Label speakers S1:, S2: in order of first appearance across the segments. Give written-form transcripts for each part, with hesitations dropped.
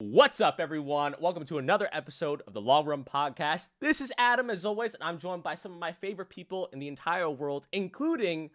S1: What's up, everyone? Welcome to another episode of the Long Run Podcast. This is Adam, as always, and I'm joined by some of my favorite people in the entire world, including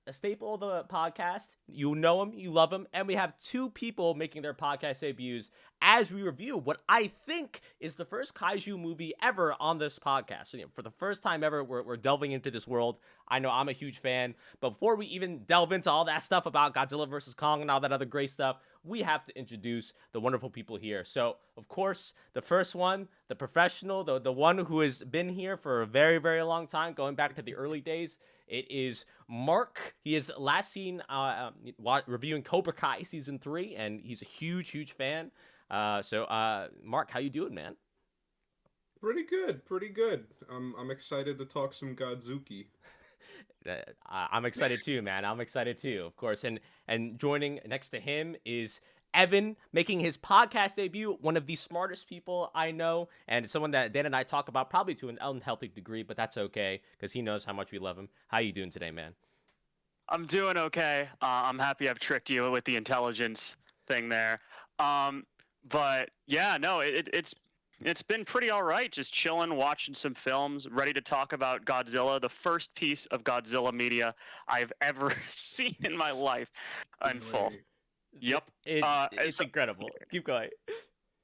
S1: a staple of the podcast. You know him, you love him, and we have two people making their podcast debuts as we review what I think is the first kaiju movie ever on this podcast. So, for the first time ever, we're delving into this world. I know I'm a huge fan, but before we even delve into all that stuff about Godzilla vs. Kong and all that other great stuff, we have to introduce the wonderful people here. So, of course, the first one, the professional, the one who has been here for a very, very long time, going back to the early days. It is Mark. He is last seen reviewing Cobra Kai Season 3, and he's a huge, huge fan. Mark, how you doing, man?
S2: Pretty good. I'm excited to talk some Godzuki.
S1: I'm excited too, man. I'm excited too, of course. And joining next to him is Evan, making his podcast debut. One of the smartest people I know, and someone that Dan and I talk about probably to an unhealthy degree, but that's okay because he knows how much we love him. How you doing today, man?
S3: I'm doing okay. I'm happy I've tricked you with the intelligence thing there. But yeah, no, it's been pretty all right. Just chilling, watching some films, ready to talk about Godzilla, the first piece of Godzilla media I've ever seen in my life in full. Yep.
S1: It's incredible. Keep going.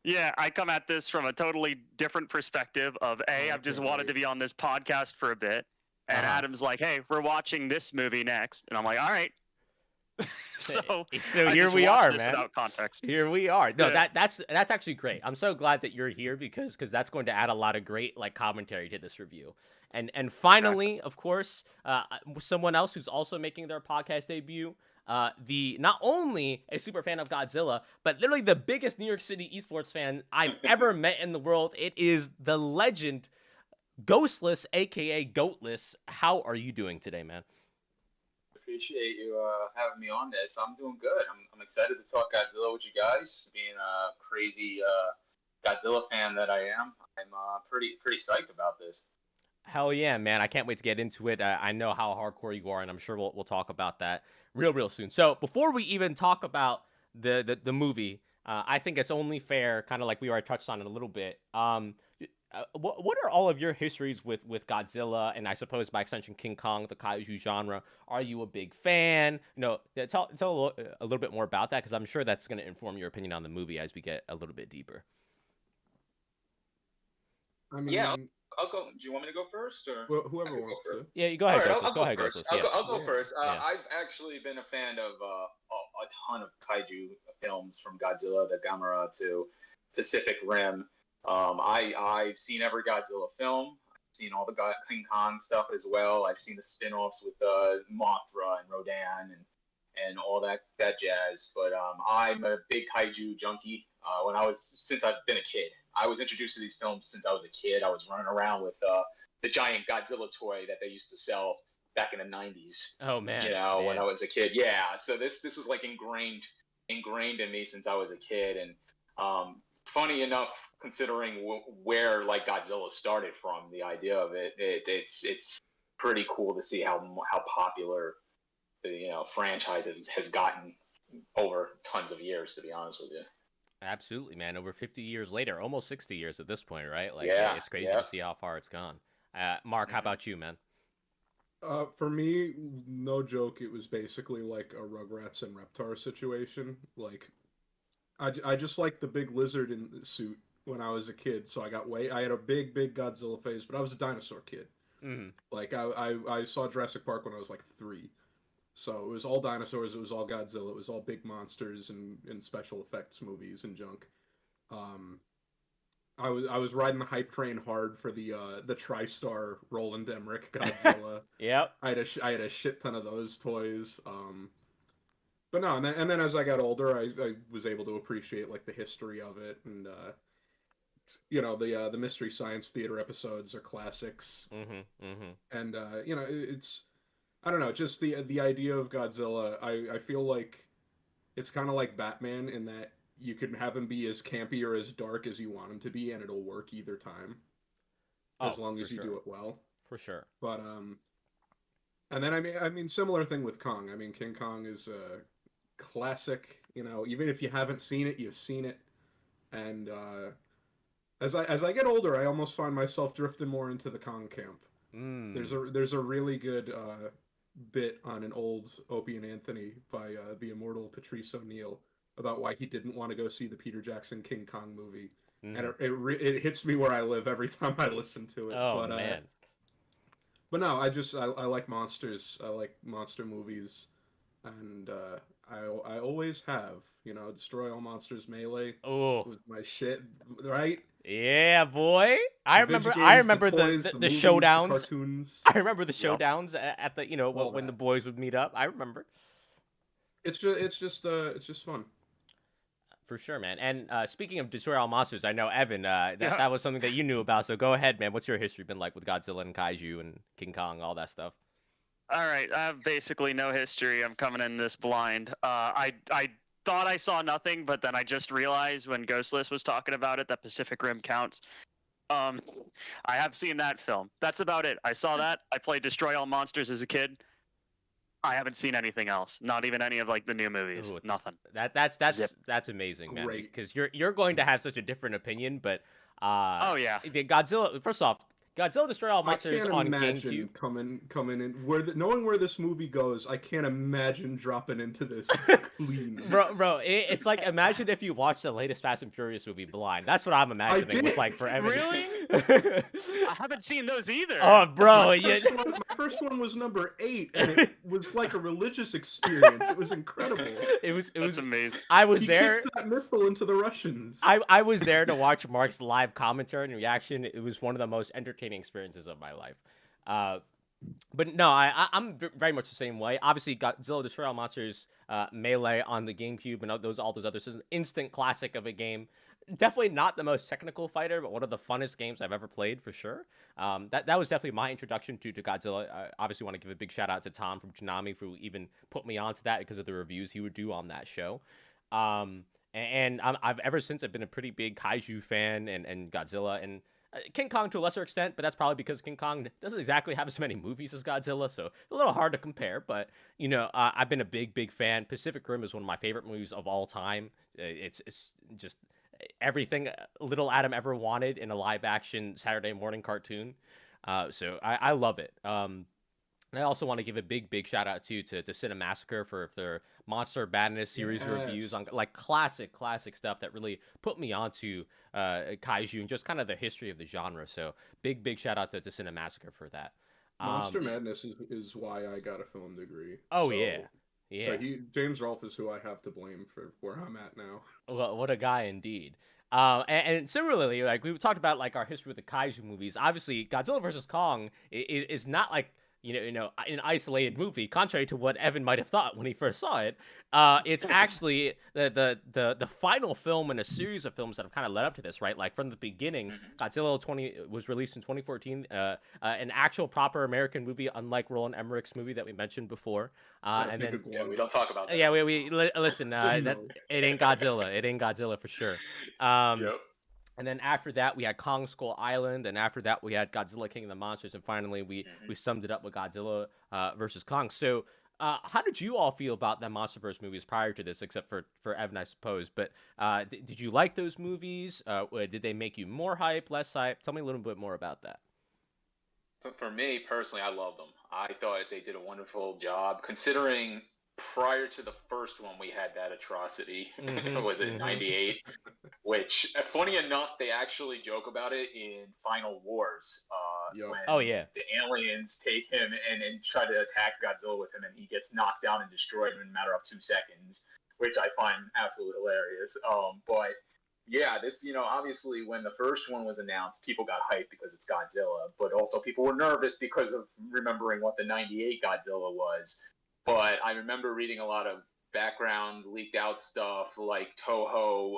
S3: Yeah, I come at this from a totally different perspective of I've just wanted to be on this podcast for a bit. And Adam's like, hey, we're watching this movie next. And I'm like, all right. so
S1: here we are, man.
S3: Without context.
S1: Here we are. No, yeah. that's actually great. I'm so glad that you're here because that's going to add a lot of great commentary to this review. And finally, exactly. Of course, someone else who's also making their podcast debut. The not only a super fan of Godzilla, but literally the biggest New York City esports fan I've ever met in the world. It is the legend Ghostless, aka Goatless. How are you doing today, man?
S4: Appreciate you having me on this. I'm doing good. I'm excited to talk Godzilla with you guys. Being a crazy Godzilla fan that I am, I'm pretty psyched about this.
S1: Hell yeah, man! I can't wait to get into it. I know how hardcore you are, and I'm sure we'll talk about that real soon. So before we even talk about the movie, I think it's only fair, kind of like we already touched on it a little bit. What are all of your histories with Godzilla and I suppose by extension King Kong, the kaiju genre? Are you a big fan? Tell a little bit more about that because I'm sure that's going to inform your opinion on the movie as we get a little bit deeper.
S4: I mean, yeah, I'll go. Do you want me to go first, or
S2: whoever wants to?
S1: Yeah, you go ahead, Ghostless. Go ahead, Ghostless.
S4: I'll go first. I've actually been a fan of a ton of kaiju films, from Godzilla to Gamera to Pacific Rim. I've seen every Godzilla film. I've seen all the King Kong stuff as well. I've seen the spin-offs with Mothra and Rodan and all that jazz. But I'm a big kaiju junkie. Since I've been a kid, I was introduced to these films since I was a kid. I was running around with the giant Godzilla toy that they used to sell back in the 90s.
S1: Oh man!
S4: When I was a kid. Yeah. So this was like ingrained in me since I was a kid. And funny enough, considering where like Godzilla started from, the idea of it's pretty cool to see how popular the franchise has gotten over tons of years, to be honest with you.
S1: Absolutely, man. Over 50 years later, almost 60 years at this point, right? It's crazy to see how far it's gone. Mark, how about you, man?
S2: For me, no joke, it was basically like a Rugrats and Reptar situation. Like, I just liked the big lizard in the suit when I was a kid, so I had a big Godzilla phase, but I was a dinosaur kid.
S1: Mm-hmm.
S2: Like, I saw Jurassic Park when I was like 3. So it was all dinosaurs, it was all Godzilla, it was all big monsters and special effects movies and junk. I was riding the hype train hard for the TriStar Roland Emmerich Godzilla.
S1: Yep.
S2: I had a shit ton of those toys. But no, and then as I got older, I was able to appreciate like the history of it, and the Mystery Science Theater episodes are classics. And it's, I don't know, just the idea of Godzilla. I feel like it's kind of like Batman in that you can have him be as campy or as dark as you want him to be, and it'll work either time, as long as you do it well.
S1: For sure.
S2: But and then I mean, similar thing with Kong. I mean, King Kong is a classic. Even if you haven't seen it, you've seen it. And as I get older, I almost find myself drifting more into the Kong camp. There's a really good bit on an old Opie and Anthony by the immortal Patrice O'Neill about why he didn't want to go see the Peter Jackson King Kong movie, and it hits me where I live every time I listen to it.
S1: Oh man!
S2: But no, I like monsters. I like monster movies, and I always have. You know, Destroy All Monsters Melee was my shit, right?
S1: Yeah, boy. I remember the
S2: movies,
S1: showdowns.
S2: The cartoons.
S1: I remember the showdowns at the when the boys would meet up. I remember.
S2: It's just fun.
S1: For sure, man. And speaking of Destroy All Monsters, I know Evan, that was something that you knew about. So go ahead, man. What's your history been like with Godzilla and Kaiju and King Kong, all that stuff?
S3: All right, I have basically no history. I'm coming in this blind. I thought I saw nothing, but then I just realized when Ghostless was talking about it that Pacific Rim counts. I have seen that film. That's about it. I saw that. I played Destroy All Monsters as a kid. I haven't seen anything else. Not even any of like the new movies.
S1: Ooh,
S3: nothing.
S1: That's amazing, man. Because you're going to have such a different opinion, but
S3: oh yeah,
S1: Godzilla. First off, Godzilla Destroy All Monsters on GameCube.
S2: coming in knowing where this movie goes, I can't imagine dropping into this clean.
S1: Bro, it's like imagine if you watched the latest Fast and Furious movie blind. That's what I'm imagining it was like for Evan.
S3: Really? I haven't seen those either.
S1: Oh, bro,
S2: my first one was number 8, and it was like a religious experience. It was incredible.
S1: It was
S3: amazing.
S1: I was
S2: he
S1: there.
S2: kicked that missile into the Russians.
S1: I was there to watch Mark's live commentary and reaction. It was one of the most entertaining experiences of my life. But no, I'm very much the same way. Obviously, Godzilla Destroy All Monsters Melee on the GameCube and all those others is an instant classic of a game. Definitely not the most technical fighter, but one of the funnest games I've ever played for sure. That was definitely my introduction to Godzilla. I obviously want to give a big shout out to Tom from Tsunami for even put me onto that because of the reviews he would do on that show. And I've ever since I've been a pretty big Kaiju fan and Godzilla and King Kong to a lesser extent, but that's probably because King Kong doesn't exactly have as many movies as Godzilla, so a little hard to compare. But I've been a big fan. Pacific Rim is one of my favorite movies of all time. It's just everything Little Adam ever wanted in a live action Saturday morning cartoon. So I love it. And I also want to give a big shout out to Cinemassacre for their Monster Madness series reviews on like classic stuff that really put me onto Kaiju and just kind of the history of the genre. So big shout out to Cinemassacre for that.
S2: Monster Madness is why I got a film degree.
S1: Oh,
S2: so,
S1: yeah.
S2: So James Rolfe is who I have to blame for where I'm at now.
S1: Well, what a guy indeed. And similarly, like we talked about like our history with the Kaiju movies. Obviously, Godzilla vs. Kong is not like an isolated movie, contrary to what Evan might have thought when he first saw it. It's actually the final film in a series of films that have kind of led up to this, right? Like from the beginning, Godzilla was released in 2014, an actual proper American movie, unlike Roland Emmerich's movie that we mentioned before. And then
S4: we don't talk about that.
S1: Yeah, we listen. It ain't Godzilla. It ain't Godzilla for sure.
S4: Yep.
S1: And then after that, we had Kong Skull Island, and after that, we had Godzilla King of the Monsters, and finally, we summed it up with Godzilla versus Kong. So, how did you all feel about the MonsterVerse movies prior to this, except for Evan, I suppose? But did you like those movies? Did they make you more hype, less hype? Tell me a little bit more about that.
S4: For me, personally, I loved them. I thought they did a wonderful job, considering prior to the first one, we had that atrocity. Was it 98? Which, funny enough, they actually joke about it in Final Wars. When the aliens take him and try to attack Godzilla with him, and he gets knocked down and destroyed in a matter of 2 seconds, which I find absolutely hilarious. But yeah, this, obviously when the first one was announced, people got hyped because it's Godzilla, but also people were nervous because of remembering what the 98 Godzilla was. But I remember reading a lot of background leaked out stuff like Toho,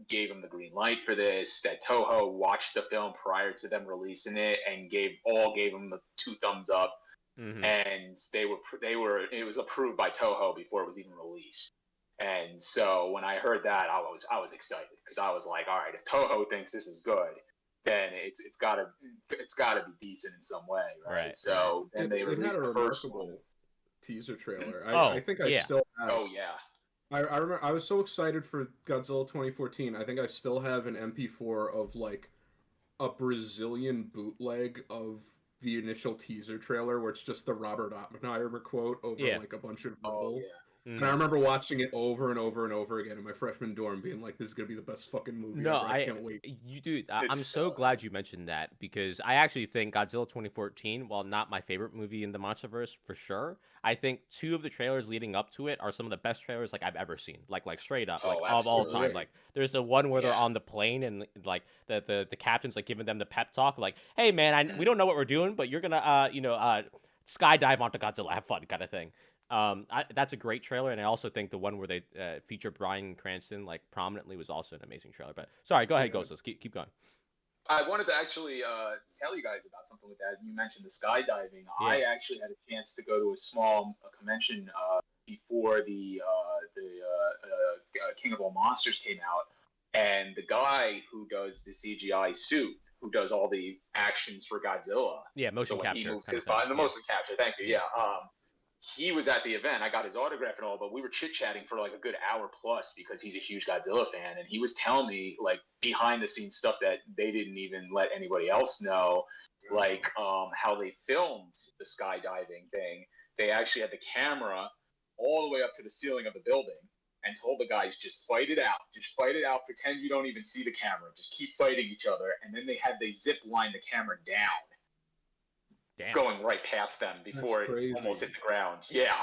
S4: gave him the green light for this, that Toho watched the film prior to them releasing it and gave him the 2 thumbs up. And it was approved by Toho before it was even released. And so when I heard that, I was excited because I was like, all right, if Toho thinks this is good, then it's gotta be decent in some way, right? So then they released the first one.
S2: Teaser trailer. I think I still have.
S4: Oh yeah.
S2: I remember I was so excited for Godzilla 2014. I think I still have an MP4 of like a Brazilian bootleg of the initial teaser trailer where it's just the Robert Oppenheimer quote over
S1: Yeah.
S2: like a bunch of
S4: Oh
S2: rubble.
S4: yeah.
S2: And I remember watching it over and over and over again in my freshman dorm, being like, "This is gonna be the best fucking movie
S1: No,
S2: ever! I can't wait."
S1: you dude, I'm
S4: It's
S1: so glad you mentioned that because I actually think Godzilla 2014, while not my favorite movie in the MonsterVerse for sure, I think two of the trailers leading up to it are some of the best trailers like I've ever seen, like straight up, like
S4: Oh,
S1: of all
S4: absolutely.
S1: time. Like there's the one where they're
S4: Yeah.
S1: on the plane and like the captain's like giving them the pep talk, like, "Hey man, we don't know what we're doing, but you're gonna skydive onto Godzilla, have fun," kind of thing. That's a great trailer, and I also think the one where they feature Bryan Cranston like prominently was also an amazing trailer. But sorry, go ahead,
S2: Yeah.
S1: Ghostless. Keep going.
S4: I wanted to actually tell you guys about something with that. You mentioned the skydiving.
S1: Yeah.
S4: I actually had a chance to go to a small convention before the King of All Monsters came out, and the guy who does the CGI suit, who does all the actions for Godzilla.
S1: Yeah, motion
S4: so when
S1: capture.
S4: he moves
S1: kind
S4: his
S1: of thing.
S4: body, the
S1: Yeah.
S4: motion capture. Thank you. Yeah. He was at the event. I got his autograph and all, but we were chit chatting for like a good hour plus because he's a huge Godzilla fan, and he was telling me like behind the scenes stuff that they didn't even let anybody else know, like how they filmed the skydiving thing. They actually had the camera all the way up to the ceiling of the building and told the guys just fight it out, pretend you don't even see the camera, just keep fighting each other, and then they zip line the camera down.
S1: Damn.
S4: Going right past them before it almost hit the ground. Yeah.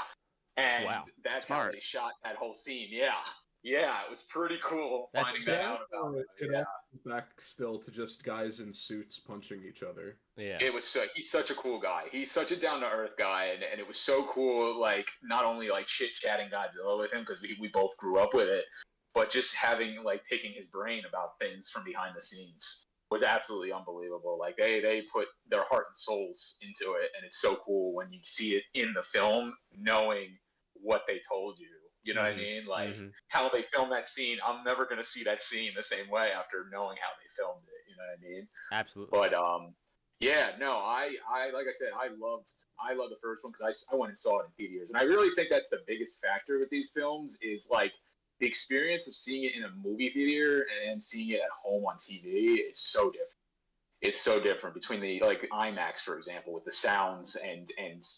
S4: And
S1: Wow.
S4: that's how they shot that whole scene. Yeah. Yeah, it was pretty cool finding that out about it.
S2: It all comes back still to just guys in suits punching each other.
S1: Yeah.
S4: It was he's such a cool guy. He's such a down to earth guy, and it was so cool. Like not only like chit chatting Godzilla with him because we both grew up with it, but just having like picking his brain about things from behind the scenes was absolutely unbelievable. Like they put their heart and souls into it, and it's so cool when you see it in the film, knowing what they told you. You know what I mean? Like how they filmed that scene. I'm never gonna see that scene the same way after knowing how they filmed it. You know what I mean?
S1: Absolutely.
S4: But yeah, no, I like I said, I loved the first one because I went and saw it in theaters, and I really think that's the biggest factor with these films is like the experience of seeing it in a movie theater and seeing it at home on TV is so different. It's so different between the like IMAX, for example, with the sounds and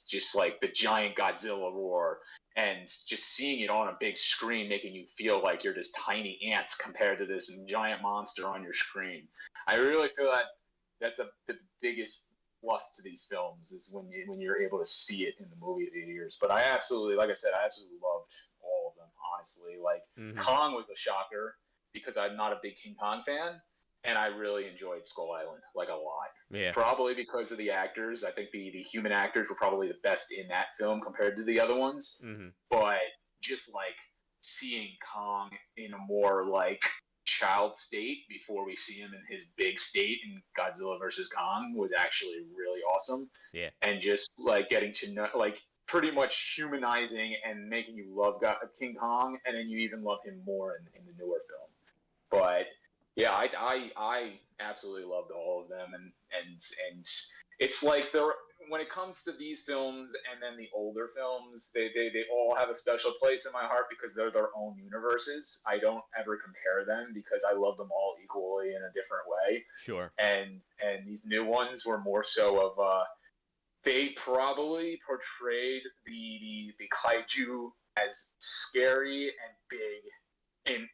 S4: just like the giant Godzilla roar, and just seeing it on a big screen, making you feel like you're just tiny ants compared to this giant monster on your screen. I really feel that that's the biggest plus to these films is when you're able to see it in the movie theaters. But I absolutely, like I said, I absolutely loved all of them. Honestly, like Kong was a shocker because I'm not a big King Kong fan, and I really enjoyed Skull Island like a lot.
S1: Yeah.
S4: Probably because of the actors. I think the human actors were probably the best in that film compared to the other ones. But just like seeing Kong in a more like child state before we see him in his big state in Godzilla versus Kong was actually really awesome.
S1: Yeah.
S4: And just like getting to know, like pretty much humanizing and making you love King Kong, and then you even love him more in the newer film. But yeah, I absolutely loved all of them, and it's like when it comes to these films and then the older films, they all have a special place in my heart because they're their own universes. I don't ever compare them because I love them all equally in a different way.
S1: Sure.
S4: And these new ones were more so of they probably portrayed the kaiju as scary and big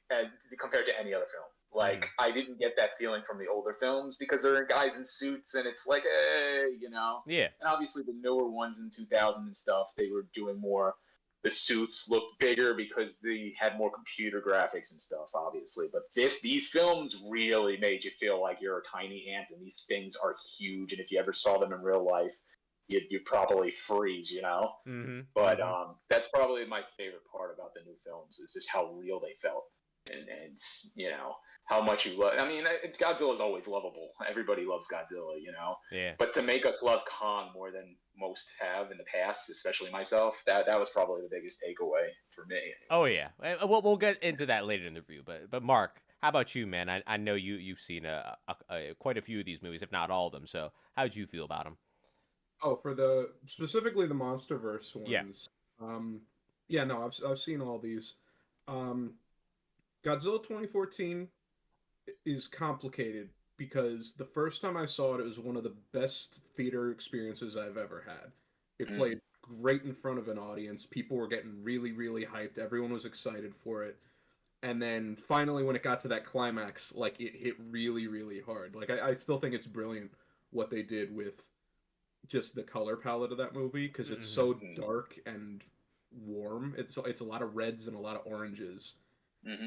S4: compared to any other film. Like I didn't get that feeling from the older films because they're guys in suits and it's like, you know.
S1: Yeah.
S4: And obviously the newer ones in 2000 and stuff, they were doing more. The suits looked bigger because they had more computer graphics and stuff, obviously. But these films really made you feel like you're a tiny ant, and these things are huge. And if you ever saw them in real life, you'd probably freeze, you know. But that's probably my favorite part about the new films is just how real they felt, and you know how much you love. I mean, Godzilla is always lovable. Everybody loves Godzilla, you know.
S1: Yeah.
S4: But to make us love Kong more than most have in the past, especially myself, that was probably the biggest takeaway for me.
S1: Oh yeah, we'll get into that later in the review. But Mark, how about you, man? I know you've seen quite a few of these movies, if not all of them. So how did you feel about them?
S2: Oh, for specifically the MonsterVerse ones. Yeah. No, I've seen all these. Godzilla 2014 is complicated because the first time I saw it, it was one of the best theater experiences I've ever had. It played great in front of an audience. People were getting really, really hyped. Everyone was excited for it. And then finally, when it got to that climax, like it hit really, really hard. Like I still think it's brilliant what they did with just the color palette of that movie because it's so dark and warm. It's a lot of reds and a lot of oranges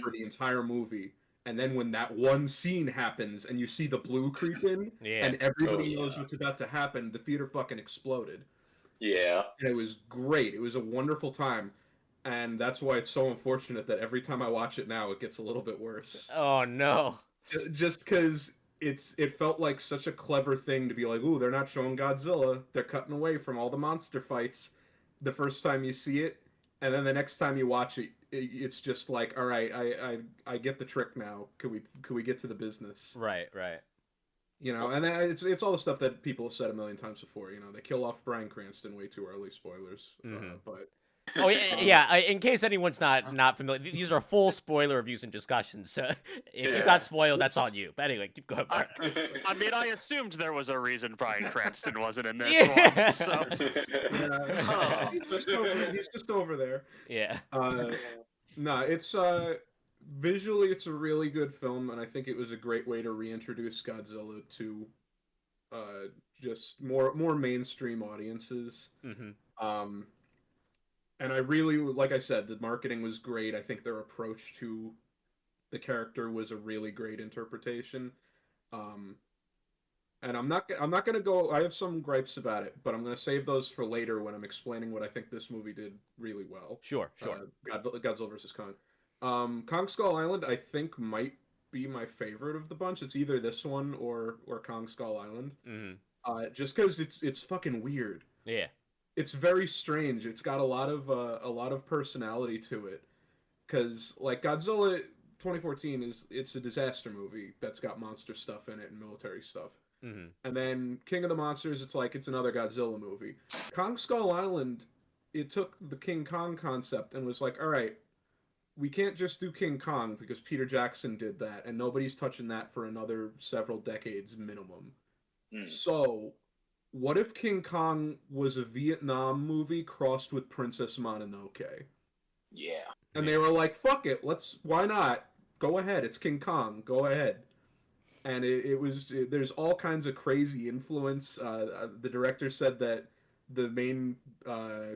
S2: for the entire movie. And then when that one scene happens and you see the blue creep in and everybody knows what's about to happen, the theater fucking exploded.
S4: Yeah.
S2: And it was great. It was a wonderful time. And that's why it's so unfortunate that every time I watch it now, it gets a little bit worse.
S1: Oh no!
S2: Just because it felt like such a clever thing to be like, ooh, they're not showing Godzilla. They're cutting away from all the monster fights the first time you see it, and then the next time you watch it, it's just like, all right, I get the trick now. Could we get to the business?
S1: Right.
S2: You know, and it's all the stuff that people have said a million times before. You know, they kill off Bryan Cranston way too early. Spoilers, but.
S1: Oh yeah. In case anyone's not familiar, these are full spoiler reviews and discussions. So if you got spoiled, that's on you. But anyway, keep going, Mark.
S3: I mean, I assumed there was a reason Bryan Cranston wasn't in this one. So.
S2: He's just over there.
S1: Yeah.
S2: No, it's visually it's a really good film, and I think it was a great way to reintroduce Godzilla to just more mainstream audiences. And I really, like I said, the marketing was great. I think their approach to the character was a really great interpretation. And I'm not gonna go. I have some gripes about it, but I'm gonna save those for later when I'm explaining what I think this movie did really well.
S1: Sure.
S2: Godzilla vs. Kong. Kong Skull Island, I think, might be my favorite of the bunch. It's either this one or Kong Skull Island. Just because it's fucking weird.
S1: Yeah.
S2: It's very strange. It's got a lot of personality to it. Because like Godzilla 2014 it's a disaster movie that's got monster stuff in it and military stuff. And then King of the Monsters, it's another Godzilla movie. Kong Skull Island, it took the King Kong concept and was like, all right, we can't just do King Kong because Peter Jackson did that, and nobody's touching that for another several decades minimum. So, what if King Kong was a Vietnam movie crossed with Princess Mononoke?
S4: Yeah.
S2: And they were like, fuck it, why not? Go ahead, it's King Kong, go ahead. And there's all kinds of crazy influence. The director said that the main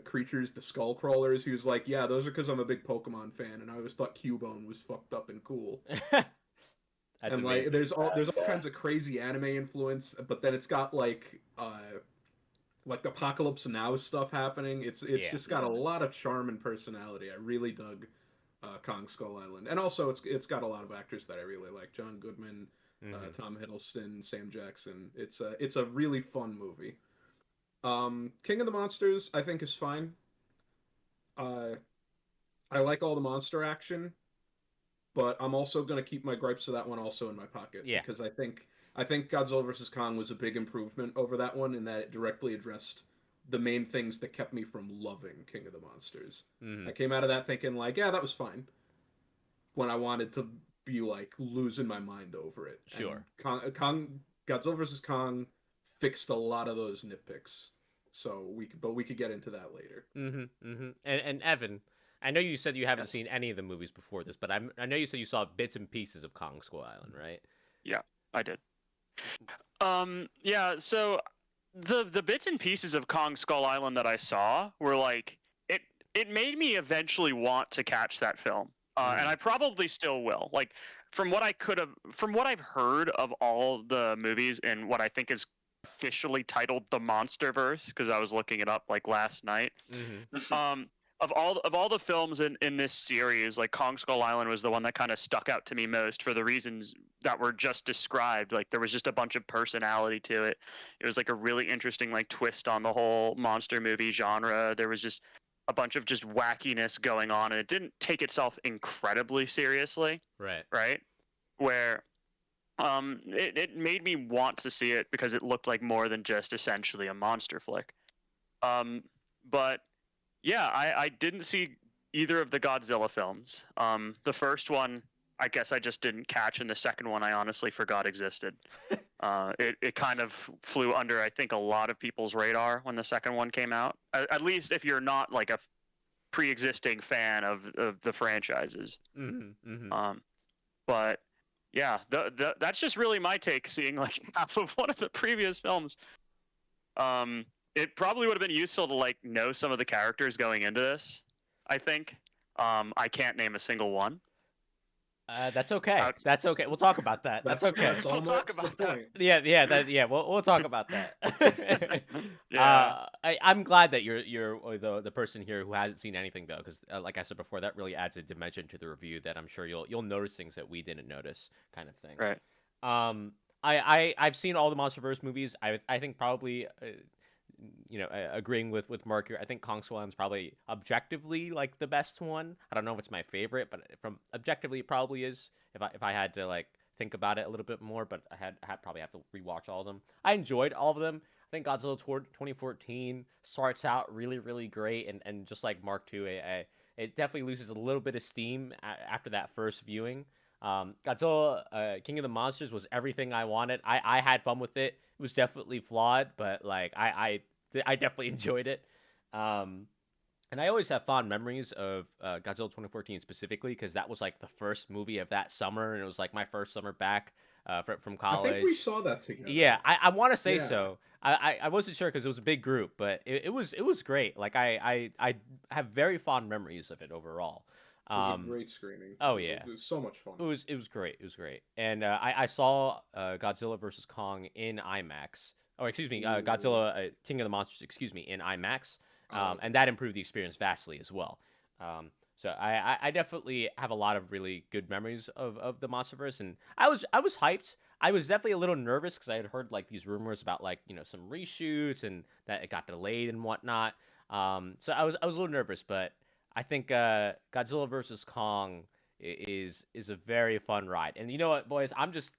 S2: creatures, the skull crawlers, he was like, yeah, those are because I'm a big Pokemon fan, and I always thought Cubone was fucked up and cool.
S1: That's
S2: and
S1: amazing.
S2: Like there's all kinds of crazy anime influence, but then it's got like Apocalypse Now stuff happening. It's just got a lot of charm and personality. I really dug Kong Skull Island, and also it's got a lot of actors that I really like: John Goodman, Tom Hiddleston, Sam Jackson. It's a really fun movie. King of the Monsters, I think, is fine. I like all the monster action, but I'm also going to keep my gripes to that one also in my pocket.
S1: Yeah.
S2: Because I think Godzilla vs. Kong was a big improvement over that one in that it directly addressed the main things that kept me from loving King of the Monsters. I came out of that thinking, like, yeah, that was fine. When I wanted to be, like, losing my mind over it.
S1: Sure.
S2: And Godzilla vs. Kong fixed a lot of those nitpicks. So we could get into that later.
S1: And Evan, I know you said you haven't seen any of the movies before this, but I know you said you saw bits and pieces of Kong Skull Island, right?
S3: Yeah, I did. Yeah, so the bits and pieces of Kong Skull Island that I saw were like it made me eventually want to catch that film. And I probably still will. Like from what I've heard of all the movies and what I think is officially titled the Monsterverse, because I was looking it up like last night. Of all the films in this series, like Kong Skull Island was the one that kind of stuck out to me most for the reasons that were just described. Like there was just a bunch of personality to it. It was like a really interesting like twist on the whole monster movie genre. There was just a bunch of just wackiness going on, and it didn't take itself incredibly seriously. Right. Where it made me want to see it because it looked like more than just essentially a monster flick. But yeah, I didn't see either of the Godzilla films. The first one, I guess I just didn't catch, and the second one I honestly forgot existed. It kind of flew under, I think, a lot of people's radar when the second one came out. At least if you're not like a pre-existing fan of the franchises. But yeah, that's just really my take. Seeing like half of one of the previous films, it probably would have been useful to like know some of the characters going into this. I think I can't name a single one.
S1: That's okay. That's okay. We'll talk about that. That's okay.
S2: That's
S3: We'll talk about that.
S1: Yeah. We'll talk about that. I'm glad that you're the person here who hasn't seen anything though, because like I said before, that really adds a dimension to the review that I'm sure you'll notice things that we didn't notice, kind of thing.
S3: Right.
S1: I've seen all the MonsterVerse movies. I think probably. Agreeing with Mark here, I think Kong Skull Island's probably objectively like the best one. I don't know if it's my favorite, but from objectively it probably is. If I had to like think about it a little bit more, but I had probably have to rewatch all of them. I enjoyed all of them. I think Godzilla 2014 starts out really, really great, and just like Mark 2, it definitely loses a little bit of steam after that first viewing. Godzilla King of the Monsters was everything I wanted. I had fun with it. It was definitely flawed, but like I definitely enjoyed it. And I always have fond memories of Godzilla 2014 specifically because that was like the first movie of that summer, and it was like my first summer back from college.
S2: I think we saw that together.
S1: Yeah, I want to say so. I wasn't sure because it was a big group, but it was great. Like I have very fond memories of it overall.
S2: It was a great screening.
S1: Oh yeah,
S2: it was so much fun.
S1: It was great. It was great. And I saw Godzilla vs. Kong in IMAX. Oh, excuse me, Godzilla King of the Monsters. Excuse me, in IMAX. And that improved the experience vastly as well. So I definitely have a lot of really good memories of the MonsterVerse, and I was hyped. I was definitely a little nervous because I had heard like these rumors about like some reshoots and that it got delayed and whatnot. So I was a little nervous, but I think Godzilla vs. Kong is a very fun ride. And you know what, boys? I'm just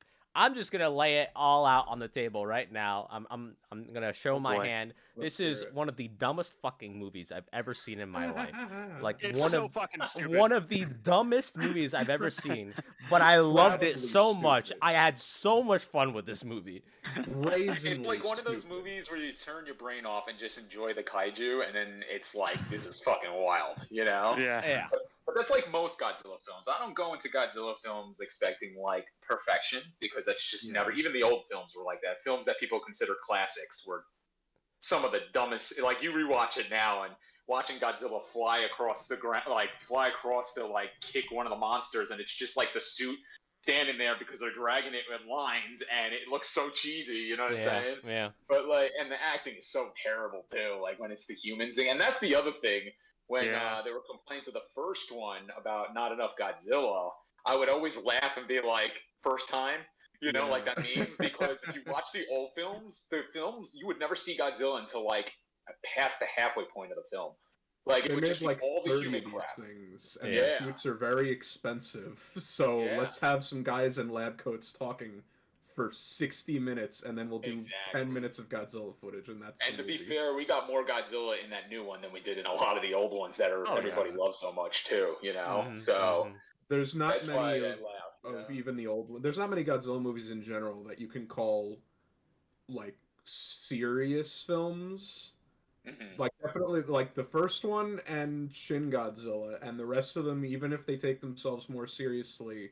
S1: gonna lay it all out on the table right now. I'm gonna show my hand. This is one of the dumbest fucking movies I've ever seen in my life. Like
S3: it's so fucking stupid.
S1: One of the dumbest movies I've ever seen. But I loved it so much. I had so much fun with this movie.
S4: It's like one of those movies where you turn your brain off and just enjoy the kaiju, and then it's like, this is fucking wild, you know?
S1: Yeah.
S4: But that's like most Godzilla films. I don't go into Godzilla films expecting like perfection because that's just never. Even the old films were like that. Films that people consider classics were some of the dumbest. Like you rewatch it now and watching Godzilla fly across the ground, like kick one of the monsters, and it's just like the suit standing there because they're dragging it with lines, and it looks so cheesy. You know what I'm saying?
S1: Yeah.
S4: But like, and the acting is so terrible too. Like when it's the humans thing, and that's the other thing. When there were complaints of the first one about not enough Godzilla, I would always laugh and be like, first time, like that meme. Because if you watch the old films, you would never see Godzilla until like past the halfway point of the film. Like it would just be like all the human crap.
S2: Things, and the suits are very expensive. So let's have some guys in lab coats talking for 60 minutes, and then we'll do 10 minutes of Godzilla footage, and that's.
S4: And to be fair, we got more Godzilla in that new one than we did in a lot of the old ones that everybody loves so much too. So
S2: there's not many of even the old one. There's not many Godzilla movies in general that you can call like serious films. Like definitely like the first one and Shin Godzilla, and the rest of them, even if they take themselves more seriously,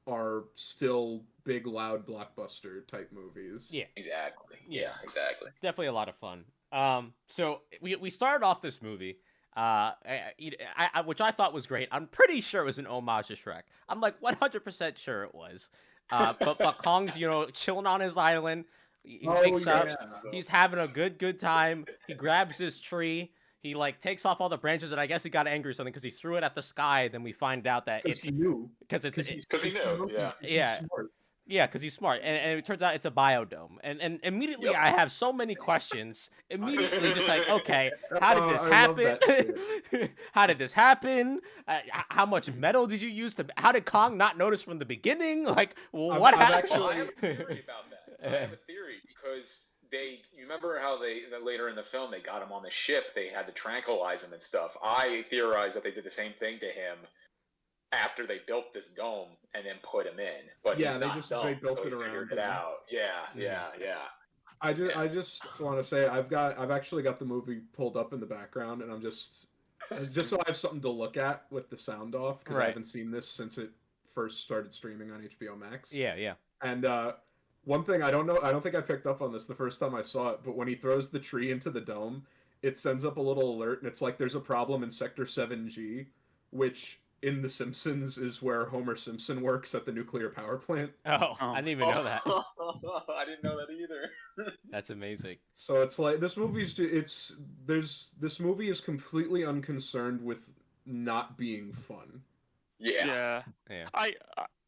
S2: are still big, loud blockbuster type movies.
S1: Yeah,
S4: exactly. Yeah, exactly.
S1: Definitely a lot of fun. So we started off this movie, which I thought was great. I'm pretty sure it was an homage to Shrek. I'm like 100% sure it was. But Kong's chilling on his island. He wakes up. He's having a good time. He grabs this tree. He like takes off all the branches, and I guess he got angry or something because he threw it at the sky. Then we find out that
S2: because he knew.
S4: Because he knew.
S1: Yeah, because he's smart, and it turns out it's a biodome. And immediately I have so many questions. Immediately, just like, okay, how did this happen? How did this happen? How much metal did you use to? How did Kong not notice from the beginning? Like, what happened?
S4: I have a theory about that. I have a theory because you remember how that later in the film they got him on the ship, they had to tranquilize him and stuff. I theorize that they did the same thing to him after they built this dome and then put him in. But
S2: yeah,
S4: he's
S2: they
S4: not
S2: just
S4: dumb,
S2: they built
S4: so
S2: it
S4: he
S2: around
S4: figured it
S2: him.
S4: out. Yeah.
S2: I just want to say I've actually got the movie pulled up in the background, and I'm just so I have something to look at with the sound off, because I haven't seen this since it first started streaming on HBO Max.
S1: Yeah.
S2: And one thing I don't think I picked up on this the first time I saw it, but when he throws the tree into the dome, it sends up a little alert, and it's like there's a problem in Sector 7G, which in The Simpsons is where Homer Simpson works at the nuclear power plant.
S1: Oh, I didn't even know that.
S4: I didn't know that either.
S1: That's amazing.
S2: So it's like this movie is completely unconcerned with not being fun.
S3: Yeah.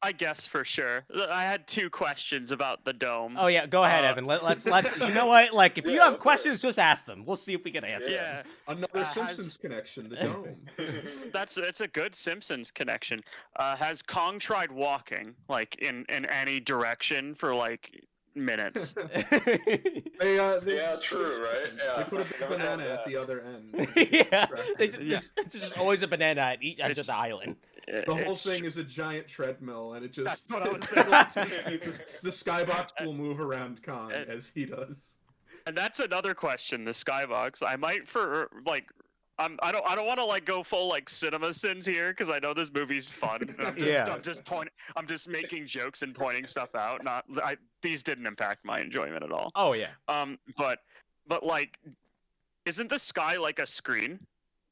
S3: I guess for sure. I had 2 questions about the dome.
S1: Oh yeah, go ahead, Evan. Let's you know what? Like, if you have questions, just ask them. We'll see if we can answer.
S3: Yeah.
S2: Another Simpsons connection, the dome.
S3: It's a good Simpsons connection. Has Kong tried walking like in any direction for like minutes?
S4: Yeah, true, right? Yeah.
S2: They put a big banana at the other end.
S1: Yeah, there's just always a banana at each end of the island.
S2: The whole thing is a giant treadmill, and it just...
S3: That's what I was saying.
S2: the skybox will move around Kong as he does.
S3: And that's another question, the skybox. I might I don't want to like go full like cinema sins here, because I know this movie's fun. I'm just making jokes and pointing stuff out. These didn't impact my enjoyment at all.
S1: Oh yeah.
S3: But like, isn't the sky like a screen?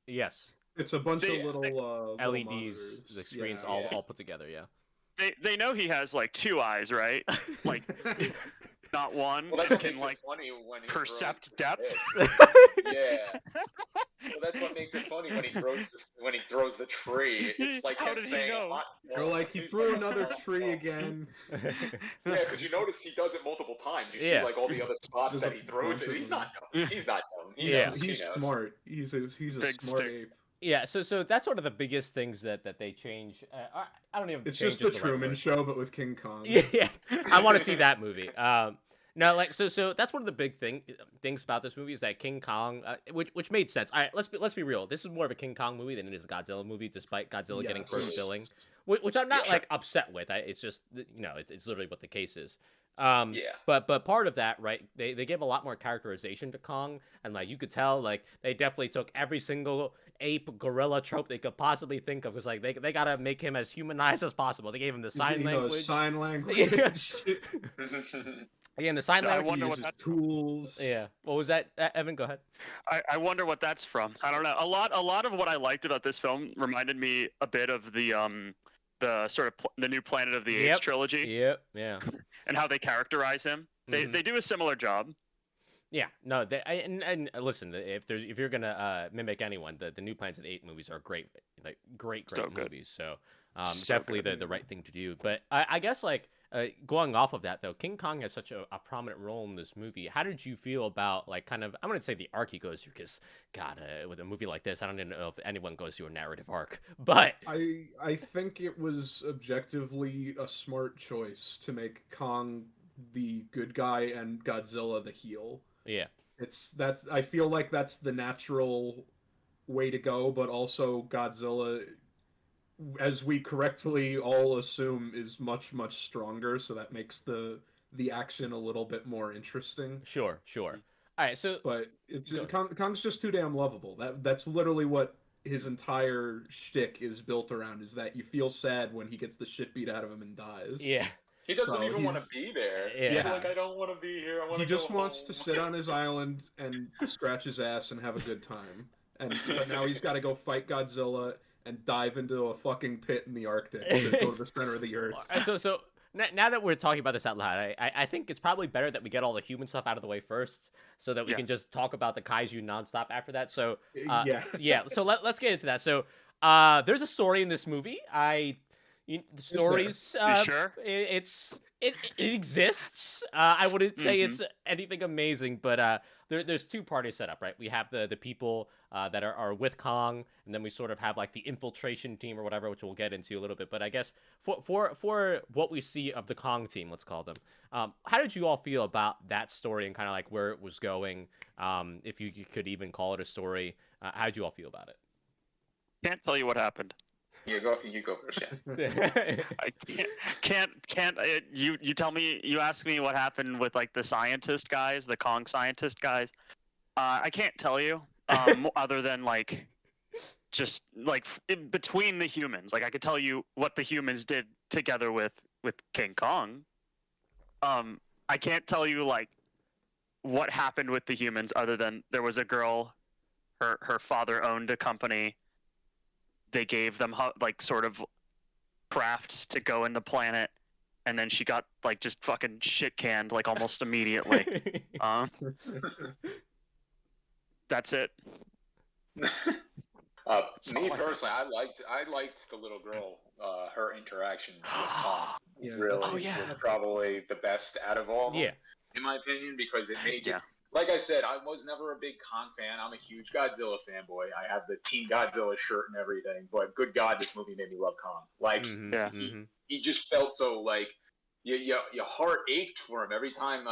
S1: Yes.
S2: It's a bunch of little
S1: LEDs, the screens all put together. Yeah.
S3: They know he has like 2 eyes, right? Like. Not one.
S4: Well, that's
S3: can like
S4: funny when he
S3: percept depth.
S4: Yeah. Well, that's what makes it funny when he throws the tree. It's like
S3: how did he know?
S2: They're like, he threw another tree again.
S4: Yeah, because you notice he does it multiple times. You see like all the other spots that he throws it. He's not dumb. He's not dumb.
S2: He's smart. He's a
S3: Big
S2: smart
S3: stick.
S2: ape.
S1: Yeah, so that's one of the biggest things that they change. I don't even.
S2: It's just the Truman Show, but with King Kong.
S1: Yeah, I want to see that movie. No, like so that's one of the big things about this movie is that King Kong, which made sense. All right, let's be real. This is more of a King Kong movie than it is a Godzilla movie, despite Godzilla getting first billing, which I'm not like upset with. It's just it's literally what the case is. But part of that, right? They gave a lot more characterization to Kong, and like you could tell, like they definitely took every single ape gorilla trope they could possibly think of, because like they gotta make him as humanized as possible. They gave him the sign language.
S2: Sign language.
S1: Yeah, and the sign language.
S3: I wonder
S2: what tools.
S1: Yeah. What was that, Evan? Go ahead.
S3: I wonder what that's from. I don't know. A lot of what I liked about this film reminded me a bit of the sort of the new Planet of the Apes trilogy.
S1: Yep. Yeah.
S3: And how they characterize him. They do a similar job.
S1: Yeah. No. And listen, if you're gonna mimic anyone, the new Planet of the Apes movies are great movies. So definitely the right thing to do. But I guess like. Going off of that though, King Kong has such a prominent role in this movie. How did you feel about like kind of, I'm gonna say the arc he goes through, because God, with a movie like this, I don't even know if anyone goes through a narrative arc. But
S2: I think it was objectively a smart choice to make Kong the good guy and Godzilla the heel.
S1: Yeah,
S2: I feel like that's the natural way to go, but also Godzilla, as we correctly all assume, is much stronger, so that makes the action a little bit more interesting.
S1: Sure. All right, so
S2: but Kong's just too damn lovable. That's literally what his entire shtick is built around, is that you feel sad when he gets the shit beat out of him and dies.
S1: Yeah.
S4: He doesn't even want to be there.
S1: Yeah.
S4: He's like, I don't want to be here.
S2: He just wants to sit on his island and scratch his ass and have a good time. But now he's got to go fight Godzilla and dive into a fucking pit in the Arctic to go to the center of the earth.
S1: So now that we're talking about this out loud, I think it's probably better that we get all the human stuff out of the way first, so that we can just talk about the kaiju nonstop after that. So yeah. So let's get into that. So there's a story in this movie. The story's
S3: sure?
S1: It's It exists. I wouldn't say
S3: Mhm.
S1: it's anything amazing, but there's two parties set up, right? We have the people that are with Kong, and then we sort of have like the infiltration team or whatever, which we'll get into a little bit. But I guess for what we see of the Kong team, let's call them, how did you all feel about that story and kind of like where it was going? If you could even call it a story, how did you all feel about it?
S3: Can't tell you what happened.
S4: You go first, yeah.
S3: I can't. You tell me. You ask me what happened with like the scientist guys, the Kong scientist guys. I can't tell you. Other than like, just like in between the humans. Like I could tell you what the humans did together with King Kong. I can't tell you like what happened with the humans other than there was a girl. Her father owned a company. They gave them like sort of crafts to go in the planet, and then she got like just fucking shit canned like almost immediately. That's it.
S4: Me personally, I liked the little girl. Her interaction with Kong really was probably the best out of all of them, in my opinion, because it made you. Like I said, I was never a big Kong fan. I'm a huge Godzilla fanboy. I have the Team Godzilla shirt and everything. But good God, this movie made me love Kong. Like he just felt so like your heart ached for him every time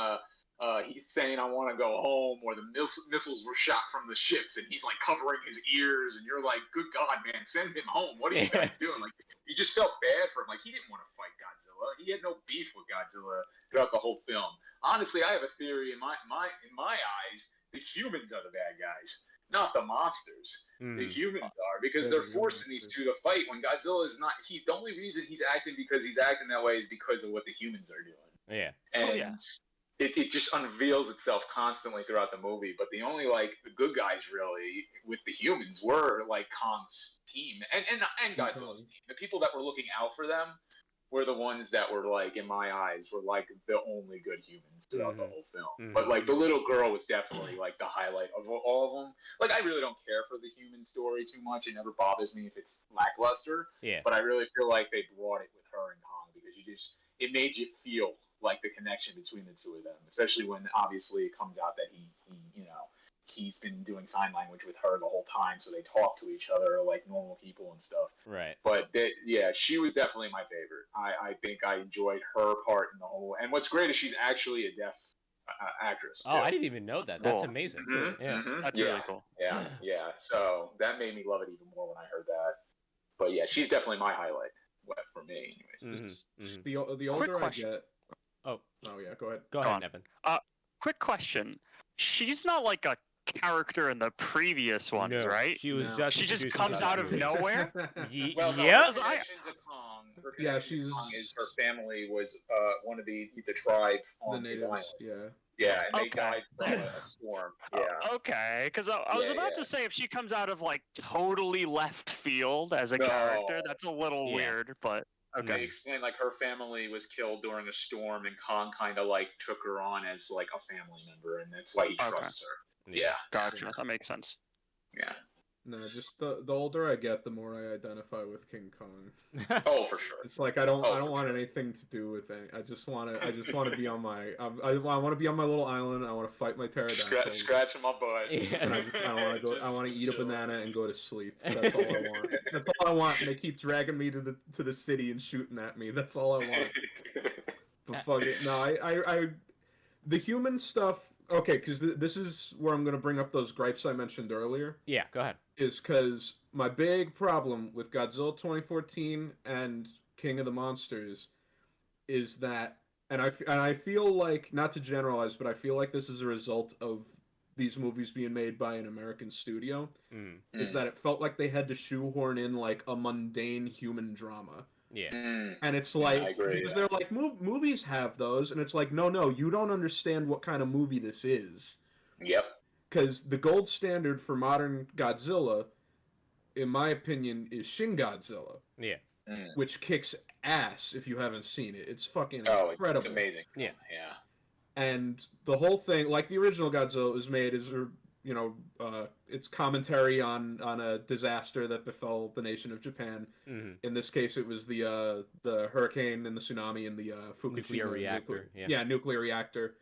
S4: he's saying I want to go home, or the missiles were shot from the ships, and he's like covering his ears, and you're like, good God, man, send him home. What are you guys doing? Like you just felt bad for him. Like he didn't want to fight Godzilla. He had no beef with Godzilla throughout the whole film. Honestly, I have a theory in my eyes, the humans are the bad guys, not the monsters. The humans are, because they're forcing these two to fight when Godzilla is not. He's the only reason he's acting because he's acting that way is because of what the humans are doing.
S1: Yeah.
S4: And it just unveils itself constantly throughout the movie. But the only like the good guys really with the humans were like Kong's team and Godzilla's team. The people that were looking out for them were the ones that were like, in my eyes, were like the only good humans throughout the whole film. But like the little girl was definitely like the highlight of all of them. Like I really don't care for the human story too much. It never bothers me if it's lackluster. Yeah. But I really feel like they brought it with her and Kong because it made you feel like the connection between the two of them, especially when obviously it comes out that he's been doing sign language with her the whole time, so they talk to each other like normal people and stuff.
S1: Right.
S4: But she was definitely my favorite. I think I enjoyed her part in the whole. And what's great is she's actually a deaf actress.
S1: Oh, I didn't even know that. That's amazing.
S3: That's really cool.
S4: Yeah. So that made me love it even more when I heard that. But yeah, she's definitely my highlight for me, anyways.
S2: The older I get. Oh yeah, go ahead.
S1: Go ahead, Evan.
S3: Quick question. She's not like a character in the previous ones, right?
S1: She was
S3: she just comes out of nowhere.
S4: Well, no,
S1: yeah.
S4: Her family was one of the tribe on the natives. Yeah, and they died from a storm. Yeah.
S3: Okay, because I was about to say if she comes out of like totally left field as a character, that's a little weird, but.
S4: Okay. They explained like her family was killed during a storm, and Kong kind of like took her on as like a family member, and that's why he trusts her. Yeah,
S3: gotcha. That makes sense.
S4: Yeah.
S2: No, just the older I get, the more I identify with King Kong.
S4: Oh, for sure.
S2: It's like I don't want anything to do with it. I just want to be on my I want to be on my little island. I want to fight my pterodactyls.
S4: Scratching my butt.
S2: I want to eat a banana and go to sleep. That's all I want. That's all I want. And they keep dragging me to the city and shooting at me. That's all I want. But fuck it. No, I the human stuff. Okay, because this is where I'm going to bring up those gripes I mentioned earlier.
S1: Yeah, go ahead.
S2: Is because my big problem with Godzilla 2014 and King of the Monsters is that, and I feel like, not to generalize, but I feel like this is a result of these movies being made by an American studio, is that it felt like they had to shoehorn in like a mundane human drama.
S1: Yeah.
S2: And it's like, because they're like, movies have those, and it's like, no, you don't understand what kind of movie this is.
S4: Yep.
S2: Because the gold standard for modern Godzilla, in my opinion, is Shin Godzilla.
S1: Yeah.
S2: Which kicks ass if you haven't seen it. It's fucking incredible.
S4: It's amazing.
S1: Yeah.
S2: And the whole thing, like the original Godzilla was made, is it's commentary on a disaster that befell the nation of Japan.
S1: Mm-hmm.
S2: In this case, it was the hurricane and the tsunami and the Fukushima
S1: Nuclear reactor.
S2: nuclear reactor.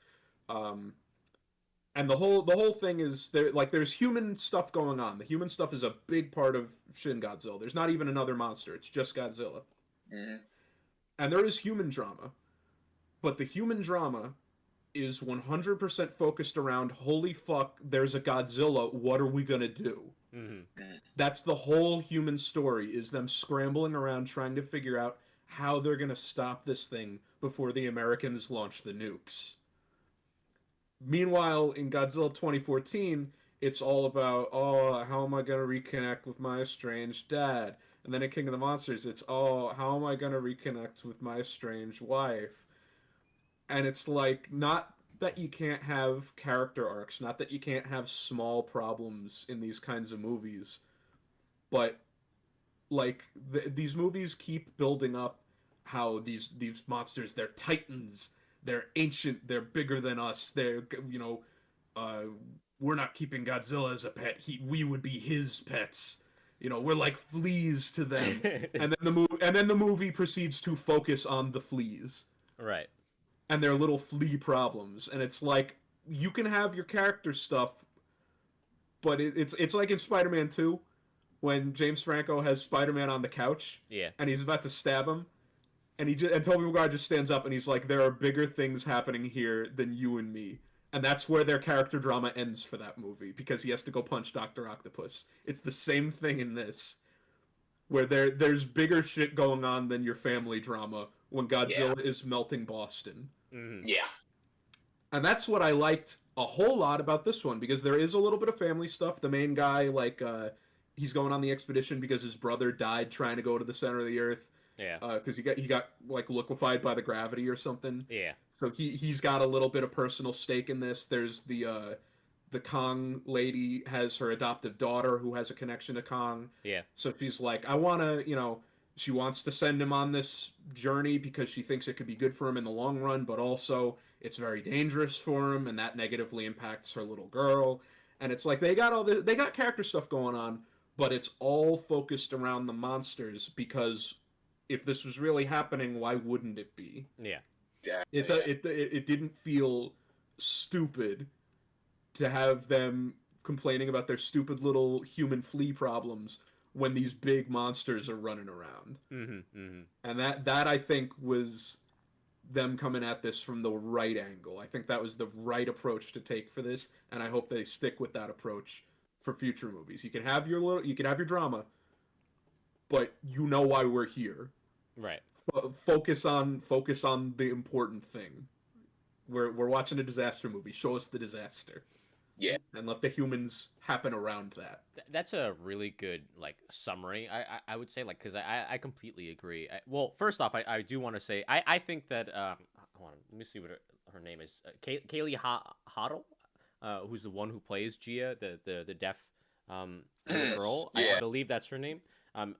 S2: And the whole thing is there's human stuff going on. The human stuff is a big part of Shin Godzilla. There's not even another monster. It's just Godzilla.
S4: Mm-hmm.
S2: And there is human drama. But the human drama is 100% focused around, holy fuck, there's a Godzilla, what are we gonna do?
S1: Mm-hmm.
S2: That's the whole human story, is them scrambling around trying to figure out how they're gonna stop this thing before the Americans launch the nukes. Meanwhile, in Godzilla 2014, it's all about, how am I going to reconnect with my estranged dad? And then in King of the Monsters, it's, how am I going to reconnect with my estranged wife? And it's like, not that you can't have character arcs, not that you can't have small problems in these kinds of movies, but, like, these movies keep building up how these monsters, they're titans, they're ancient, they're bigger than us, they're, we're not keeping Godzilla as a pet, we would be his pets. We're like fleas to them. and then the movie proceeds to focus on the fleas.
S1: Right.
S2: And their little flea problems. And it's like, you can have your character stuff, but it's like in Spider-Man 2, when James Franco has Spider-Man on the couch, and he's about to stab him, and Tobey Maguire just stands up and he's like, there are bigger things happening here than you and me. And that's where their character drama ends for that movie, because he has to go punch Dr. Octopus. It's the same thing in this, where there's bigger shit going on than your family drama when Godzilla is melting Boston.
S1: Mm-hmm.
S4: Yeah.
S2: And that's what I liked a whole lot about this one, because there is a little bit of family stuff. The main guy, he's going on the expedition because his brother died trying to go to the center of the earth.
S1: Yeah.
S2: Because he got like liquefied by the gravity or something.
S1: Yeah.
S2: So he's got a little bit of personal stake in this. There's the Kong lady has her adoptive daughter who has a connection to Kong.
S1: Yeah.
S2: So she's like, she wants to send him on this journey because she thinks it could be good for him in the long run, but also it's very dangerous for him, and that negatively impacts her little girl. And it's like they got character stuff going on, but it's all focused around the monsters, because if this was really happening, why wouldn't it be?
S1: Yeah.
S2: It didn't feel stupid to have them complaining about their stupid little human flea problems when these big monsters are running around.
S1: Mm-hmm. Mm-hmm.
S2: And that I think was them coming at this from the right angle. I think that was the right approach to take for this, and I hope they stick with that approach for future movies. You can have your drama, but you know why we're here.
S1: Right.
S2: Focus on the important thing. We're watching a disaster movie. Show us the disaster.
S4: Yeah.
S2: And let the humans happen around that.
S1: That's a really good summary. I would say, because I completely agree. Well, first off, I do want to say I think that hold on, let me see what her name is. Kaylee Hoddle, who's the one who plays Gia, the deaf little girl.
S4: Yeah.
S1: I believe that's her name.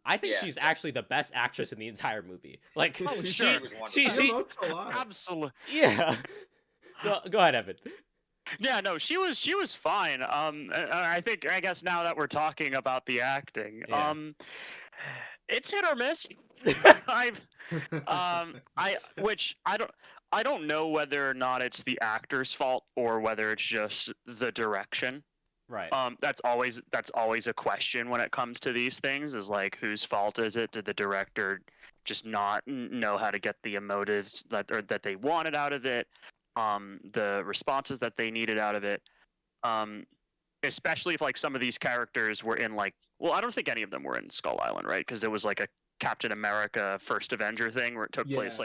S1: I think she's actually the best actress in the entire movie. Like,
S4: sure.
S1: she
S3: Absolutely.
S1: Yeah. Go ahead, Evan.
S3: Yeah, no, she was fine. I guess now that we're talking about the acting, it's hit or miss. I don't know whether or not it's the actor's fault or whether it's just the direction.
S1: Right.
S3: That's always a question when it comes to these things, is like, whose fault is it? Did the director just not know how to get the emotives that they wanted out of it? The responses that they needed out of it, especially if some of these characters were in I don't think any of them were in Skull Island, right? Because there was a Captain America First Avenger thing where it took place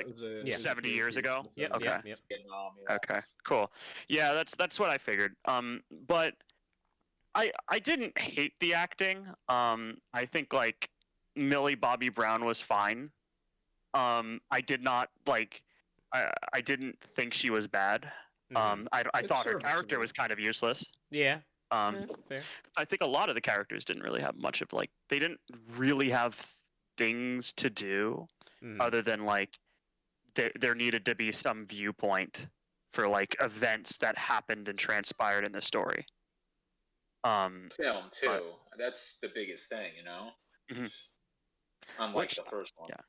S3: 70 years ago.
S1: Yep.
S3: Okay.
S1: Yep.
S3: Okay. Cool. Yeah, that's what I figured. But I didn't hate the acting. I think Millie Bobby Brown was fine. I did not I didn't think she was bad.
S1: Mm-hmm.
S3: I thought her character was kind of useless.
S1: Yeah.
S3: Fair. I think a lot of the characters didn't really have much of they didn't really have things to do other than there needed to be some viewpoint for events that happened and transpired in the story.
S4: Film too.
S3: But,
S4: That's the biggest thing, you know.
S3: mm-hmm.
S4: Unlike the first one.
S3: Yeah.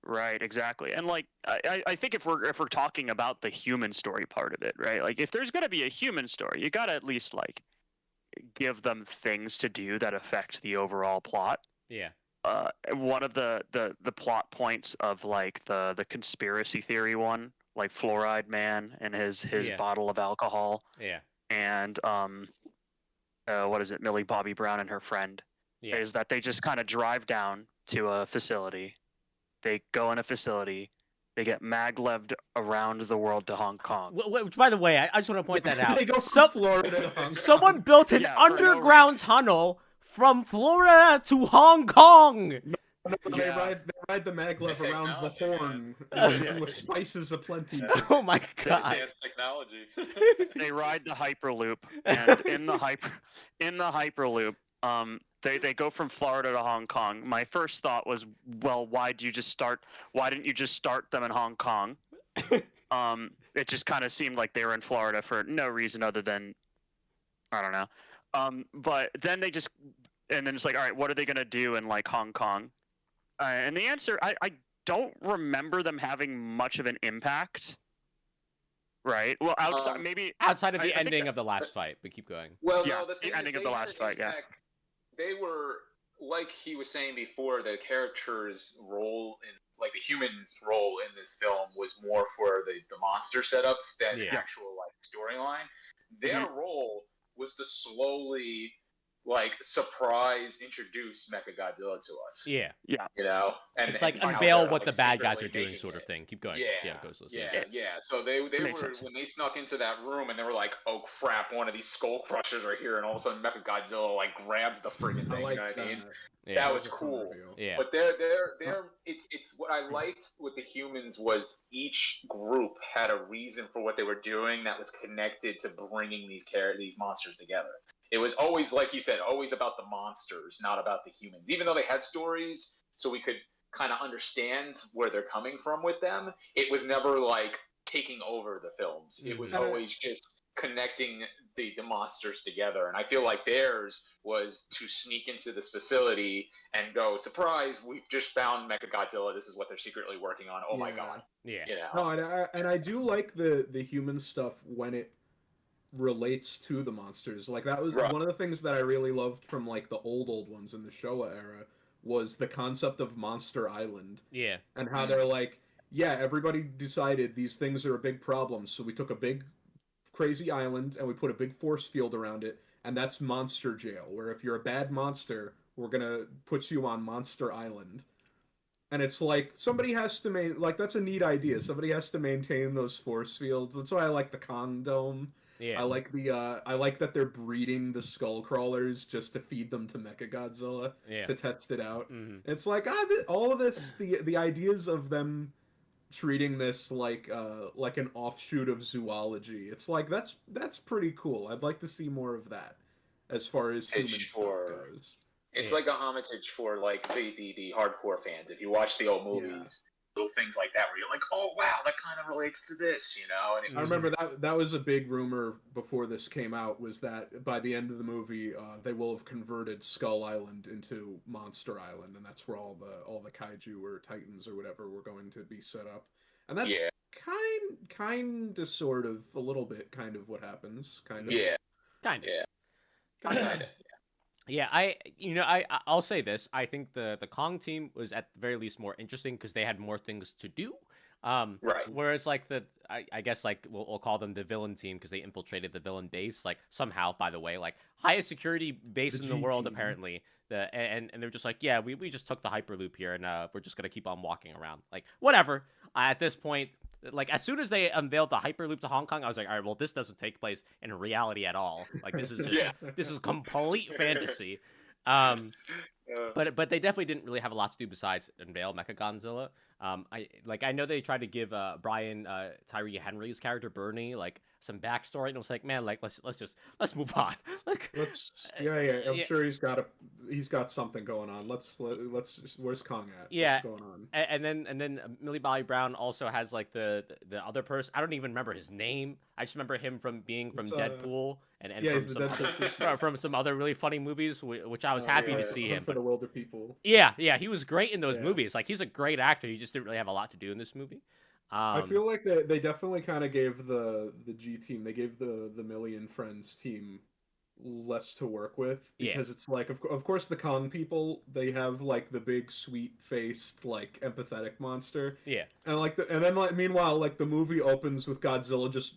S3: Right, exactly. And like I think if we're talking about the human story part of it, right? Like if there's gonna be a human story, you gotta at least like give them things to do that affect the overall plot.
S1: Yeah.
S3: One of the plot points of like the conspiracy theory one, like Fluoride Man and his bottle of alcohol.
S1: Yeah.
S3: And what is it, Millie Bobby Brown and her friend, is that they just kind of drive down to a facility. They go in a facility. They get magleved around the world to Hong Kong.
S1: Which, by the way, I just want to point that out.
S2: They go from Florida to Hong Kong.
S1: Someone built an underground tunnel from Florida to Hong Kong.
S2: They ride the maglev around the Horn with spices aplenty.
S1: Oh my god!
S4: Advanced technology.
S3: They ride the Hyperloop, and in the Hyperloop, they go from Florida to Hong Kong. My first thought was, well, why didn't you just start them in Hong Kong? It just kind of seemed like they were in Florida for no reason other than, I don't know. But then and then it's like, all right, what are they gonna do in like Hong Kong? And the answer, I don't remember them having much of an impact. Right. Well, outside
S1: of the ending of the last fight, but keep going.
S4: Well,
S3: yeah,
S4: no,
S3: the ending of the last fight. Yeah.
S4: They were, like he was saying before, the character's role in, like the human's role in this film was more for the monster setups than the actual like storyline. Their role was to slowly like surprise introduce Mechagodzilla to us.
S1: Yeah.
S3: Yeah.
S4: You know? And
S1: it's like
S4: and
S1: unveil
S4: how
S1: what the
S4: like,
S1: bad guys are
S4: secretly
S1: doing
S4: making
S1: sort of
S4: it.
S1: thing. Keep going.
S4: Yeah.
S1: Ghostless.
S4: Yeah. So they were, when they snuck into that room and they were like, oh crap, one of these skull crushers are here, and all of a sudden Mechagodzilla like grabs the friggin' thing, you know what I mean?
S1: Yeah.
S4: That was cool.
S1: Yeah.
S4: But it's what I liked with the humans was each group had a reason for what they were doing that was connected to bringing these monsters together. It was always, like you said, always about the monsters, not about the humans. Even though they had stories, so we could kind of understand where they're coming from with them, it was never like taking over the films. It was always just connecting the monsters together. And I feel like theirs was to sneak into this facility and go, surprise, we've just found Mechagodzilla. This is what they're secretly working on. Oh my god.
S1: Yeah.
S4: You know?
S2: No, and I do like the human stuff when it relates to the monsters. Like that was one of the things that I really loved from like the old ones in the Showa era was the concept of Monster Island.
S1: Yeah.
S2: And how they're like, yeah, everybody decided these things are a big problem, so we took a big crazy island and we put a big force field around it, and that's Monster Jail, where if you're a bad monster, we're gonna put you on Monster Island. And it's like, somebody has to that's a neat idea. Somebody has to maintain those force fields. That's why I like the Kong Dome.
S1: Yeah.
S2: I like I like that they're breeding the skull crawlers just to feed them to Mechagodzilla to test it out. It's like all of this, the ideas of them treating this like an offshoot of zoology. It's like that's pretty cool. I'd like to see more of that as far as human stuff goes.
S4: It's like a homage for like the hardcore fans. If you watch the old movies, little things like that where you're like, oh wow, that kind of relates to this, you know? And
S2: I remember that was a big rumor before this came out, was that by the end of the movie, they will have converted Skull Island into Monster Island, and that's where all the kaiju or titans or whatever were going to be set up. And that's kind of, sort of, a little bit, kind of what happens, kind of.
S4: Yeah.
S1: Kind of.
S4: Yeah. Kind of.
S1: Yeah, I'll say this. I think the Kong team was at the very least more interesting because they had more things to do.
S4: Right.
S1: Whereas like I guess like we'll call them the villain team because they infiltrated the villain base like somehow. By the way, like highest security base in the world apparently. And they're just like, yeah, we just took the Hyperloop here and we're just gonna keep on walking around. Like whatever. At this point, like as soon as they unveiled the Hyperloop to Hong Kong, I was like, all right, well this doesn't take place in reality at all. Like this is just this is complete fantasy. But they definitely didn't really have a lot to do besides unveil Mechagodzilla. I know they tried to give Brian Tyree Henry's character Bernie like some backstory, and it was like, man, like let's move on. Like,
S2: I'm sure he's got something going on. Let's where's Kong at?
S1: Yeah,
S2: what's going on?
S1: And then Millie Bobby Brown also has like the other person. I don't even remember his name. I just remember him from being from Deadpool and from some other really funny movies, which I was happy to see him.
S2: For the Wilder People.
S1: Yeah, he was great in those movies. Like, he's a great actor. He just didn't really have a lot to do in this movie.
S2: I feel like they definitely kind of gave the G team, they gave the Millie and Friends team less to work with, because it's like, of course the Kong people, they have like the big sweet faced like empathetic monster, and then meanwhile like the movie opens with Godzilla just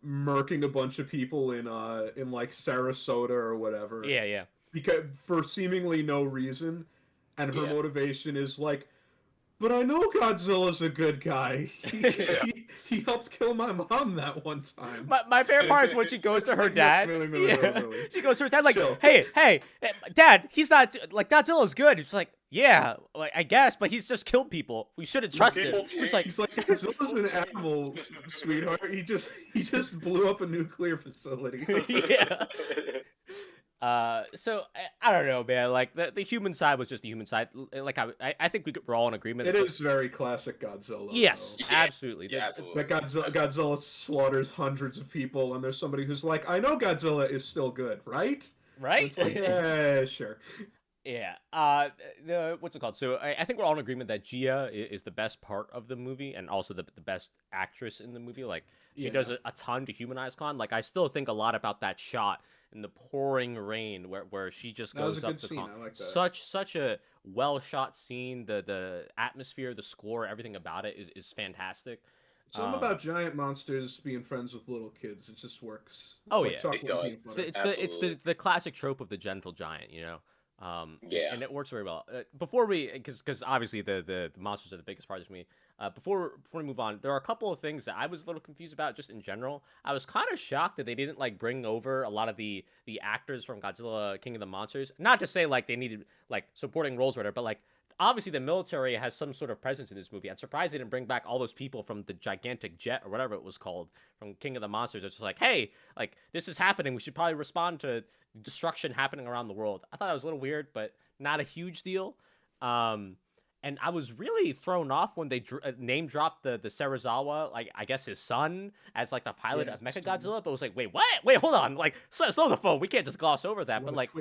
S2: murking a bunch of people in like Sarasota or whatever, because for seemingly no reason, and her motivation is like, but I know Godzilla's a good guy. He helped kill my mom that one time.
S1: My favorite part is when she goes to her dad.
S2: Really.
S1: She goes to her dad like, hey, Dad, he's not, like, Godzilla's good. It's like, yeah, like, I guess, but he's just killed people. We shouldn't trust him.
S2: He's like, Godzilla's an animal, sweetheart. He just blew up a nuclear facility.
S1: So I don't know, man. Like, the human side was just the human side. Like, I think we're all in agreement.
S2: It is very classic Godzilla.
S1: Yes, absolutely.
S2: That Godzilla slaughters hundreds of people, and there's somebody who's like, I know Godzilla is still good, right?
S1: Right?
S2: It's like, yeah, sure.
S1: Yeah. What's it called? So I think we're all in agreement that Gia is the best part of the movie, and also the best actress in the movie. Like, she does a ton to humanize Khan. Like, I still think a lot about that shot in the pouring rain where she just goes up to Khan.
S2: I like that.
S1: Such a well shot scene. The atmosphere, the score, everything about it is fantastic.
S2: Something about giant monsters being friends with little kids, it just works.
S1: It's the classic trope of the gentle giant, you know. And it works very well. Before because obviously the monsters are the biggest part of me. Before we move on, there are a couple of things that I was a little confused about just in general. I was kind of shocked that they didn't like bring over a lot of the actors from Godzilla King of the Monsters. Not to say like they needed like supporting roles or whatever, but like obviously the military has some sort of presence in this movie. I'm surprised they didn't bring back all those people from the gigantic jet or whatever it was called from King of the Monsters. It's just like, hey, like, this is happening. We should probably respond to destruction happening around the world. I thought that was a little weird, but not a huge deal. And I was really thrown off when they name dropped the Serizawa, like, I guess his son, as like the pilot of Mechagodzilla. But it was like, wait, what? Wait, hold on. Like, slow the phone. We can't just gloss over that. But like,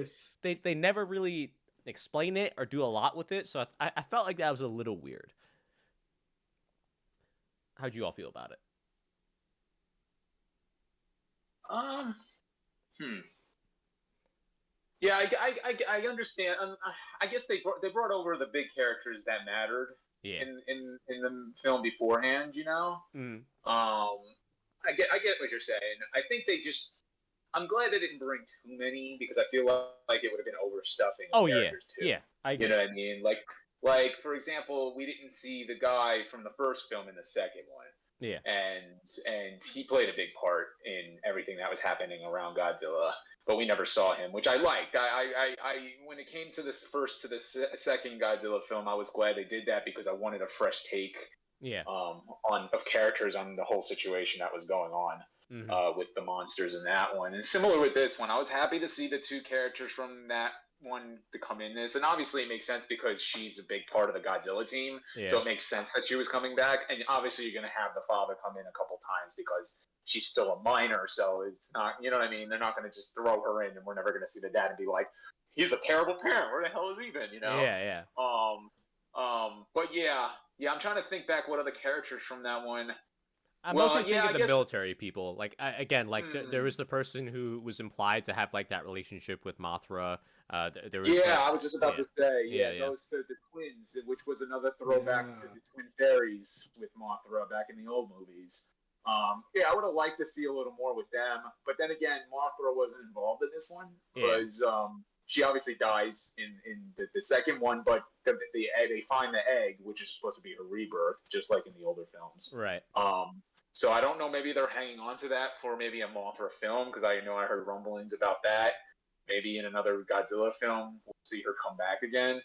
S1: they never really explain it or do a lot with it. So I felt like that was a little weird. How'd you all feel about it?
S4: Yeah, I understand. I guess they brought over the big characters that mattered in the film beforehand. You know. I get what you're saying. I think they just. I'm glad they didn't bring too many, because I feel like it would have been overstuffing. Characters too.
S1: I agree.
S4: You know what I mean? Like for example, we didn't see the guy from the first film in the second one.
S1: Yeah.
S4: And he played a big part in everything that was happening around Godzilla, but we never saw him, which I liked. I when it came to the second Godzilla film, I was glad they did that, because I wanted a fresh take. Of characters on the whole situation that was going on. With the monsters in that one. And similar with this one, I was happy to see the two characters from that one to come in this. And obviously it makes sense because she's a big part of the Godzilla team. So it makes sense that she was coming back. And obviously you're going to have the father come in a couple times because she's still a minor. So it's not, you know what I mean? They're not going to just throw her in and we're never going to see the dad and be like, he's a terrible parent. Where the hell is he been? You know? But yeah, I'm trying to think back what other characters from that one.
S1: I'm mostly thinking of the military people. Like, there was the person who was implied to have like that relationship with Mothra. There was,
S4: I was just about to say, those the twins, which was another throwback to the Twin Fairies with Mothra back in the old movies. I would have liked to see a little more with them, but then again, Mothra wasn't involved in this one because she obviously dies in the second one, but they find the egg, which is supposed to be her rebirth, just like in the older films.
S1: Right.
S4: So I don't know, maybe they're hanging on to that for maybe a Mothra film, because I know I heard rumblings about that. Maybe in another Godzilla film, we'll see her come back again,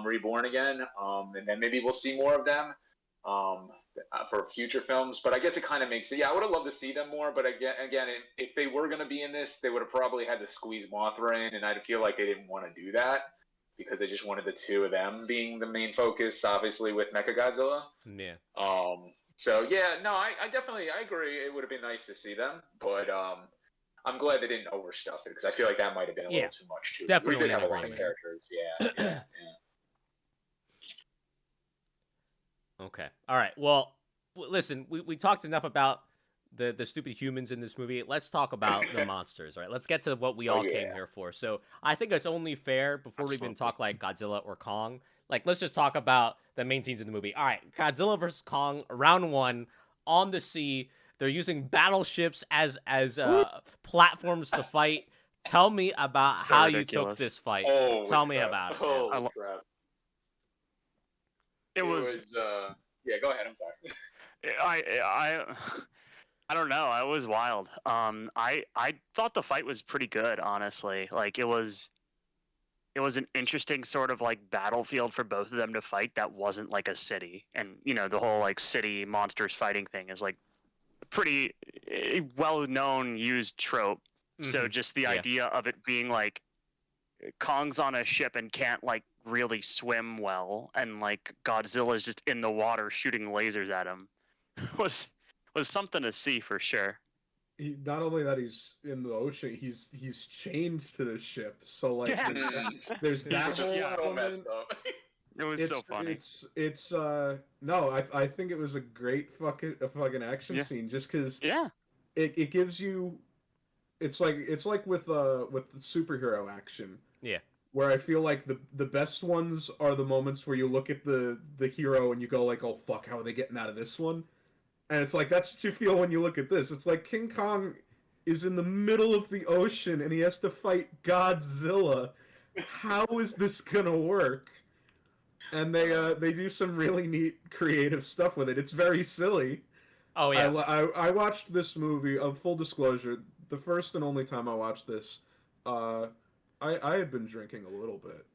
S4: reborn again, and then maybe we'll see more of them. for future films. But I guess it kind of makes it. Yeah, I would have loved to see them more. But again, if they were going to be in this, they would have probably had to squeeze Mothra in, and I feel like they didn't want to do that because they just wanted the two of them being the main focus, obviously with Mechagodzilla.
S1: Yeah.
S4: So yeah, no, I agree. It would have been nice to see them, but I'm glad they didn't overstuff it because I feel like that might have been a little too much too.
S1: Definitely
S4: we did have a lot of characters. Yeah.
S1: Okay. All right. Well, listen, we talked enough about the stupid humans in this movie. Let's talk about the monsters, right? Let's get to what we all came here for. So I think it's only fair before we even talk like Godzilla or Kong. Like, let's just talk about the main scenes in the movie. All right, Godzilla versus Kong, round one, on the sea. They're using battleships as platforms to fight. Tell me about how ridiculous. You took this fight. Tell me about it.
S4: Oh, crap. It was yeah, go ahead. I'm sorry.
S3: I don't know. It was wild. I thought the fight was pretty good, honestly. Like it was an interesting sort of like battlefield for both of them to fight that wasn't like a city. And you know, the whole like city monsters fighting thing is like a pretty well-known used trope. Mm-hmm. So just the idea of it being like Kong's on a ship and can't like really swim well, and like Godzilla's just in the water shooting lasers at him was something to see for sure.
S2: Not only that, he's in the ocean, he's chained to the ship. So like, there's that whole element.
S3: It was so funny.
S2: It's no, I think it was a great fucking action scene, just because it gives you. It's like with the superhero action.
S1: Yeah.
S2: Where I feel like the best ones are the moments where you look at the hero and you go like, oh fuck, how are they getting out of this one? And it's like, that's what you feel when you look at this. It's like King Kong is in the middle of the ocean and he has to fight Godzilla. How is this gonna work? And they do some really neat creative stuff with it. It's very silly.
S1: Oh yeah.
S2: I watched this movie, of full disclosure, the first and only time I watched this, I had been drinking a little bit.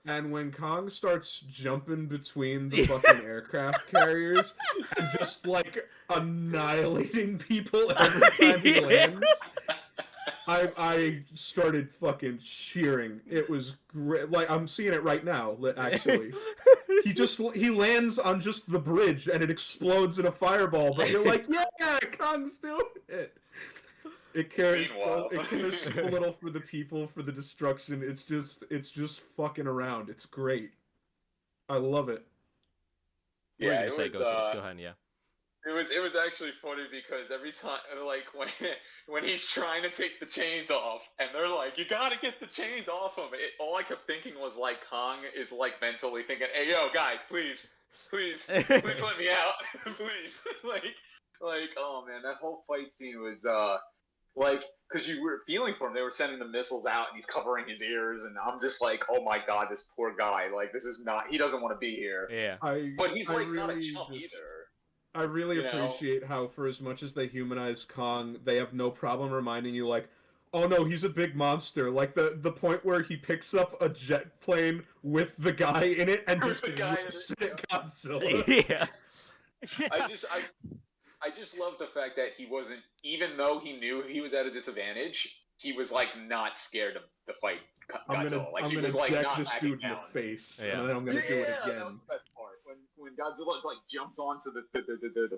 S2: And when Kong starts jumping between the fucking aircraft carriers and just like annihilating people every time he lands, I started fucking cheering. It was great. Like, I'm seeing it right now, actually. He lands on just the bridge and it explodes in a fireball, but you're like, yeah, Kong's doing it. It cares so little for the people, for the destruction. It's just fucking around. It's great. I love it.
S4: Yeah,
S1: Go ahead, yeah.
S4: It was actually funny because every time, like when he's trying to take the chains off, and they're like, "You gotta get the chains off him." All I kept thinking was like Kong is like mentally thinking, "Hey, yo, guys, please let me out, please." like, oh man, that whole fight scene was like, because you were feeling for him. They were sending the missiles out, and he's covering his ears, and I'm just like, oh my god, this poor guy. Like, this is not. He doesn't want to be here.
S1: Yeah.
S4: But he's like not a chump either.
S2: I really appreciate how, for as much as they humanize Kong, they have no problem reminding you, like, oh no, he's a big monster. Like the point where he picks up a jet plane with the guy in it and just rips it at Godzilla.
S1: Yeah.
S4: I just love the fact that he wasn't, even though he knew he was at a disadvantage, he was like not scared to fight Godzilla.
S2: I'm gonna deck this dude in the face, and then I'm gonna do it again.
S4: That was the best part. When Godzilla like jumps onto the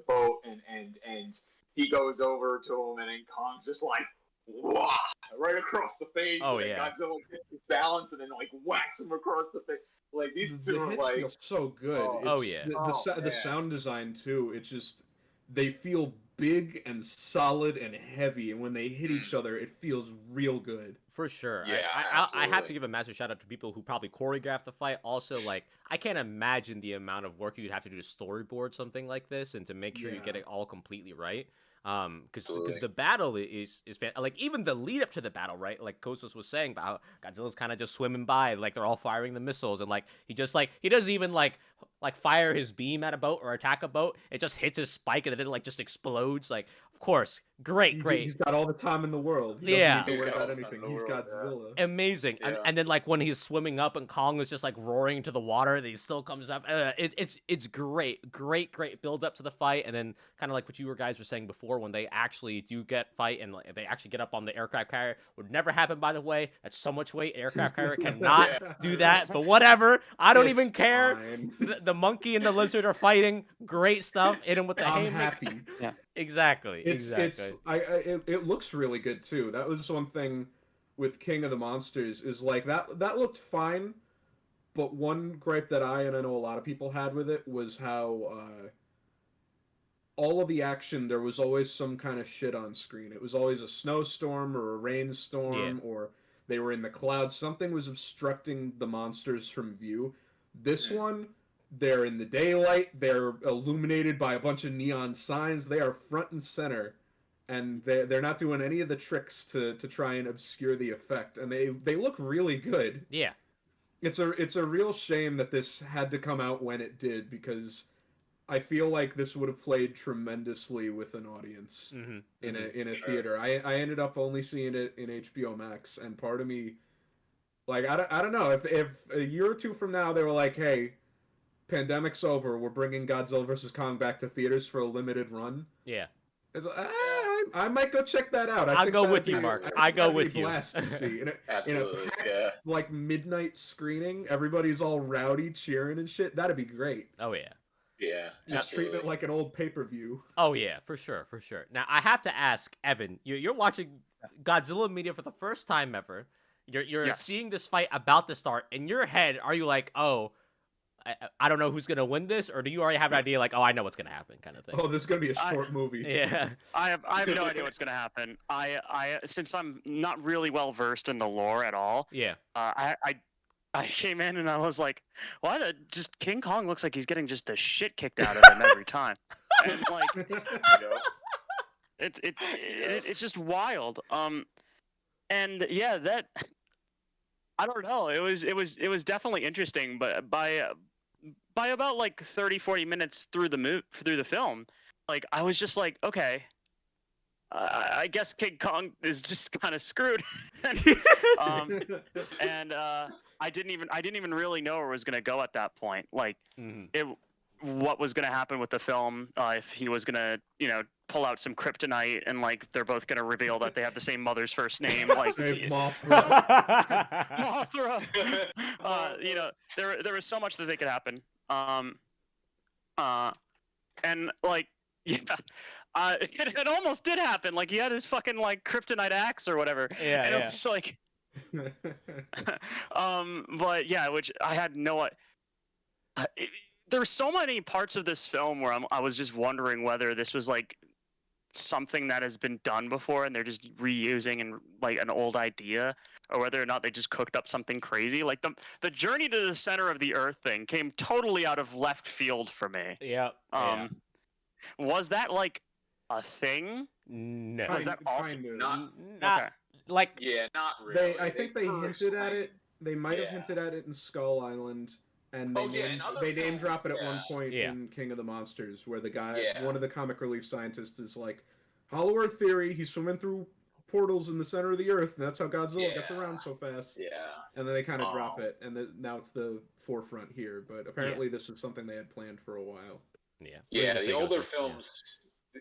S4: boat and he goes over to him, and then Kong's just like, wah, right across the face.
S1: Oh
S4: and
S1: yeah.
S4: Godzilla gets his balance and then like whacks him across the face. Like these two are like,
S2: feel so good. The sound design too. It's just, they feel big and solid and heavy, and when they hit each other, it feels real good.
S1: For sure.
S4: Yeah,
S1: I have to give a massive shout out to people who probably choreographed the fight. Also, like, I can't imagine the amount of work you'd have to do to storyboard something like this and to make sure you get it all completely right. Because the battle is like even the lead up to the battle, right? Like Kostas was saying about how Godzilla's kind of just swimming by, like they're all firing the missiles, and like he doesn't even like fire his beam at a boat or attack a boat. It just hits his spike and then it like just explodes. Like, of course, great.
S2: He's got all the time in the world. He doesn't need to worry about anything. He's Godzilla.
S1: Amazing.
S4: Yeah.
S1: And then like when he's swimming up and Kong is just like roaring into the water, and he still comes up. It's great build up to the fight, and then kind of like what you guys were saying before, when they actually do get fight and like, they actually get up on the aircraft carrier. Would never happen, by the way. That's so much weight. Aircraft carrier cannot do that. But whatever. I don't even care. The monkey and the lizard are fighting. Great stuff. Hit him with the haymaker.
S2: I'm happy.
S3: Yeah.
S1: Exactly.
S2: It looks really good too. That was one thing with King of the Monsters, is like that looked fine, but one gripe that I know a lot of people had with it was how all of the action, there was always some kind of shit on screen. It was always a snowstorm or a rainstorm, or they were in the clouds. Something was obstructing the monsters from view. This one, they're in the daylight. They're illuminated by a bunch of neon signs. They are front and center, and they're not doing any of the tricks to try and obscure the effect. And they look really good.
S1: Yeah.
S2: It's a real shame that this had to come out when it did, because I feel like this would have played tremendously with an audience in a theater. I ended up only seeing it in HBO Max, and part of me, like, I don't know, if a year or two from now they were like, hey, pandemic's over, we're bringing Godzilla vs. Kong back to theaters for a limited run.
S1: Yeah.
S2: It's like, I might go check that out.
S1: I'll go with you, Mark. I go with you.
S2: Blast to see. In
S4: Absolutely,
S2: a packed, like midnight screening, everybody's all rowdy, cheering and shit. That'd be great.
S1: Oh yeah.
S4: Yeah.
S2: Just treating it like an old pay-per-view.
S1: Oh yeah, for sure. Now I have to ask Evan, you're watching Godzilla Media for the first time ever. You're seeing this fight about to start. In your head, are you like, oh, I don't know who's gonna win this, or do you already have an idea like, oh, I know what's gonna happen, kind of thing?
S2: Oh, this is gonna be a short movie.
S1: Yeah.
S3: I have no idea what's gonna happen. I since I'm not really well versed in the lore at all.
S1: Yeah.
S3: I came in and I was like, why just King Kong looks like he's getting just the shit kicked out of him every time. And like, it's just wild. And yeah, that, I don't know. It was definitely interesting, but by about like 30-40 minutes through the film, like I was just like, okay, I guess King Kong is just kind of screwed. And I didn't even really know where it was gonna go at that point. Like what was gonna happen with the film, if he was gonna, pull out some kryptonite and like they're both gonna reveal that they have the same mother's first name. Like
S2: Mothra.
S3: Mothra. There was so much that they could happen. And like, yeah. It almost did happen. Like he had his fucking like kryptonite axe or whatever.
S1: Yeah.
S3: And it was like, but yeah, which I had no. There's so many parts of this film where I was just wondering whether this was like something that has been done before and they're just reusing and like an old idea, or whether or not they just cooked up something crazy. Like the journey to the center of the earth thing came totally out of left field for me.
S1: Yeah.
S3: Was that like a thing?
S1: No.
S3: Was that awesome?
S4: Not
S3: Okay.
S1: Like,
S4: yeah, not really.
S2: I think they hinted at it. They might have hinted at it in Skull Island, and they name drop it at one point in King of the Monsters, where the guy, one of the comic relief scientists, is like, Hollow Earth theory. He's swimming through portals in the center of the Earth, and that's how Godzilla gets around so fast.
S4: Yeah.
S2: And then they kind of drop it, and now it's the forefront here. But apparently, this was something they had planned for a while.
S1: Yeah.
S4: Yeah, the older films.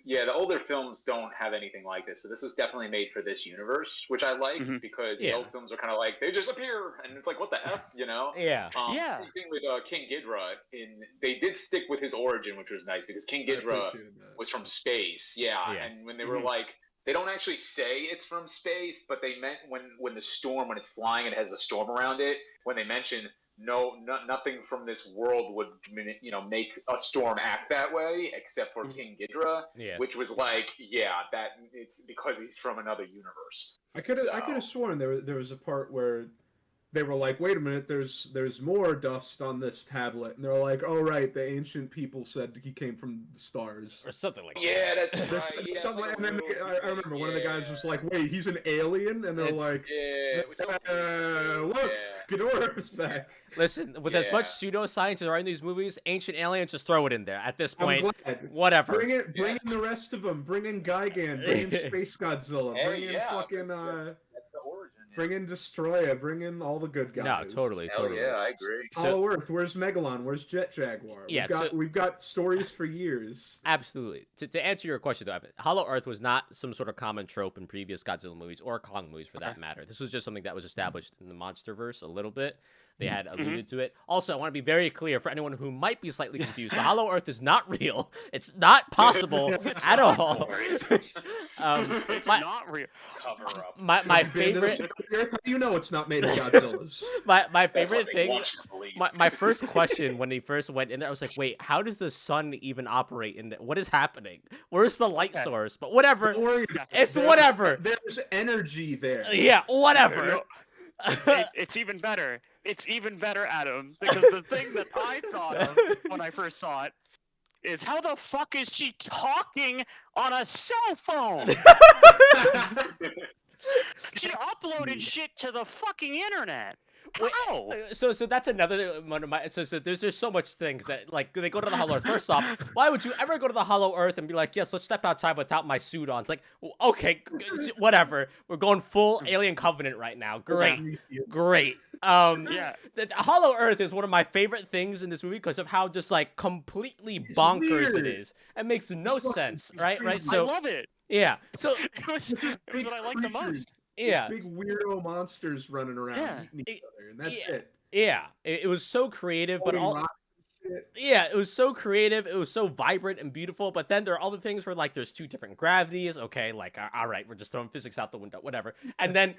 S4: Yeah, the older films don't have anything like this. So this was definitely made for this universe, which I like because the old films are kind of like, they just appear, and it's like, what the F,
S1: Yeah.
S4: Same thing with King Ghidorah. They did stick with his origin, which was nice, because King Ghidorah was from space. Yeah. And when they were like, they don't actually say it's from space, but they meant when the storm, when it's flying, it has a storm around it. When they mention nothing from this world would make a storm act that way, except for King Ghidorah, which was like, that it's because he's from another universe.
S2: I could have sworn there was a part where they were like, wait a minute, there's more dust on this tablet, and they're like, oh right, the ancient people said he came from the stars
S1: or something like
S4: Yeah,
S1: that.
S4: that's right. Yeah,
S2: something,
S4: like
S2: and then I remember one of the guys was like, wait, he's an alien, and they're
S1: It's-
S2: like,
S4: Yeah, it was so
S2: look,
S4: yeah.
S2: Ghidorah's back.
S1: Listen, with as much
S4: Yeah.
S1: pseudoscience as are in these movies, ancient aliens, just throw it in there. At this
S2: I'm
S1: point,
S2: glad.
S1: whatever.
S2: Bring in the rest of them. Bring in Gigan. Bring in Space Godzilla.
S4: Hey,
S2: Bring in
S4: yeah,
S2: fucking
S4: that's the origin. Yeah.
S2: bring in Destroyer. Bring in all the good guys.
S1: No, totally,
S4: Hell
S1: totally.
S4: yeah, I agree.
S2: Hollow Earth. Where's Megalon? Where's Jet Jaguar?
S1: Yeah,
S2: we've got stories for years.
S1: Absolutely. To answer your question, though, Hollow Earth was not some sort of common trope in previous Godzilla movies or Kong movies, for that matter. This was just something that was established in the MonsterVerse a little bit. They had alluded to it. Also, I want to be very clear for anyone who might be slightly confused. The Hollow Earth is not real. It's not possible at all.
S3: It's not real.
S4: Cover up.
S1: My
S2: Been to the
S1: favorite,
S2: center of the Earth? How do you know it's not made of Godzilla's?
S1: my
S4: That's
S1: favorite
S4: what they
S1: thing.
S4: want you to believe.
S1: My first question when he first went in there, I was like, wait, how does the sun even operate in there? What is happening? Where's the light source? But whatever.
S2: Don't worry,
S1: It's
S2: there's-
S1: whatever.
S2: There's energy there.
S1: Yeah, whatever.
S3: It's even better. It's even better, Adam, because the thing that I thought of when I first saw it is how the fuck is she talking on a cell phone? She uploaded shit to the fucking internet. How?
S1: So that's another one of my. So there's just so much things that like they go to the Hollow Earth. First off, why would you ever go to the Hollow Earth and be like, yes, let's step outside without my suit on? It's like, okay, whatever. We're going full Alien Covenant right now. Great.
S3: Yeah.
S1: The Hollow Earth is one of my favorite things in this movie because of how just like completely bonkers it
S2: weird.
S1: is. It makes no
S2: It's fucking
S1: sense, right?
S2: crazy.
S1: Right.
S3: I
S1: So
S3: love it.
S1: yeah. So
S3: It was
S2: Big
S3: what I like the
S2: creatures.
S3: most.
S1: yeah.
S2: Big weirdo monsters running around
S3: Yeah.
S2: eating each other, and that's
S1: Yeah.
S2: it.
S1: Yeah. It was so creative, but
S2: Floating
S1: all.
S2: rocks and shit.
S1: Yeah, it was so creative. It was so vibrant and beautiful. But then there are other things where like there's two different gravities. Okay, like all right, we're just throwing physics out the window, whatever. And then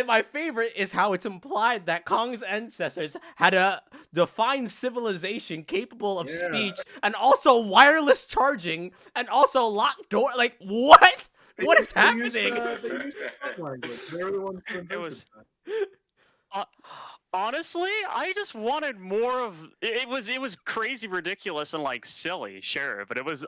S1: my favorite is how it's implied that Kong's ancestors had a defined civilization capable of
S2: Yeah.
S1: speech and also wireless charging and also locked door. Like what? What is
S2: They
S1: happening?
S2: used, they used sign language. They were the ones who invented
S3: was-
S2: that.
S3: Honestly, I just wanted more of it. Was crazy, ridiculous, and like silly, sure, but it was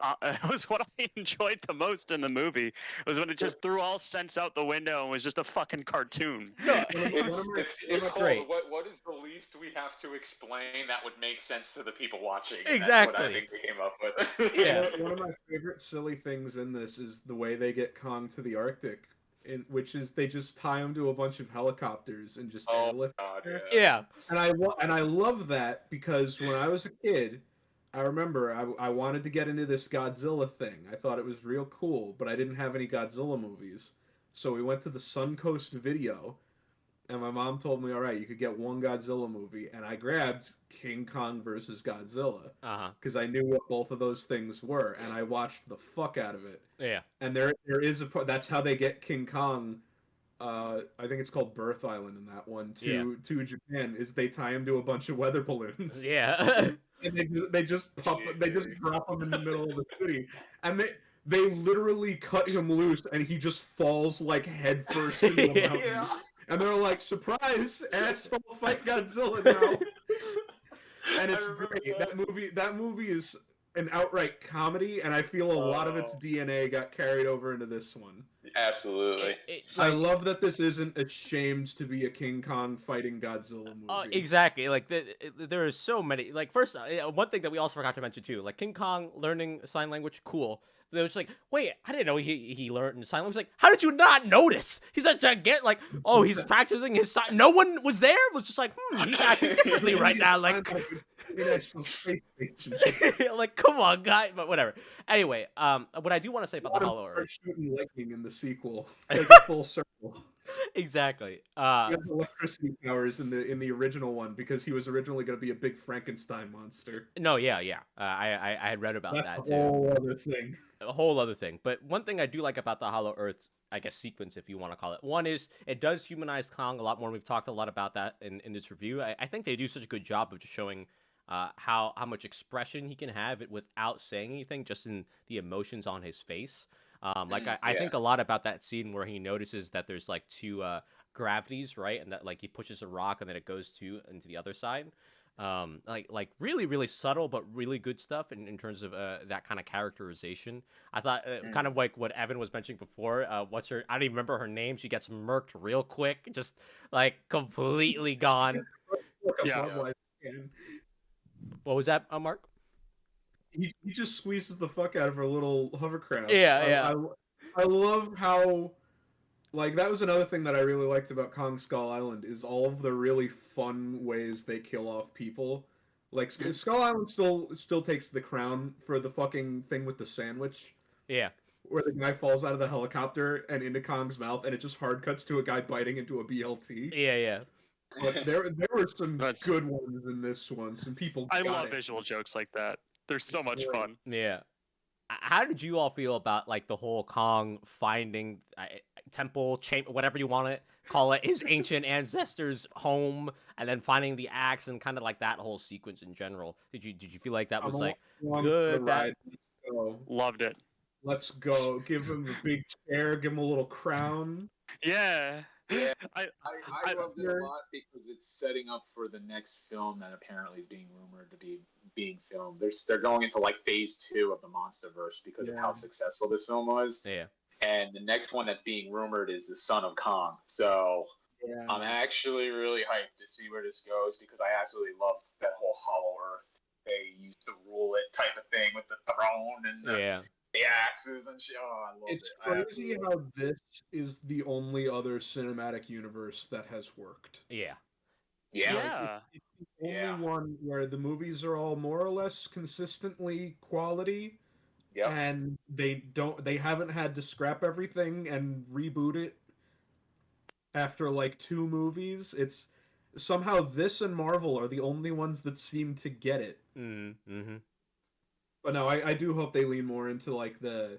S3: what I enjoyed the most in the movie. Was when it just threw all sense out the window and was just a fucking cartoon.
S4: It's
S1: great.
S4: called what is the least we have to explain that would make sense to the people watching? And
S1: Exactly.
S4: That's what I think they came up with.
S1: Yeah.
S2: One of my favorite silly things in this is the way they get Kong to the Arctic, which is they just tie him to a bunch of helicopters and just
S4: Oh
S2: airlift.
S4: God, yeah.
S1: Yeah.
S2: And I love that because when I was a kid, I remember I wanted to get into this Godzilla thing. I thought it was real cool, but I didn't have any Godzilla movies. So we went to the Suncoast Video, and my mom told me, all right, you could get one Godzilla movie, and I grabbed King Kong versus Godzilla
S1: Uh-huh.
S2: because I knew what both of those things were, and I watched the fuck out of it.
S1: Yeah.
S2: And there is that's how they get King Kong. I think it's called Birth Island in that one to Japan. Is they tie him to a bunch of weather balloons.
S1: Yeah.
S2: And they just drop him in the middle of the city, and they literally cut him loose, and he just falls like head first into a mountain.
S4: Yeah.
S2: And they're like, "Surprise, asshole! Fight Godzilla now!" And it's great. That movie is an outright comedy, and I feel a lot of its DNA got carried over into this one.
S4: Absolutely.
S2: I love that this isn't ashamed to be a King Kong fighting Godzilla movie.
S1: Exactly. Like there are so many. Like first, one thing that we also forgot to mention too. Like King Kong learning sign language, cool. They was like, wait, I didn't know he learned sign language. Like, how did you not notice? He's a gigantic. Like, oh, he's practicing his sign. No one was there. Was just like, he's acting differently right now. Like,
S2: International Space Station.
S1: like, come on, guy. But whatever. Anyway, what I do want to say about the Hollow Earth.
S2: Shooting lightning in the sequel, like a full circle.
S1: Exactly.
S2: He has electricity powers in the original one because he was originally going to be a big Frankenstein monster.
S1: No, yeah. I had read about
S2: That's
S1: that
S2: a
S1: too.
S2: whole other thing.
S1: A whole other thing. But one thing I do like about the Hollow Earth, I guess, sequence, if you want to call it, one is it does humanize Kong a lot more. We've talked a lot about that in this review. I think they do such a good job of just showing how much expression he can have it without saying anything, just in the emotions on his face. I think a lot about that scene where he notices that there's like two gravities, right? And that like he pushes a rock and then it goes into the other side. Like really really subtle but really good stuff in terms of that kind of characterization. I thought kind of like what Evan was mentioning before. What's her? I don't even remember her name. She gets murked real quick, just like completely gone.
S3: Yeah.
S1: What was that, Mark?
S2: He just squeezes the fuck out of her little hovercraft.
S1: Yeah.
S2: I love how, like, that was another thing that I really liked about Kong Skull Island is all of the really fun ways they kill off people. Like, Skull Island still takes the crown for the fucking thing with the sandwich.
S1: Yeah.
S2: Where the guy falls out of the helicopter and into Kong's mouth, and it just hard cuts to a guy biting into a BLT.
S1: Yeah.
S2: But there were some good ones in this one. Some people.
S3: I love visual jokes like that. They're so much fun.
S1: Yeah. How did you all feel about like the whole Kong finding temple, chamber, whatever you want to call it, his ancient ancestors' home, and then finding the axe and kind of like that whole sequence in general? Did you feel like that was like good? Bad?
S3: Loved it.
S2: Let's go. Give him a big chair. Give him a little crown.
S3: Yeah.
S4: Yeah, I loved it a lot because it's setting up for the next film that apparently is being rumored to be being filmed. They're going into like phase 2 of the MonsterVerse because of how successful this film was.
S1: Yeah.
S4: And the next one that's being rumored is the Son of Kong. So I'm actually really hyped to see where this goes because I absolutely loved that whole Hollow Earth. They used to rule it type of thing with the throne and the axes and shit. Oh, I love it.
S2: It's crazy how this is the only other cinematic universe that has worked.
S1: Yeah.
S2: Like, it's the only one where the movies are all more or less consistently quality.
S4: Yep.
S2: And they haven't had to scrap everything and reboot it after like 2 movies. It's somehow this and Marvel are the only ones that seem to get it.
S1: Mm-hmm.
S2: But no, I do hope they lean more into like the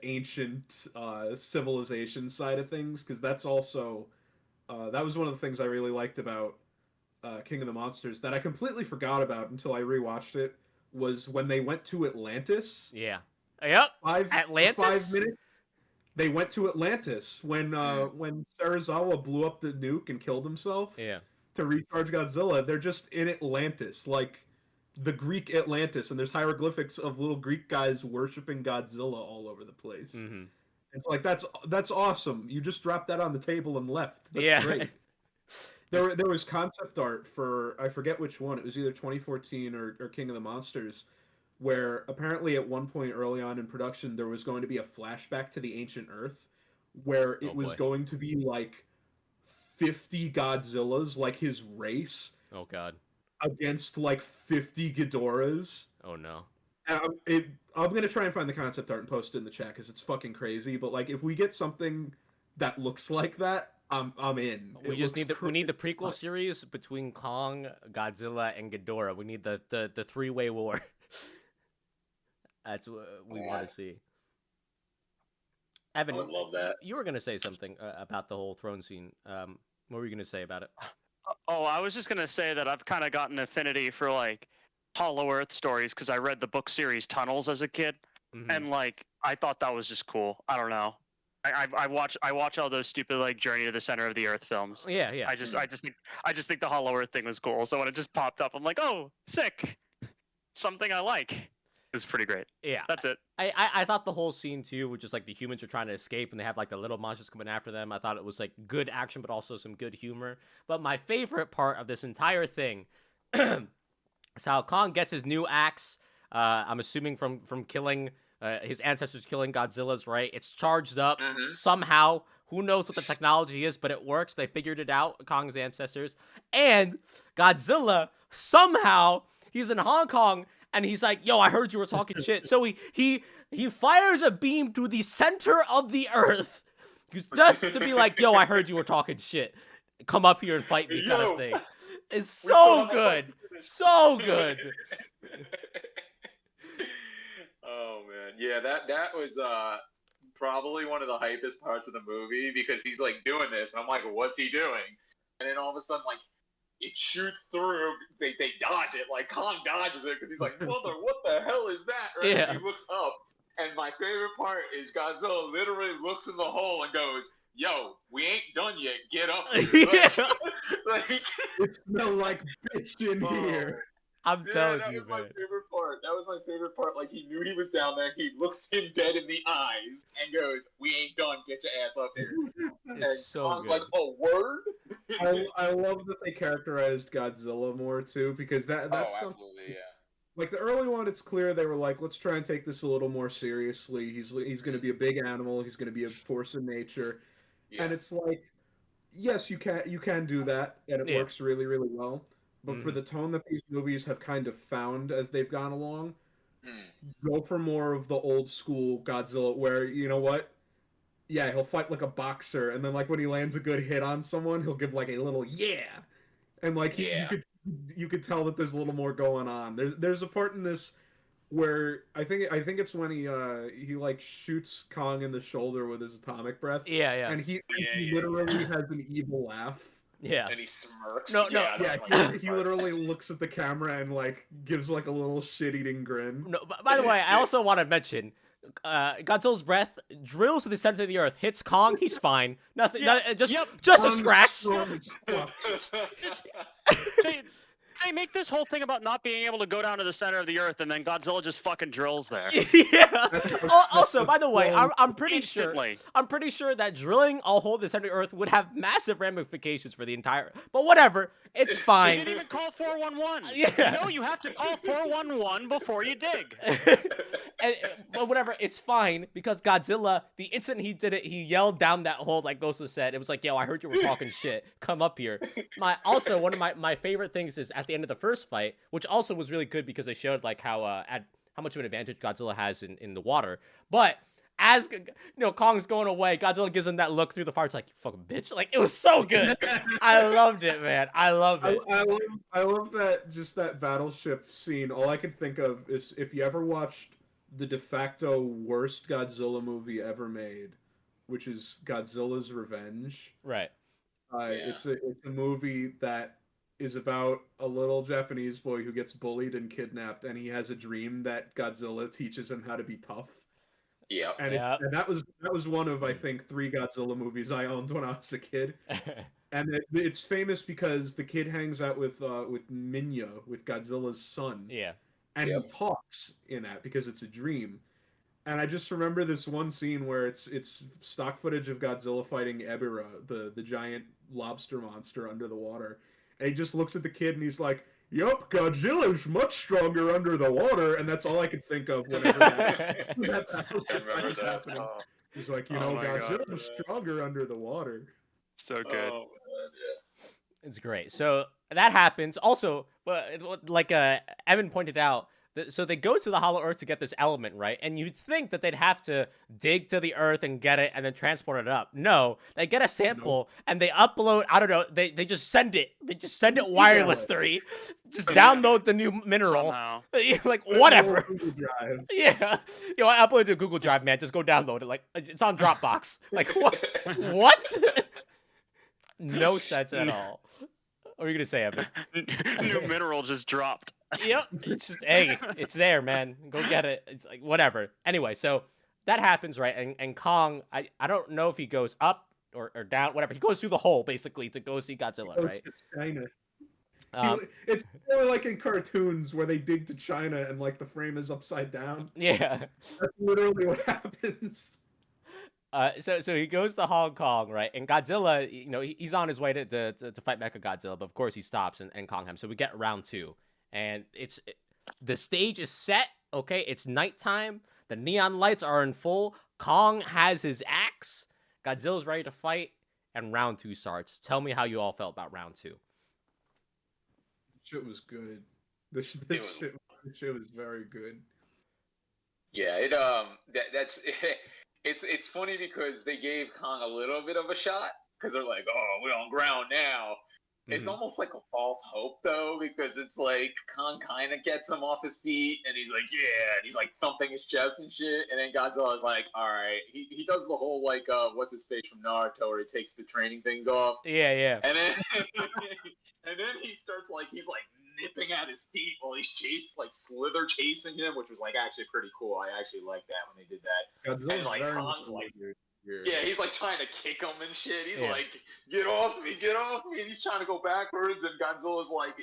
S2: ancient civilization side of things, because that's also that was one of the things I really liked about King of the Monsters that I completely forgot about until I rewatched it, was when they went to Atlantis.
S1: Yeah. Yep. Atlantis.
S2: 5 minutes. They went to Atlantis when Serizawa blew up the nuke and killed himself.
S1: Yeah.
S2: To recharge Godzilla. They're just in Atlantis, like the Greek Atlantis, and there's hieroglyphics of little Greek guys worshiping Godzilla all over the place.
S1: Mm-hmm.
S2: It's like that's awesome. You just dropped that on the table and left. That's great. There was concept art for, I forget which one. It was either 2014 or King of the Monsters, where apparently at one point early on in production there was going to be a flashback to the ancient Earth, where it was going to be like 50 Godzillas, like his race.
S1: Oh god.
S2: Against like 50 Ghidorahs.
S1: Oh no.
S2: And I'm gonna try and find the concept art and post it in the chat because it's fucking crazy. But like, if we get something that looks like that, I'm in.
S1: We need the prequel series between Kong, Godzilla, and Ghidorah. We need the 3-way war. That's what we want to see. Evan,
S4: I would love that.
S1: You were gonna say something about the whole throne scene. What were you gonna say about it?
S3: Oh, I was just gonna say that I've kind of got an affinity for like Hollow Earth stories because I read the book series Tunnels as a kid, and like I thought that was just cool. I don't know. I watch all those stupid like Journey to the Center of the Earth films.
S1: Yeah.
S3: I just think the Hollow Earth thing was cool. So when it just popped up, I'm like, oh, sick, something I like. It's pretty great.
S1: Yeah,
S3: that's it.
S1: I thought the whole scene too, which is like the humans are trying to escape and they have like the little monsters coming after them. I thought it was like good action, but also some good humor. But my favorite part of this entire thing is how Kong gets his new axe. I'm assuming from killing his ancestors, killing Godzilla's, right? It's charged up somehow. Who knows what the technology is, but it works. They figured it out, Kong's ancestors. And Godzilla, somehow, he's in Hong Kong. And he's like, yo, I heard you were talking shit. So he fires a beam through the center of the earth just to be like, yo, I heard you were talking shit. Come up here and fight me kind of thing. It's so good. So good.
S4: Oh, man. Yeah, that was probably one of the hypest parts of the movie because he's like doing this. And I'm like, what's he doing? And then all of a sudden, like, it shoots through. They dodge it. Like Kong dodges it because he's like, "Mother, what the hell is that?" Right?
S1: Yeah.
S4: And he looks up, and my favorite part is Godzilla literally looks in the hole and goes, yo, we ain't done yet. Get up here.
S1: Yeah.
S4: Like,
S2: It smelled like bitch in here.
S1: I'm
S4: yeah,
S1: telling
S4: that
S1: you,
S4: was my
S1: man.
S4: favorite part. That was my favorite part. Like, he knew he was down there. He looks him dead in the eyes and goes, "We ain't done. Get your ass up here." And
S1: It's so
S4: Kong's
S1: good.
S4: like, "Oh, word."
S2: I love that they characterized Godzilla more too, because that's something.
S4: Absolutely, yeah.
S2: Like the early one, it's clear they were like, let's try and take this a little more seriously. He's going to be a big animal. He's going to be a force in nature,
S4: Yeah.
S2: and it's like, yes, you can do that, and it
S1: Yeah.
S2: works really really well. But for
S1: Mhm.
S2: the tone that these movies have kind of found as they've gone along,
S4: Hmm.
S2: go for more of the old school Godzilla, where you know what? Yeah, he'll fight like a boxer, and then like when he lands a good hit on someone, he'll give like a little yeah, and like
S4: Yeah.
S2: you could tell that there's a little more going on. There's a part in this where I think it's when he like shoots Kong in the shoulder with his atomic breath,
S1: Yeah, yeah.
S2: and he
S4: Yeah.
S2: literally has an evil laugh.
S1: Yeah.
S4: And he smirks.
S1: No, no.
S4: Yeah,
S2: Yeah,
S4: that's my favorite
S2: he
S4: part.
S2: literally looks at the camera and like gives like a little shit-eating grin.
S1: No, by the way, I also want to mention Godzilla's breath drills to the center of the earth, hits Kong, he's fine. Nothing, just a
S2: Kong's
S1: scratch.
S2: strong as fuck.
S3: They make this whole thing about not being able to go down to the center of the earth, and then Godzilla just fucking drills there.
S1: Yeah. Also, by the way, I'm pretty
S3: Instantly.
S1: sure. I'm pretty sure that drilling a hole in the center of the earth would have massive ramifications for the entire. But whatever, it's
S3: They
S1: fine.
S3: didn't even call 411.
S1: Yeah.
S3: You know you have to call 411 before you dig.
S1: But whatever, it's fine because Godzilla, the instant he did it, he yelled down that hole like Ghost said. It was like, yo, I heard you were talking shit. Come up here. One of my favorite things is at the end of the first fight, which also was really good because they showed like how much of an advantage Godzilla has in the water. But as Kong's going away, Godzilla gives him that look through the fire. It's like, you fucking bitch. Like, it was so good. I loved it, man. I love it.
S2: I love that battleship scene. All I can think of is if you ever watched the de facto worst Godzilla movie ever made, which is Godzilla's Revenge.
S1: Right.
S2: It's a movie that is about a little Japanese boy who gets bullied and kidnapped, and he has a dream that Godzilla teaches him how to be tough.
S4: Yeah.
S2: And that was one of I think 3 Godzilla movies I owned when I was a kid. And it's famous because the kid hangs out with Minya, with Godzilla's son.
S1: Yeah.
S2: And he talks in that because it's a dream. And I just remember this one scene where it's stock footage of Godzilla fighting Ebirah, the giant lobster monster under the water. And he just looks at the kid and he's like, "Yup, Godzilla's much stronger under the water." And that's all I could think of whenever that was happening.
S4: Oh,
S2: He's like,
S3: Oh my
S2: Godzilla's
S3: God.
S2: stronger under the water.
S3: So good.
S4: man, yeah.
S1: It's great. So that happens. Also, like Evan pointed out, so they go to the Hollow Earth to get this element, right? And you'd think that they'd have to dig to the Earth and get it and then transport it up. No, they get a sample and they upload. I don't know. They just send it. They just send it wireless. Just download the new mineral.
S3: Somehow.
S1: Like whatever.
S2: Google Drive.
S1: Yeah. I upload it to Google Drive, man. Just go download it. Like it's on Dropbox. Like what? What? No sense at all. What are you gonna say, Evan?
S3: New mineral just dropped.
S1: Yep. It's just, hey, it's there, man. Go get it. It's like, whatever. Anyway, so that happens, right? And Kong, I don't know if he goes up or down, whatever. He goes through the hole, basically, to go see Godzilla,
S2: Goes
S1: right?
S2: to China. It's more like in cartoons where they dig to China and like the frame is upside down.
S1: Yeah.
S2: That's literally what happens.
S1: So he goes to Hong Kong, right? And Godzilla, he's on his way to fight Mechagodzilla, but of course he stops and Kong him. So we get round 2. And the stage is set, okay? It's nighttime. The neon lights are in full. Kong has his axe. Godzilla's ready to fight. And round 2 starts. Tell me how you all felt about round 2.
S2: Shit was good. This shit was very good.
S4: Yeah, that's it's funny because they gave Kong a little bit of a shot because they're like, "Oh, we're on ground now." It's almost like a false hope though, because it's like Kong kind of gets him off his feet, and he's like, "Yeah," and he's like thumping his chest and shit, and then Godzilla's like, "All right," he does the whole like what's his face from Naruto where he takes the training things off,
S1: Yeah.
S4: and then and then he starts like he's like nipping at his feet while he's Slither chasing him, which was like actually pretty cool. I actually liked that when they did that.
S2: Godzilla's
S4: And like
S2: very
S4: Kong's
S2: much
S4: like,
S2: weird. here.
S4: Yeah, he's like trying to kick him and shit. He's
S1: Yeah.
S4: like, get off me, and he's trying to go backwards, and Godzilla's like,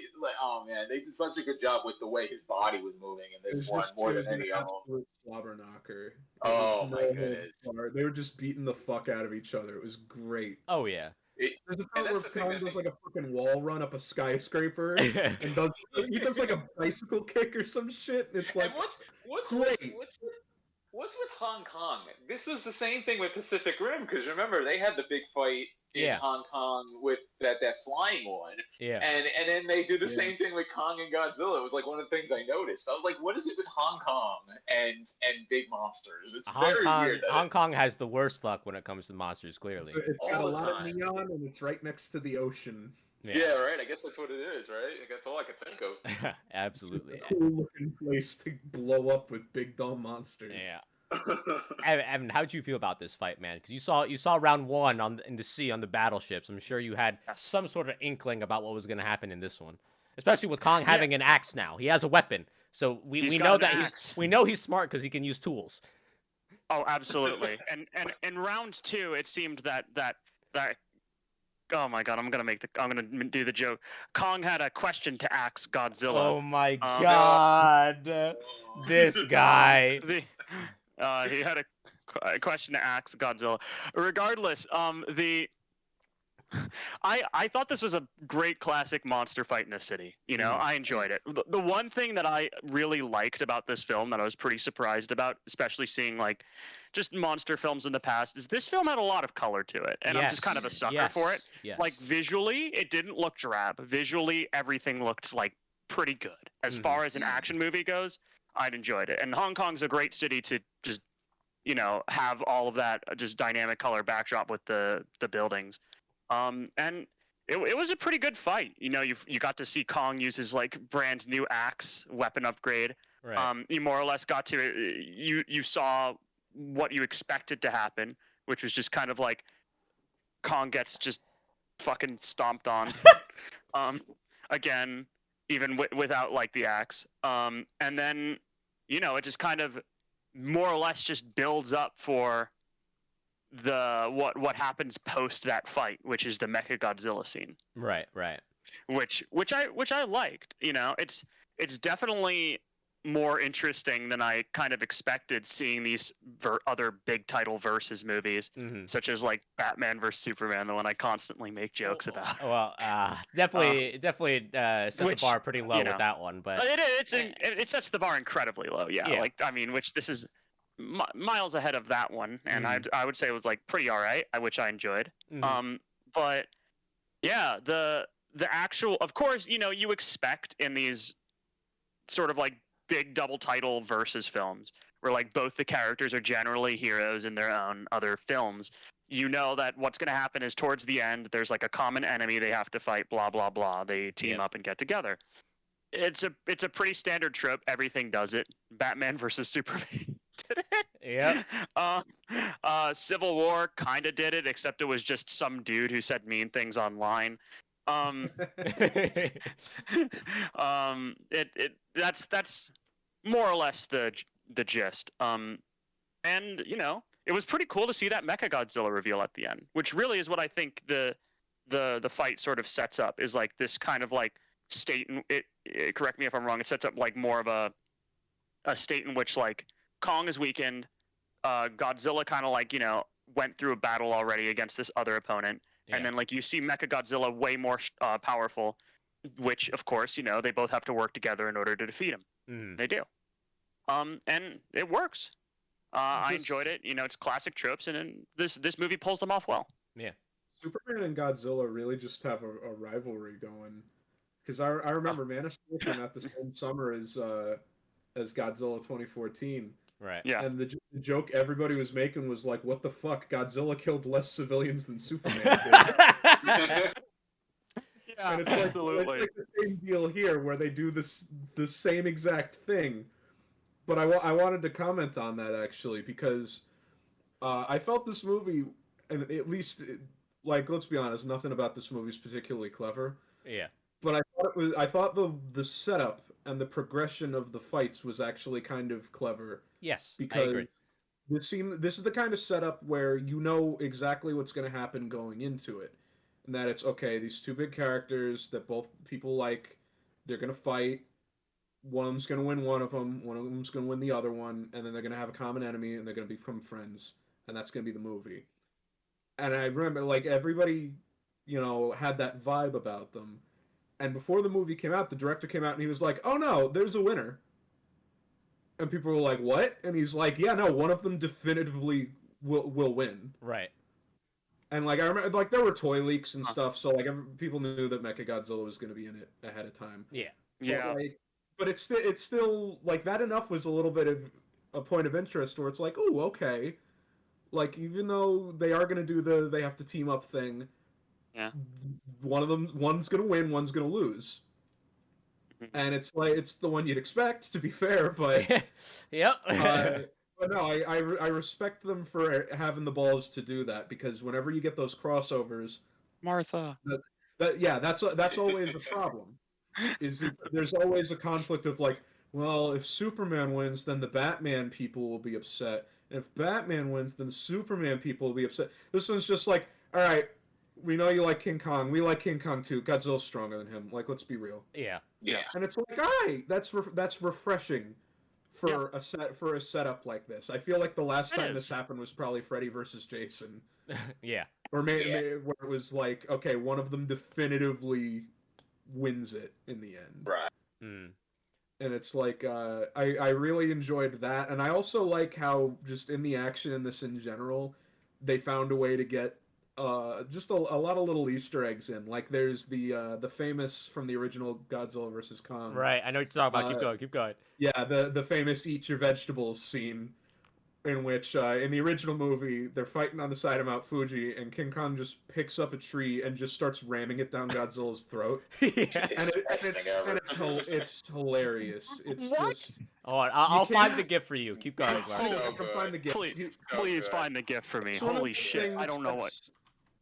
S4: oh man, they did such a good job with the way his body was moving in
S2: It
S4: this
S2: was
S4: one
S2: just
S4: more
S2: it
S4: than
S2: was an
S4: any of them.
S2: absolute slobber knocker.
S4: Oh my goodness.
S2: They were just beating the fuck out of each other. It was great.
S1: Oh yeah.
S2: There's a
S4: And
S2: part where
S4: that's the thing
S2: Kong
S4: that
S2: does
S4: they-
S2: like a fucking wall run up a skyscraper and he does like a bicycle kick or some shit. It's like
S4: and what's
S2: great.
S4: What's with Hong Kong? This was the same thing with Pacific Rim, because remember they had the big fight in Hong Kong with that flying one.
S1: Yeah.
S4: And then they do the same thing with Kong and Godzilla. It was like one of the things I noticed. I was like, what is it with Hong Kong and big monsters? It's very weird.
S1: Hong Kong has the worst luck when it comes to monsters, clearly.
S2: It's got a
S4: All the
S2: lot of
S4: time.
S2: neon and it's right next to the ocean.
S4: Yeah, right. I guess that's what it is, right? That's all I can think of.
S1: Absolutely.
S2: It's a cool looking place to blow up with big dumb monsters.
S1: Yeah. Evan, how'd you feel about this fight, man? Because you saw round one in the sea on the battleships. I'm sure you had some sort of inkling about what was going to happen in this one, especially with Kong having an axe now. He has a weapon, so we know that we know he's smart because he can use tools.
S3: Oh, absolutely. and in round two, it seemed that oh my god, I'm gonna do the joke. Kong had a question to ask Godzilla.
S1: Oh my god, this guy.
S3: He had a question to ask Godzilla. Regardless, I thought this was a great classic monster fight in a city. You know, I enjoyed it. The one thing that I really liked about this film that I was pretty surprised about, especially seeing like just monster films in the past, is this film had a lot of color to it, and I'm just kind of a sucker for it.
S1: Yes.
S3: Like visually, it didn't look drab. Visually, everything looked like pretty good. As far as an action movie goes, I'd enjoyed it. And Hong Kong's a great city to just, you know, have all of that just dynamic color backdrop with the buildings. And it was a pretty good fight. You know, you got to see Kong use his like brand new axe weapon upgrade.
S1: Right.
S3: You more or less got to you saw what you expected to happen, which was just kind of like Kong gets just fucking stomped on. Again, even without like the axe. And then, you know, it just kind of more or less just builds up for what happens post that fight, which is the Mecha Godzilla scene.
S1: Right.
S3: Which I liked. You know, it's definitely more interesting than I kind of expected, seeing these other big title versus movies, such as like Batman versus Superman, the one I constantly make jokes about.
S1: Well, definitely set the bar pretty low with that one, but
S3: it sets the bar incredibly low. Yeah. Like, I mean, which this is miles ahead of that one, and I would say it was like pretty all right, which I enjoyed. But yeah, the actual, of course, you know, you expect in these sort of like big double title versus films where like both the characters are generally heroes in their own other films, you know that what's going to happen is towards the end there's like a common enemy they have to fight, blah blah blah, they team up and get together. It's a pretty standard trope. Everything does it. Batman versus Superman did it. Yeah. Civil War kind of did it, except it was just some dude who said mean things online. That's more or less the gist. And you know, it was pretty cool to see that Mecha Godzilla reveal at the end, which really is what I think the fight sort of sets up, is like this kind of like state. Correct me if I'm wrong. It sets up like more of a state in which like Kong is weakened. Godzilla kind of like, you know, went through a battle already against this other opponent. And then, like, you see Mecha Godzilla way more powerful, which, of course, you know, they both have to work together in order to defeat him. They do. And it works. I enjoyed it. You know, it's classic tropes, and this movie pulls them off well.
S1: Yeah.
S2: Superman and Godzilla really just have a rivalry going. Because I remember Man of Steel came out the same summer as Godzilla 2014.
S1: Right.
S2: Yeah. And the joke everybody was making was like, "What the fuck? Godzilla killed less civilians than Superman did."
S3: Yeah,
S2: and it's like the same deal here, where they do the same exact thing. But I wanted to comment on that actually, because I felt this movie, and at least like, let's be honest, nothing about this movie is particularly clever.
S1: Yeah.
S2: But I thought the setup and the progression of the fights was actually kind of clever.
S1: Yes,
S2: because
S1: I agree.
S2: this is the kind of setup where you know exactly what's going to happen going into it, and that it's okay. These two big characters that both people like, they're going to fight. One of them's going to win one of them. One of them's going to win the other one, and then they're going to have a common enemy, and they're going to become friends, and that's going to be the movie. And I remember, like, everybody, had that vibe about them. And before the movie came out, the director came out and he was like, "Oh no, there's a winner." And people were like, "What?" And he's like, "Yeah, no, one of them definitively will win."
S1: Right.
S2: And like I remember, like there were toy leaks and stuff, so like people knew that Mechagodzilla was going to be in it ahead of time.
S1: Yeah.
S3: Yeah.
S2: But it's still like that enough was a little bit of a point of interest where it's like, oh, okay. Like even though they are going to do they have to team up thing,
S3: yeah,
S2: one's going to win, one's going to lose. And it's like it's the one you'd expect, to be fair, but
S1: yep.
S2: But no, I respect them for having the balls to do that, because whenever you get those crossovers,
S3: Martha,
S2: that's always the problem. There's always a conflict of like, well, if Superman wins, then the Batman people will be upset. And if Batman wins, then the Superman people will be upset. This one's just like, all right, we know you like King Kong. We like King Kong too. Godzilla's stronger than him. Like, let's be real.
S1: Yeah.
S2: And it's like, all right, that's refreshing for a setup like this. I feel like the last time this happened was probably Freddy versus Jason.
S1: Yeah.
S2: Or maybe where it was like, okay, one of them definitively wins it in the end.
S4: Right.
S1: Mm.
S2: And it's like, I really enjoyed that. And I also like how, just in the action in this in general, they found a way to get just a lot of little Easter eggs in. Like, there's the famous, from the original Godzilla vs. Kong.
S1: Right, I know what you're talking about. Keep going.
S2: Yeah, the famous eat your vegetables scene, in which, in the original movie, they're fighting on the side of Mount Fuji, and King Kong just picks up a tree and just starts ramming it down Godzilla's throat.
S1: Yeah.
S2: It's hilarious. It's
S3: what?
S2: just...
S1: I'll find the gift for you. Keep going, Mark.
S2: I can find the gift.
S3: Please find the gift for me. Holy shit, I don't know what.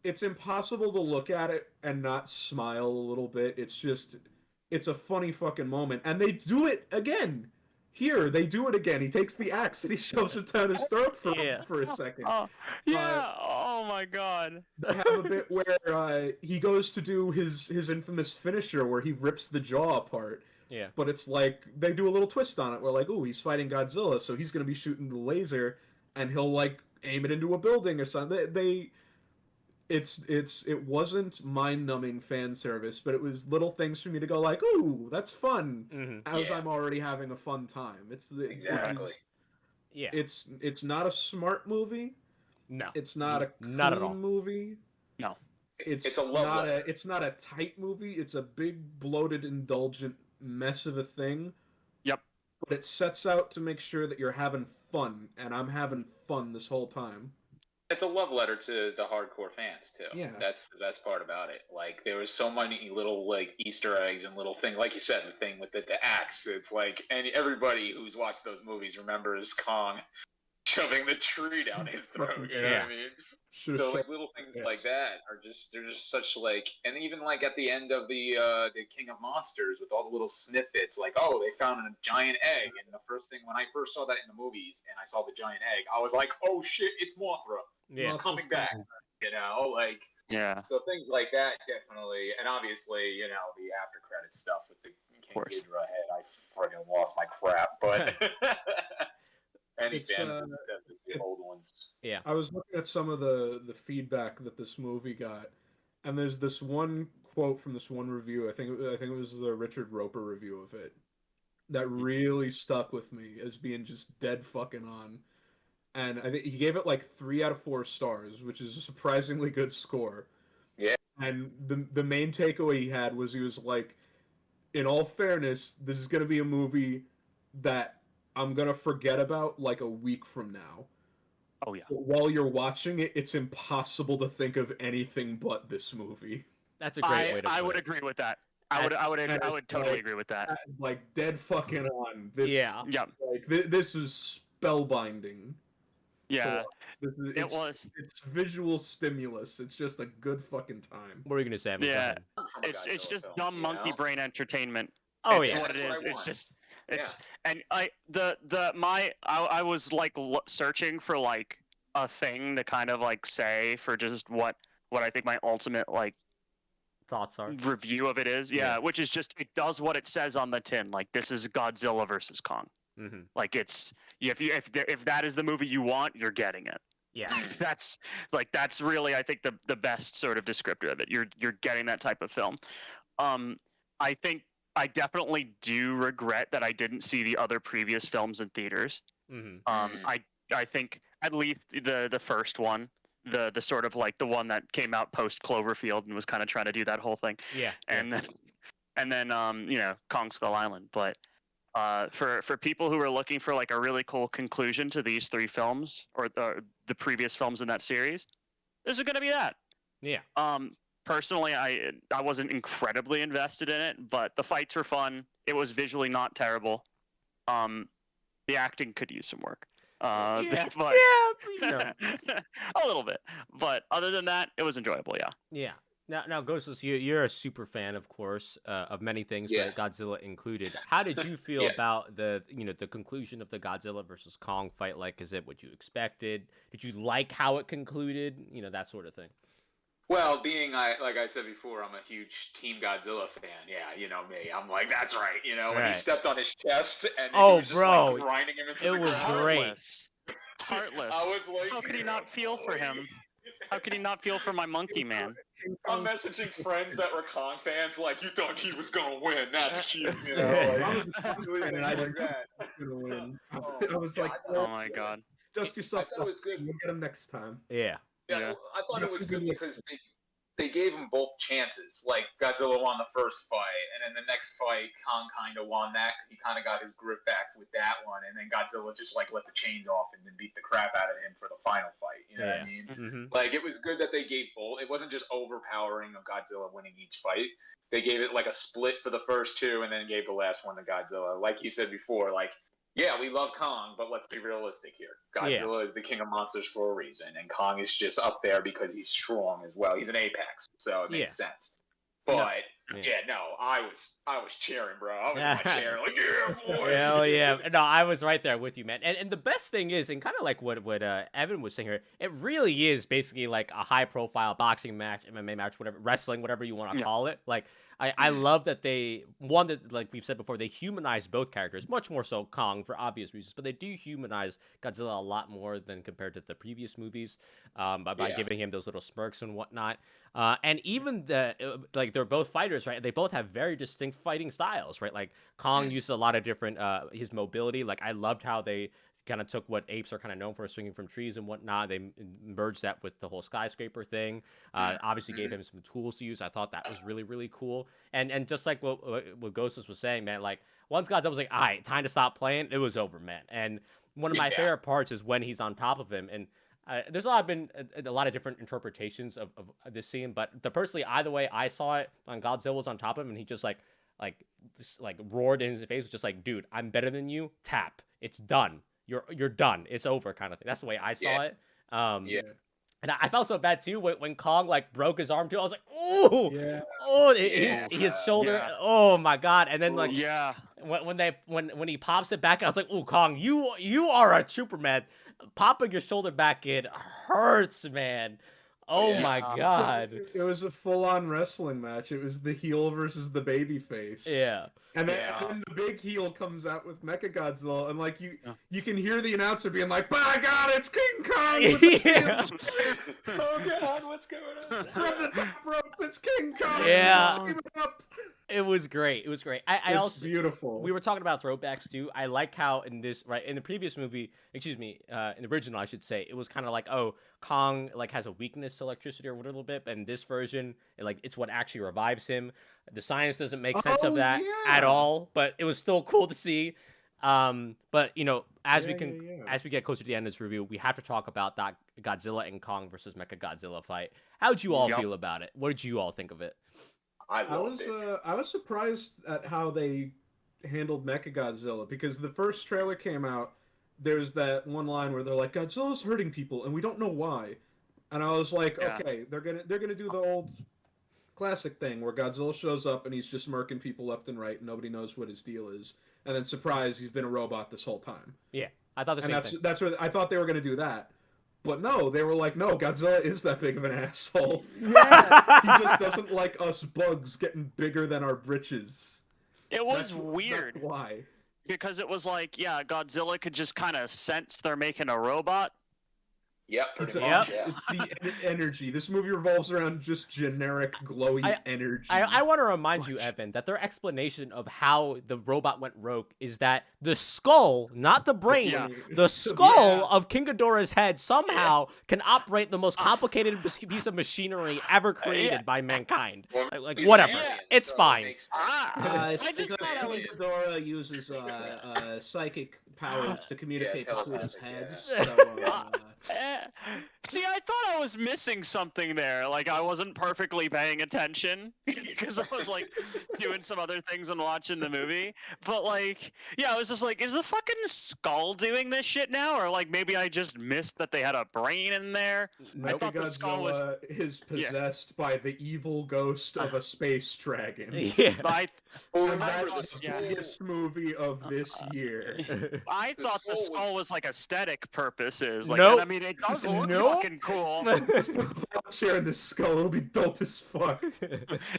S2: It's impossible to look at it and not smile a little bit. It's a funny fucking moment. And they do it again. Here, they do it again. He takes the axe and he shoves it down his throat for a second.
S3: Oh my god.
S2: They have a bit where he goes to do his infamous finisher where he rips the jaw apart.
S1: Yeah.
S2: But it's like, they do a little twist on it where like, ooh, he's fighting Godzilla, so he's going to be shooting the laser and he'll like aim it into a building or something. It wasn't mind-numbing fan service, but it was little things for me to go like, ooh, that's fun, as I'm already having a fun time.
S4: Exactly.
S2: It's not a smart movie.
S1: No.
S2: It's not a clean
S1: not at all.
S2: movie.
S3: No.
S2: It's
S4: a love letter.
S2: It's not a tight movie. It's a big, bloated, indulgent mess of a thing.
S3: Yep.
S2: But it sets out to make sure that you're having fun, and I'm having fun this whole time.
S4: It's a love letter to the hardcore fans too.
S2: Yeah,
S4: that's the best part about it. Like there was so many little like Easter eggs and little things, like you said, the thing with the axe. It's like, and everybody who's watched those movies remembers Kong shoving the tree down his throat. You know what I mean? So like little things like that they're just such like, and even like at the end of the King of Monsters with all the little snippets, like, oh, they found a giant egg, and the first thing when I first saw that in the movies and I saw the giant egg, I was like, oh shit, it's Mothra.
S1: Yeah.
S4: He's coming back. You know, like,
S3: yeah.
S4: So things like that definitely, and obviously, you know, the after credit stuff with the King Ghidorah head, I friggin' lost my crap, but. Any fan of the old ones.
S1: Yeah.
S2: I was looking at some of the feedback that this movie got, and there's this one quote from this one review. I think it was the Richard Roper review of it that really stuck with me as being just dead fucking on. And I think he gave it like 3 out of 4 stars, which is a surprisingly good score.
S4: Yeah.
S2: And the main takeaway he had was, he was like, in all fairness, this is going to be a movie that I'm going to forget about like a week from now.
S3: Oh, yeah.
S2: But while you're watching it, it's impossible to think of anything but this movie.
S1: That's a great way to put it.
S3: I would agree with that. I would totally agree with that.
S2: Like, dead fucking on. This,
S1: yeah.
S2: Like, this is spellbinding.
S3: Yeah.
S2: It was. It's visual stimulus. It's just a good fucking time.
S1: What are you going to say?
S3: Yeah. It's just dumb monkey brain entertainment.
S1: Oh,
S3: it's
S1: yeah.
S3: what it is. It's just It's and I was like searching for like a thing to kind of like say for just what I think my ultimate like
S1: thoughts are
S3: review of it is. Yeah, which is just it does what it says on the tin. Like this is Godzilla versus Kong. Like it's if that is the movie you want, you're getting it.
S1: Yeah.
S3: That's really I think the best sort of descriptor of it. You're getting that type of film. I think I definitely do regret that I didn't see the other previous films in theaters. I think at least the first one, the sort of like the one that came out post Cloverfield and was kind of trying to do that whole thing.
S1: Yeah.
S3: And then you know, Kong Skull Island. But for people who are looking for like a really cool conclusion to these three films or the previous films in that series, this is going to be that.
S1: Yeah.
S3: Personally, I wasn't incredibly invested in it, but the fights were fun. It was visually not terrible. The acting could use some work. But, a little bit. But other than that, it was enjoyable. Yeah.
S1: Yeah. Now, Ghostless, you're a super fan, of course, of many things, but Godzilla included. How did you feel about the conclusion of the Godzilla versus Kong fight? Like, is it what you expected? Did you like how it concluded? You know, that sort of thing.
S4: Well, like I said before, I'm a huge Team Godzilla fan. Yeah, you know me. I'm like, that's right. You know, when he stepped on his chest and he was just like grinding him into the ground.
S3: Heartless. I was like, how could he not feel for him? How could he not feel for my monkey man?
S4: I'm messaging friends that were Kong fans, like, you thought he was gonna win. That's cute, you know.
S2: And I didn't win. I was like,
S3: oh my god.
S2: Dust yourself.
S4: I thought it was good.
S2: We'll get him next time.
S1: Yeah.
S4: Yeah, I thought it was good because they gave him both chances. Like, Godzilla won the first fight, and then the next fight, Kong kind of won that. He kind of got his grip back with that one, and then Godzilla just, like, let the chains off and then beat the crap out of him for the final fight. You know what I mean? Like, it was good that they gave both. It wasn't just overpowering of Godzilla winning each fight. They gave it, like, a split for the first two, and then gave the last one to Godzilla. Like you said before, like, yeah, we love Kong, but let's be realistic here. Godzilla is the king of monsters for a reason, and Kong is just up there because he's strong as well. He's an apex, so it makes sense. But I was cheering, bro. I was in my chair, like, yeah, boy.
S1: Hell yeah! No, I was right there with you, man. And the best thing is, and kind of like what Evan was saying here, it really is basically like a high profile boxing match, MMA match, whatever, wrestling, whatever you want to call it. Like, I love that that like we've said before, they humanize both characters, much more so Kong for obvious reasons, but they do humanize Godzilla a lot more than compared to the previous movies, by giving him those little smirks and whatnot. And even they're both fighters, right? They both have very distinct fighting styles, right? Like Kong uses a lot of different his mobility. Like I loved how they kind of took what apes are kind of known for, swinging from trees and whatnot. They merged that with the whole skyscraper thing. Obviously gave him some tools to use. I thought that was really, really cool. And just like what Ghostless was saying, man, like once Godzilla was like, all right, time to stop playing, it was over, man. And one of my favorite parts is when he's on top of him. And there's been a lot of different interpretations of this scene, but personally, either way I saw it, on Godzilla was on top of him and he just like roared in his face, was just like, dude, I'm better than you. Tap. It's done. You're done. It's over, kind of thing. That's the way I saw it. And I felt so bad too when Kong like broke his arm too. I was like, his shoulder. Oh my god! And then like when he pops it back, I was like, oh Kong, you are a trooper, man. Popping your shoulder back in hurts, man. Oh my god!
S2: It was a full-on wrestling match. It was the heel versus the baby face.
S1: Yeah.
S2: And then the big heel comes out with Mechagodzilla, and like you can hear the announcer being like, "By God, it's King Kong!" With the
S4: oh God, what's going on?
S2: From the top rope, it's King Kong.
S1: Yeah. It was great. It was great.
S2: It's also beautiful.
S1: We were talking about throwbacks too. I like how in the previous movie, in the original, I should say, it was kind of like, oh, Kong like has a weakness to electricity or a little bit, but in this version, it's what actually revives him. The science doesn't make sense of that at all, but it was still cool to see. But as we get closer to the end of this review, we have to talk about that Godzilla and Kong versus Mechagodzilla fight. How'd you all feel about it? What did you all think of it?
S2: I was surprised at how they handled Mechagodzilla, because the first trailer came out, there's that one line where they're like, Godzilla's hurting people and we don't know why. And I was like, okay, they're gonna do the old classic thing where Godzilla shows up and he's just murking people left and right, and nobody knows what his deal is, and then surprise, he's been a robot this whole time.
S1: Yeah, I thought the same thing.
S2: That's where I thought they were going to do that. But no, they were like, no, Godzilla is that big of an asshole.
S1: Yeah.
S2: He just doesn't like us bugs getting bigger than our britches.
S3: It was weird.
S2: That's why.
S3: Because it was like, yeah, Godzilla could just kind of sense they're making a robot.
S4: Yep.
S2: It's
S4: Yeah.
S2: the energy. This movie revolves around just generic glowy energy.
S1: I want to remind you, Evan, that their explanation of how the robot went rogue is that the skull, not the brain, the skull of King Ghidorah's head somehow can operate the most complicated piece of machinery ever created by mankind. Like whatever, it's fine.
S2: It's because King Ghidorah uses psychic powers to communicate between his heads. So,
S3: see, I thought I was missing something there. Like, I wasn't perfectly paying attention because I was, like, doing some other things and watching the movie. But, like, yeah, I was just like, is the fucking skull doing this shit now? Or, like, maybe I just missed that they had a brain in there? I thought the skull was...
S2: is possessed by the evil ghost of a space dragon.
S1: Yeah.
S2: And that's the biggest movie of this year.
S3: I thought the skull was, like, aesthetic purposes. Like,
S1: nope.
S3: I mean, it does look fucking cool.
S2: Let's put the chair in the skull. It'll be dope as fuck.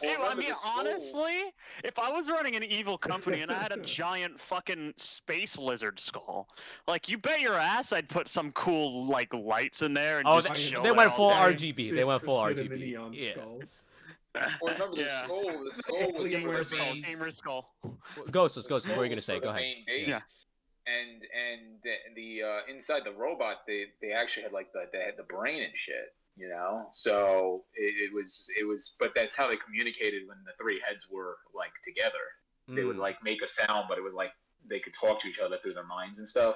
S3: Hey, I mean, honestly, if I was running an evil company and I had a giant fucking space lizard skull, like, you bet your ass I'd put some cool, like, lights in there and just chill.
S1: They went full
S3: day.
S1: RGB. They went full RGB.
S4: Well, remember the skull was
S3: gamer skull.
S1: Ghostless, what were you gonna say? Go ahead.
S3: Yeah.
S4: And the inside the robot, they actually had like they had the brain and shit, you know. So it was, but that's how they communicated when the three heads were like together. They would like make a sound, but it was like they could talk to each other through their minds and stuff,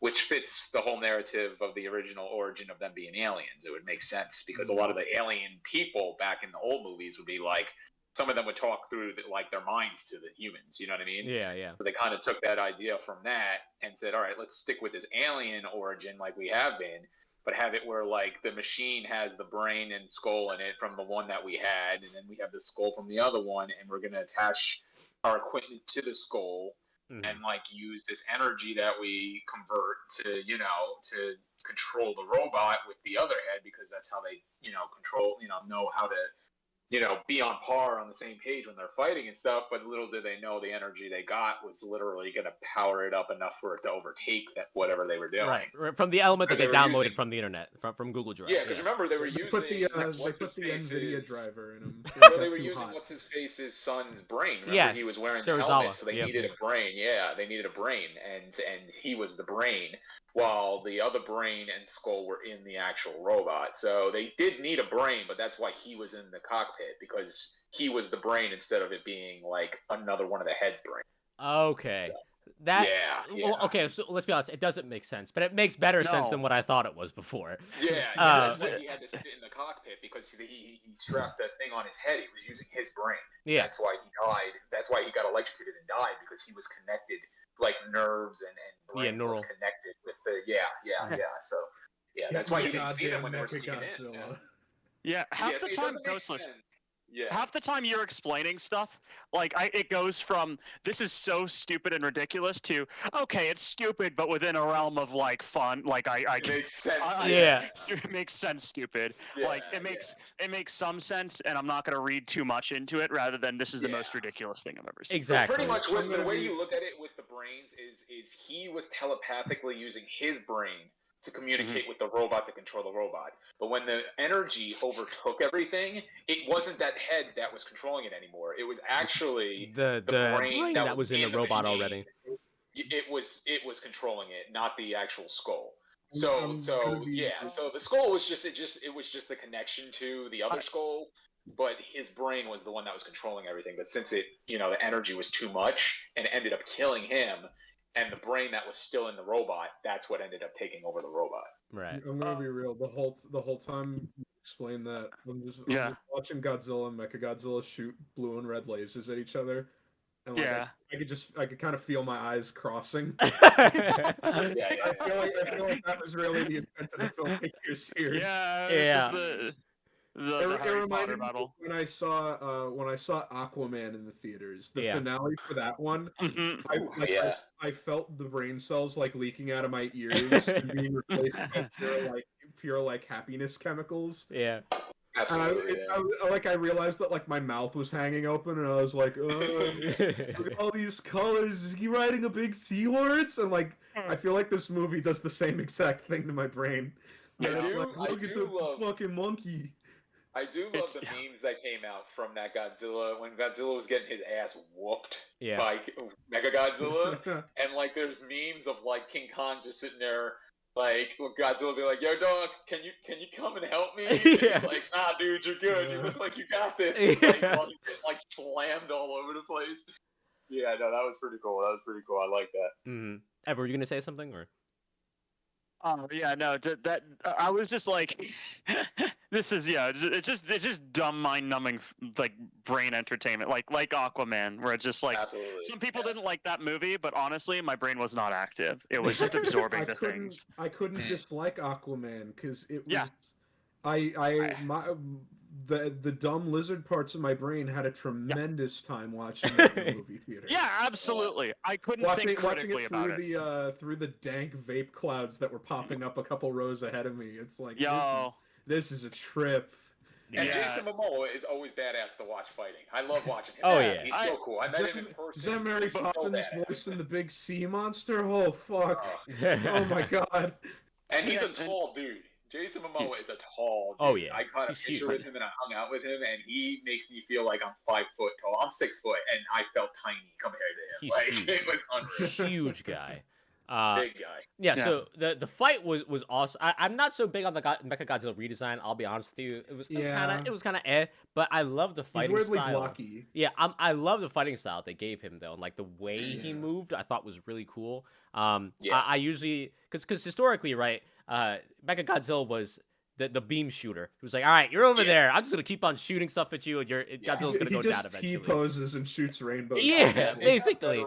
S4: which fits the whole narrative of the original origin of them being aliens. It would make sense because a lot of the alien people back in the old movies would be like, some of them would talk through like their minds to the humans, you know what I mean?
S1: Yeah, yeah.
S4: So they kind of took that idea from that and said, all right, let's stick with this alien origin like we have been, but have it where like the machine has the brain and skull in it from the one that we had, and then we have the skull from the other one, and we're going to attach our equipment to the skull and like use this energy that we convert to, you know, to control the robot with the other head, because that's how they, you know, control, you know how to, you know, be on par on the same page when they're fighting and stuff. But little did they know the energy they got was literally going to power it up enough for it to overtake that whatever they were doing.
S1: Right, from the element that they downloaded from the internet, from Google Drive.
S4: Yeah, because remember they were using
S2: they put the NVIDIA driver in them.
S4: So they were using what's-his-face's son's brain. Remember, he was wearing the helmet, so they needed a brain. Yeah, they needed a brain, and he was the brain, while the other brain and skull were in the actual robot. So they did need a brain, but that's why he was in the cockpit, because he was the brain instead of it being like another one of the head's brain.
S1: Okay.
S4: So,
S1: that
S4: yeah.
S1: Well, okay, so let's be honest, it doesn't make sense, but it makes better sense than what I thought it was before.
S4: Yeah, that's why he had to sit in the cockpit, because he strapped that thing on his head. He was using his brain.
S1: Yeah.
S4: That's why he died. That's why he got electrocuted and died, because he was connected, like nerves and brain was connected with the So that's why you didn't see them when they were sneaking in.
S3: Yeah, half the time, Ghostless.
S4: Yeah.
S3: Half the time you're explaining stuff, like it goes from this is so stupid and ridiculous to okay, it's stupid, but within a realm of like fun. Like
S4: it makes sense.
S3: It makes sense. Stupid. Like it makes some sense, and I'm not going to read too much into it. Rather than this is the most ridiculous thing I've ever seen.
S1: Exactly.
S4: So pretty much, the way you look at it with the brains is he was telepathically using his brain to communicate with the robot to control the robot. But when the energy overtook everything, it wasn't that head that was controlling it anymore. It was actually
S1: the brain that was in the robot
S4: machine.
S1: Already.
S4: It was controlling it, not the actual skull. So the skull was just the connection to the other skull, but his brain was the one that was controlling everything. But since it, the energy was too much and ended up killing him, and the brain that was still in the robot, that's what ended up taking over the robot.
S1: Right.
S2: I'm gonna be real. The whole time you explain that, I'm just watching Godzilla and Mechagodzilla shoot blue and red lasers at each other, and I could kind of feel my eyes crossing. I feel like that was really the intent of the filmmakers here.
S3: Yeah. the Harry Potter
S2: reminded me
S3: battle.
S2: when I saw Aquaman in the theaters, the
S1: Yeah.
S2: finale for that one.
S3: Mhm.
S2: I felt the brain cells like leaking out of my ears and being replaced by pure happiness chemicals.
S1: Yeah.
S4: Absolutely.
S2: I realized that like my mouth was hanging open and I was like, look at all these colors. Is he riding a big seahorse? And like, I feel like this movie does the same exact thing to my brain.
S4: I do
S2: Look at the fucking monkey.
S4: I do love the memes that came out from that Godzilla when Godzilla was getting his ass whooped by Mechagodzilla, and like there's memes of like King Kong just sitting there, like Godzilla be like, "Yo, dog, can you come and help me?" And he's like, "Nah, dude, you're good. You look like you got this." While he's getting, like slammed all over the place. Yeah, no, that was pretty cool. I like that.
S1: Mm-hmm. Ever, were you gonna say something or?
S3: Oh yeah, no, that I was just like, this is it's just dumb, mind-numbing like brain entertainment, like Aquaman, where it's just like some people didn't like that movie, but honestly, my brain was not active. It was just absorbing the things.
S2: I couldn't dislike Aquaman because it was the dumb lizard parts of my brain had a tremendous time watching it in the movie theater.
S3: Yeah, absolutely. I couldn't think critically about it.
S2: Through the dank vape clouds that were popping up a couple rows ahead of me. It's like, this is a trip.
S4: And Jason Momoa is always badass to watch fighting. I love watching him.
S1: Oh yeah,
S4: he's so cool. I met him in person.
S2: Is that Mary Poppins voicing the big sea monster? Oh fuck! Oh my god!
S4: And he's a tall dude. Jason Momoa is a tall dude.
S1: Oh yeah,
S4: I caught a picture with him and I hung out with him, and he makes me feel like I'm 5 foot tall. I'm 6 foot, and I felt tiny compared to him.
S1: He's huge.
S4: It was unreal.
S1: Huge guy.
S4: Big guy.
S1: Yeah, so the fight was awesome. I'm not so big on the Mechagodzilla redesign. I'll be honest with you. It was kind of but I love the fighting
S2: He's weirdly
S1: style.
S2: blocky.
S1: Yeah, I love the fighting style they gave him though, and like the way he moved, I thought was really cool. I usually because historically, right, Mechagodzilla was the beam shooter. He was like, all right, you're over there. I'm just gonna keep on shooting stuff at you, and Godzilla's gonna go down eventually.
S2: He poses and shoots rainbows.
S1: Yeah, basically.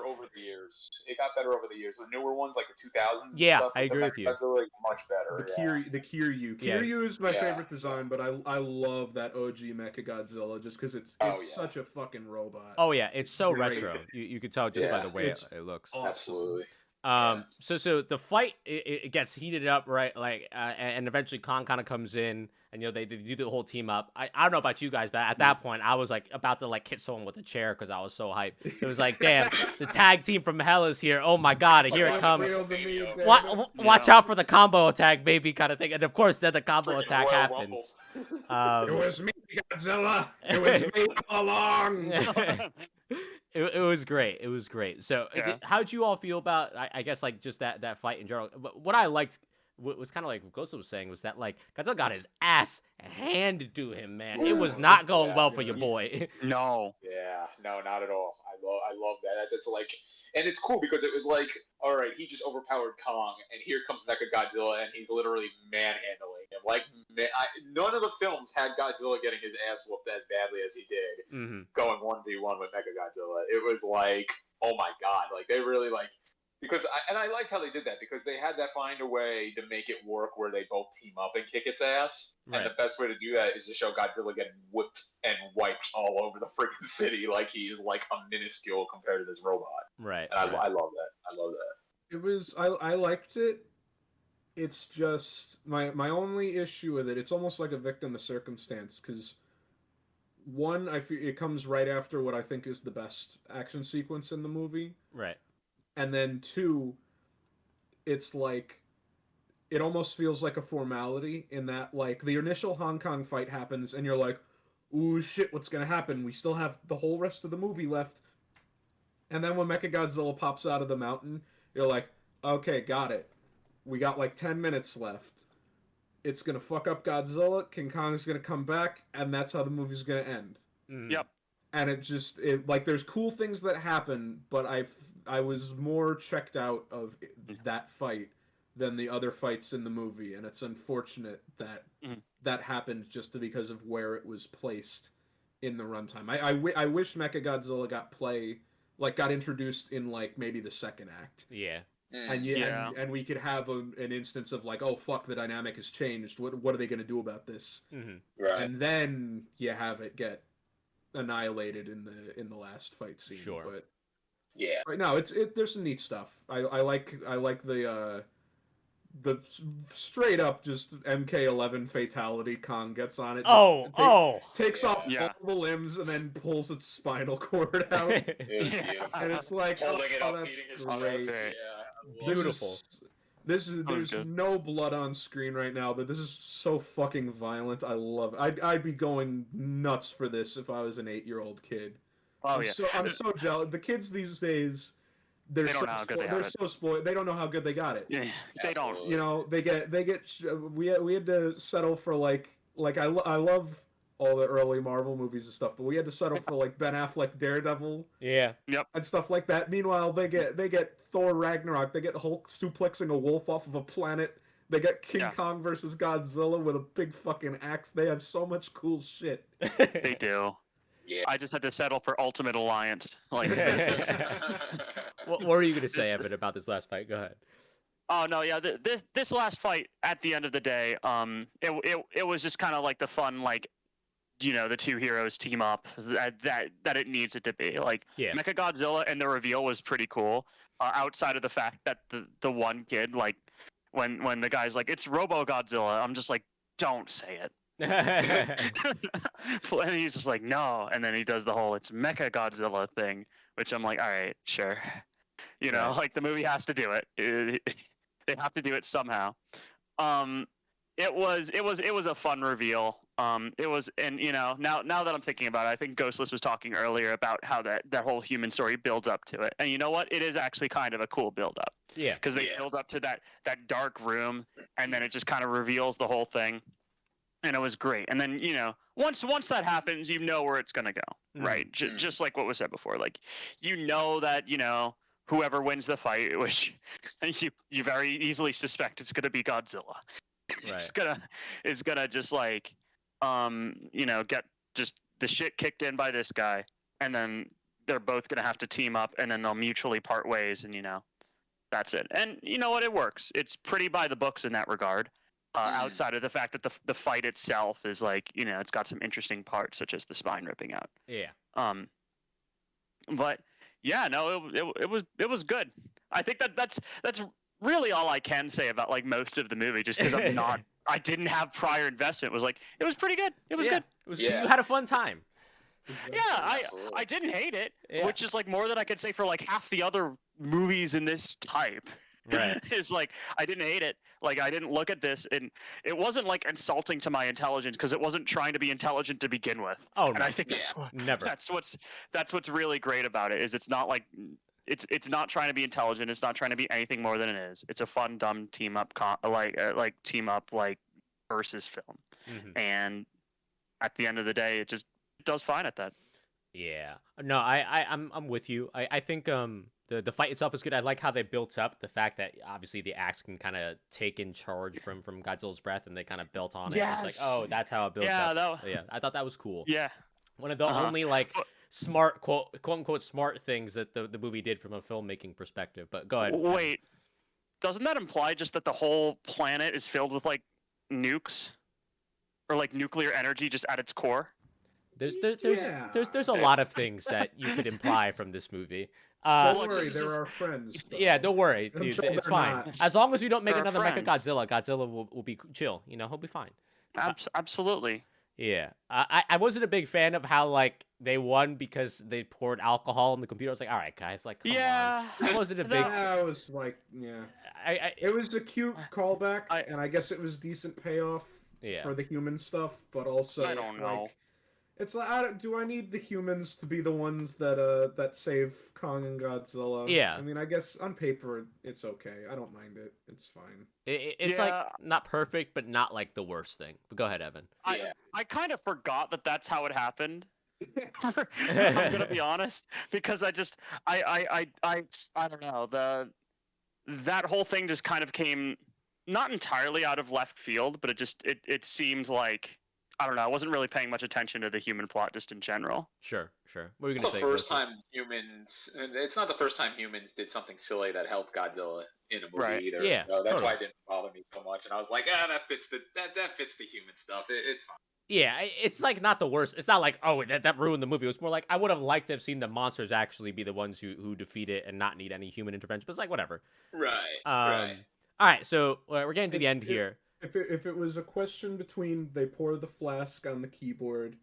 S4: It got better over the years. The newer ones, like the 2000s.
S1: Yeah,
S4: stuff,
S1: I agree with you.
S4: That's like much better.
S2: The Kiryu. Kiryu is my favorite design, but I love that OG Mechagodzilla just because it's such a fucking robot.
S1: Oh yeah, it's so retro. You could tell just by the way it looks.
S2: Awesome.
S4: Absolutely.
S1: So the fight it gets heated up, right? Like, and eventually Kong kind of comes in, and they do the whole team up. I don't know about you guys, but at that point I was like about to like hit someone with a chair because I was so hyped. It was like, damn, the tag team from hell is here. Oh my god, here it comes. Watch out for the combo attack, baby, kind of thing. And of course, then the combo attack happens.
S2: It was me, Godzilla. It was me all along.
S1: It was great. It was great. So, how'd you all feel about? I guess like just that fight in general. But what I liked was kind of like what Ghostless was saying was that like Godzilla got his ass handed to him, man. It was not going well for your boy.
S3: No.
S4: Yeah, no, not at all. I love that. That's like, and it's cool because it was like, all right, he just overpowered Kong, and here comes Mechagodzilla, and he's literally manhandling him. Like, none of the films had Godzilla getting his ass whooped as badly as he did, going 1v1 with Mechagodzilla. It was like, oh my god, like they really like. Because I liked how they did that because they had to find a way to make it work where they both team up and kick its ass. Right. And the best way to do that is to show Godzilla getting whipped and wiped all over the freaking city like he's like a minuscule compared to this robot.
S1: Right.
S4: And I love that. I love that.
S2: It was I liked it. It's just my only issue with it. It's almost like a victim of circumstance because one, I feel it comes right after what I think is the best action sequence in the movie.
S1: Right.
S2: And then two, it's like, it almost feels like a formality in that, like, the initial Hong Kong fight happens, and you're like, ooh, shit, what's gonna happen? We still have the whole rest of the movie left. And then when Mechagodzilla pops out of the mountain, you're like, okay, got it. We got, like, 10 minutes left. It's gonna fuck up Godzilla, King Kong's gonna come back, and that's how the movie's gonna end.
S3: Yep.
S2: And like, there's cool things that happen, but I was more checked out of that fight than the other fights in the movie, and it's unfortunate that that happened just because of where it was placed in the runtime. I wish Mechagodzilla got introduced in like maybe the second act.
S1: Yeah.
S2: and we could have an instance of like, oh fuck, the dynamic has changed. What are they going to do about this?
S4: Right.
S2: And then you have it get annihilated in the last fight scene.
S1: Sure.
S2: But
S4: yeah,
S2: right now there's some neat stuff. I like the straight up just MK11 fatality Kong gets on it. Takes off all the limbs and then pulls its spinal cord out. And it's like,
S4: holding it up,
S2: that's
S4: eating his
S2: great.
S1: Beautiful.
S2: There's no blood on screen right now, but this is so fucking violent. I love it. I'd be going nuts for this if I was an 8-year-old kid. I'm so jealous. The kids these days, they're so spoiled. They don't know how good they got it.
S3: Yeah, they don't.
S2: You know, they get. We had to settle for like I love all the early Marvel movies and stuff, but we had to settle for like Ben Affleck Daredevil.
S1: Yeah.
S3: Yep.
S2: And stuff like that. Meanwhile, they get Thor Ragnarok. They get Hulk suplexing a wolf off of a planet. They get King Kong versus Godzilla with a big fucking axe. They have so much cool shit.
S3: They do.
S4: Yeah.
S3: I just had to settle for Ultimate Alliance. Like.
S1: What were you gonna say, Evan, about this last fight? Go ahead.
S3: Oh no, yeah. This last fight, at the end of the day, it was just kind of like the fun, like, you know, the two heroes team up that it needs it to be. Like, Mechagodzilla and the reveal was pretty cool. Outside of the fact that the one kid, like, when the guy's like, it's Robo Godzilla, I'm just like, don't say it. And he's just like, no, and then he does the whole it's Mechagodzilla thing, which I'm like, all right, sure. You know, like the movie has to do it. They have to do it somehow. It was a fun reveal. It was, and you know, now that I'm thinking about it, I think Ghostless was talking earlier about how that whole human story builds up to it, and you know what? It is actually kind of a cool build up. Yeah. Because they build up to that dark room, and then it just kind of reveals the whole thing, and it was great. And then, you know, once that happens, you know where it's gonna go, right? Just like what was said before, like, you know that, you know, whoever wins the fight, which you very easily suspect it's gonna be Godzilla. Right. It's gonna just like, you know, get just the shit kicked in by this guy, and then they're both gonna have to team up, and then they'll mutually part ways, and you know, that's it. And you know what? It works. It's pretty by the books in that regard. Outside of the fact that the fight itself is like, you know, it's got some interesting parts, such as the spine ripping out. Yeah. But yeah, no, it was good. I think that's really all I can say about like most of the movie, just because I didn't have prior investment. It was like, it was pretty good. It was good.
S1: You had a fun time.
S3: Yeah, I didn't hate it, which is like more than I could say for like half the other movies in this type. Right. It's like, I didn't hate it. Like, I didn't look at this, and it wasn't like insulting to my intelligence, because it wasn't trying to be intelligent to begin with. Oh, and I think that's what's really great about it, is it's not like it's not trying to be intelligent. It's not trying to be anything more than it is. It's a fun, dumb team up team up versus film, and at the end of the day, it does fine at that.
S1: Yeah. No, I'm with you. I think the fight itself is good. I like how they built up the fact that obviously the axe can kind of take in charge from Godzilla's breath, and they kind of built on it. Yes. It's like, oh, that's how it builds up. Yeah, I thought that was cool. Yeah. One of the only smart quote unquote smart things that the movie did from a filmmaking perspective. But go ahead.
S3: Wait, doesn't that imply just that the whole planet is filled with like nukes or like nuclear energy just at its core?
S1: There's a lot of things that you could imply from this movie.
S2: Don't worry, they're our friends. Though.
S1: Yeah, don't worry, dude. It's fine. Not. As long as we don't make another Mechagodzilla, Godzilla will be chill. You know, he'll be fine.
S3: Absolutely.
S1: Yeah. I wasn't a big fan of how, like, they won because they poured alcohol in the computer. I was like, all right, guys, like, come on. I wasn't a big...
S2: I was like, it was a cute callback, and I guess it was decent payoff for the human stuff, but also...
S3: I don't know.
S2: It's like, do I need the humans to be the ones that save Kong and Godzilla? Yeah. I mean, I guess on paper it's okay. I don't mind it. It's fine.
S1: It's like not perfect, but not like the worst thing. But go ahead, Evan.
S3: I kind of forgot that's how it happened. I'm gonna be honest, because I don't know, that whole thing just kind of came not entirely out of left field, but it seemed like I don't know. I wasn't really paying much attention to the human plot just in general.
S1: Sure. What were you
S4: It's
S1: gonna say?
S4: the first
S1: Ghostless?
S4: time humans. And it's not the first time humans did something silly that helped Godzilla in a movie
S3: Right.
S4: either.
S1: Yeah,
S4: So that's
S1: totally.
S4: why it didn't bother me so much. And I was like, that fits the human stuff. It's fine.
S1: Yeah, it's like not the worst. It's not like, oh, that ruined the movie. It was more like I would have liked to have seen the monsters actually be the ones who defeat it and not need any human intervention. But it's like whatever.
S4: Right.
S1: All right, so we're getting to the end here.
S2: If it was a question between they pour the flask on the keyboard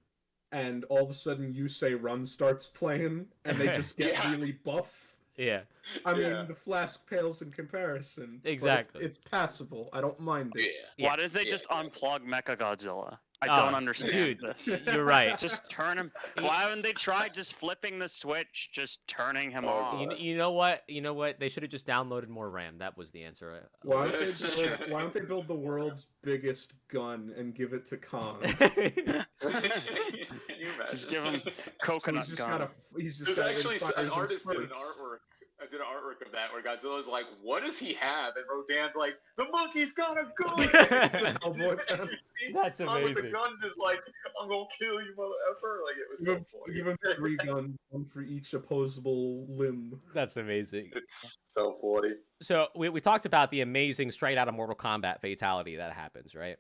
S2: and all of a sudden you say Run starts playing and they just get really buff,
S1: Yeah,
S2: I mean, the flask pales in comparison. but
S1: Exactly.
S2: It's passable. I don't mind it.
S1: Yeah.
S3: Why did they just unplug Mechagodzilla? I don't understand this.
S1: You're right.
S3: Just turn him. Why haven't they tried just flipping the switch, just turning him off?
S1: You know what? They should have just downloaded more RAM. That was the answer.
S2: Why don't they build the world's biggest gun and give it to Kong?
S4: Can you
S3: Just
S4: imagine?
S3: give him coconut gun.
S2: He's just
S4: There's
S2: got
S4: actually
S2: fires
S4: an
S2: and
S4: artist did an
S2: spurts.
S4: artwork. I did an artwork of that where Godzilla's like, "What does he have?" And Rodan's like, "The monkey's got a gun." It's the
S2: cowboy gun.
S1: That's
S4: Kong with the
S1: amazing.
S4: gun is like, "I'm gonna kill you, mother effer!" Like it was so funny.
S2: Give him 3 guns, 1 for each opposable limb.
S1: That's amazing.
S4: It's so funny.
S1: So we talked about the amazing straight out of Mortal Kombat fatality that happens, right?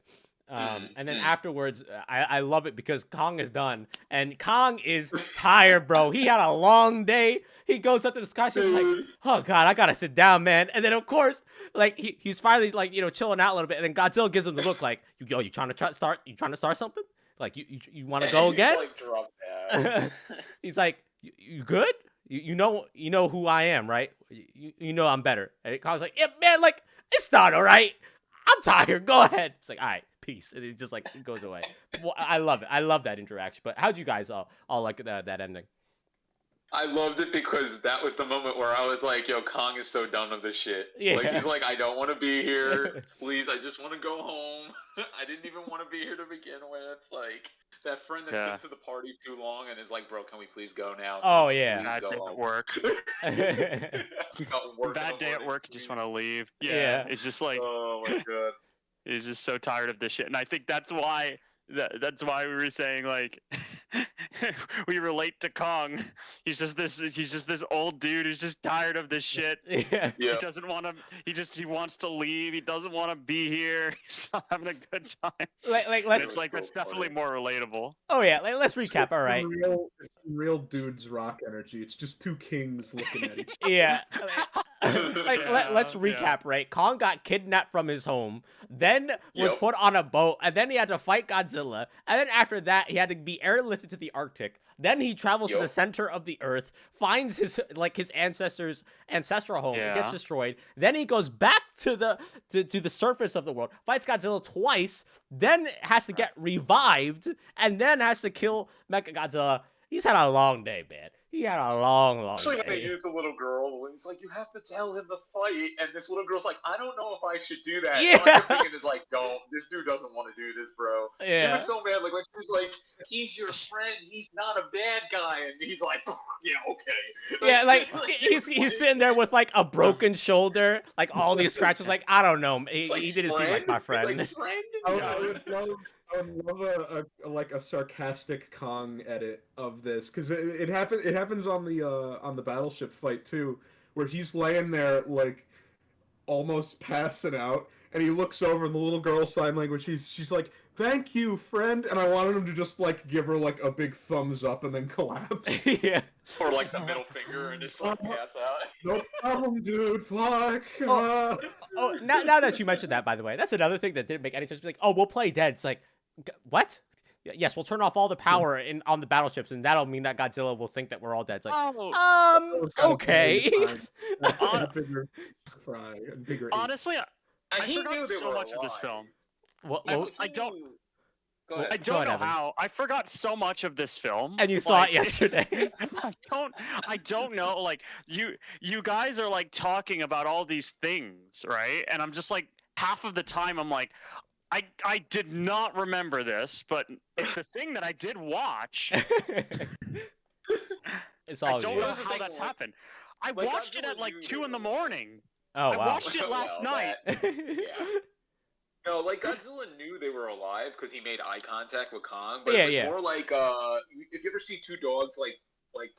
S1: And then afterwards, I love it because Kong is done, and Kong is tired, bro. He had a long day. He goes up to the skyscraper, he's like, "Oh God, I gotta sit down, man." And then of course, like he's finally like chilling out a little bit, and then Godzilla gives him the look like, you trying to start something? Like you want to go again?
S4: Like, drop down.
S1: He's like, you good? You know who I am, right? You know I'm better. And Kong's like, yeah, man, like it's not all right. I'm tired. Go ahead. It's like, all right, peace. And it just like it goes away. Well, I love it. I love that interaction. But how'd you guys all like that ending?
S4: I loved it because that was the moment where I was like, "Yo, Kong is so done with this shit."
S1: Yeah.
S4: Like he's like, "I don't want to be here. Please, I just want to go home. I didn't even want to be here to begin with." Like that friend that's been to the party too long and is like, "Bro, can we please go now?"
S1: Oh yeah.
S3: Bad day at work. Bad day at work. You just want to leave.
S1: Yeah.
S3: It's just like,
S4: oh my God.
S3: he's just so tired of this shit, and I think that's why we were saying like we relate to Kong. He's just this old dude who's just tired of this shit.
S1: Yeah.
S3: He doesn't want to. He wants to leave. He doesn't want to be here. He's not having a good time.
S1: Let's.
S3: It's like that's definitely more relatable.
S1: Oh yeah. Let's recap. All right.
S2: It's real dudes rock energy. It's just 2 kings looking at each other.
S1: Yeah. Let's recap, right? Kong got kidnapped from his home, then was put on a boat, and then he had to fight Godzilla, and then after that, he had to be airlifted to the Arctic. Then he travels to the center of the Earth, finds his ancestors' ancestral home, and gets destroyed. Then he goes back to the surface of the world, fights Godzilla twice, then has to get revived, and then has to kill Mechagodzilla. He's had a long day, man. He had a long
S4: Especially when they
S1: day.
S4: use the little girl, when it's like, "You have to tell him to fight," and this little girl's like, "I don't know if I should do that."
S1: Yeah.
S4: All I'm thinking is like, "Don't. This dude doesn't want to do this, bro."
S1: Yeah.
S4: He was so mad. Like when she was like, "He's your friend. He's not a bad guy," and he's like, "Yeah, okay."
S1: Yeah, like he's sitting there with like a broken shoulder, like all these scratches. Like I don't know, he didn't seem like my friend.
S4: It's like, friend?
S2: I would love a sarcastic Kong edit of this because it happens on the battleship fight too, where he's laying there like almost passing out, and he looks over and the little girl sign language. She's like, "Thank you, friend," and I wanted him to just like give her like a big thumbs up and then collapse.
S1: Yeah.
S4: Or like the middle finger and just like pass out.
S2: No problem, dude. Fuck.
S1: Oh, now that you mentioned that, by the way, that's another thing that didn't make any sense. It's like, oh, we'll play dead. It's like, what? Yes, we'll turn off all the power on the battleships, and that'll mean that Godzilla will think that we're all dead. It's like, okay.
S2: Bigger
S3: Honestly, I
S4: He
S3: forgot
S4: knew they
S3: so
S4: were
S3: much of this
S4: alive.
S3: film. I don't
S4: Go ahead.
S3: I don't know
S1: Evan.
S3: how. I forgot so much of this film.
S1: And you saw it yesterday.
S3: I don't know. Like you guys are like talking about all these things, right? And I'm just like half of the time I'm like, I did not remember this, but it's a thing that I did watch.
S1: It's all
S3: I don't
S1: you.
S3: know how that's happened. I watched it at like 2 in the morning.
S1: Oh
S3: I
S1: wow.
S3: watched it last night.
S4: Yeah. No, like Godzilla knew they were alive because he made eye contact with Kong, but
S1: Yeah,
S4: it was
S1: yeah.
S4: more like if you ever see two dogs like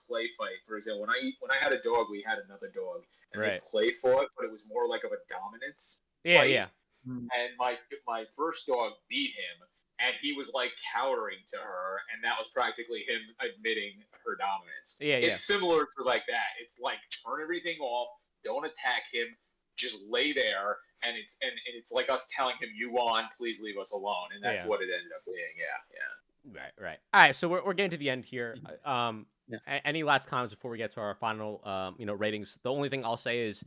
S4: play fight, for example, when I had a dog, we had another dog, and they
S1: Right.
S4: play fought, but it was more like of a dominance
S1: Yeah,
S4: fight.
S1: yeah.
S4: And my first dog beat him, and he was like cowering to her, and that was practically him admitting her dominance.
S1: Yeah, yeah.
S4: It's similar to like that. It's like turn everything off, don't attack him, just lay there, and it's like us telling him you won, please leave us alone, and that's what it ended up being. Yeah.
S1: Right. All right, so we're getting to the end here.
S3: Yeah.
S1: Any last comments before we get to our final, ratings? The only thing I'll say is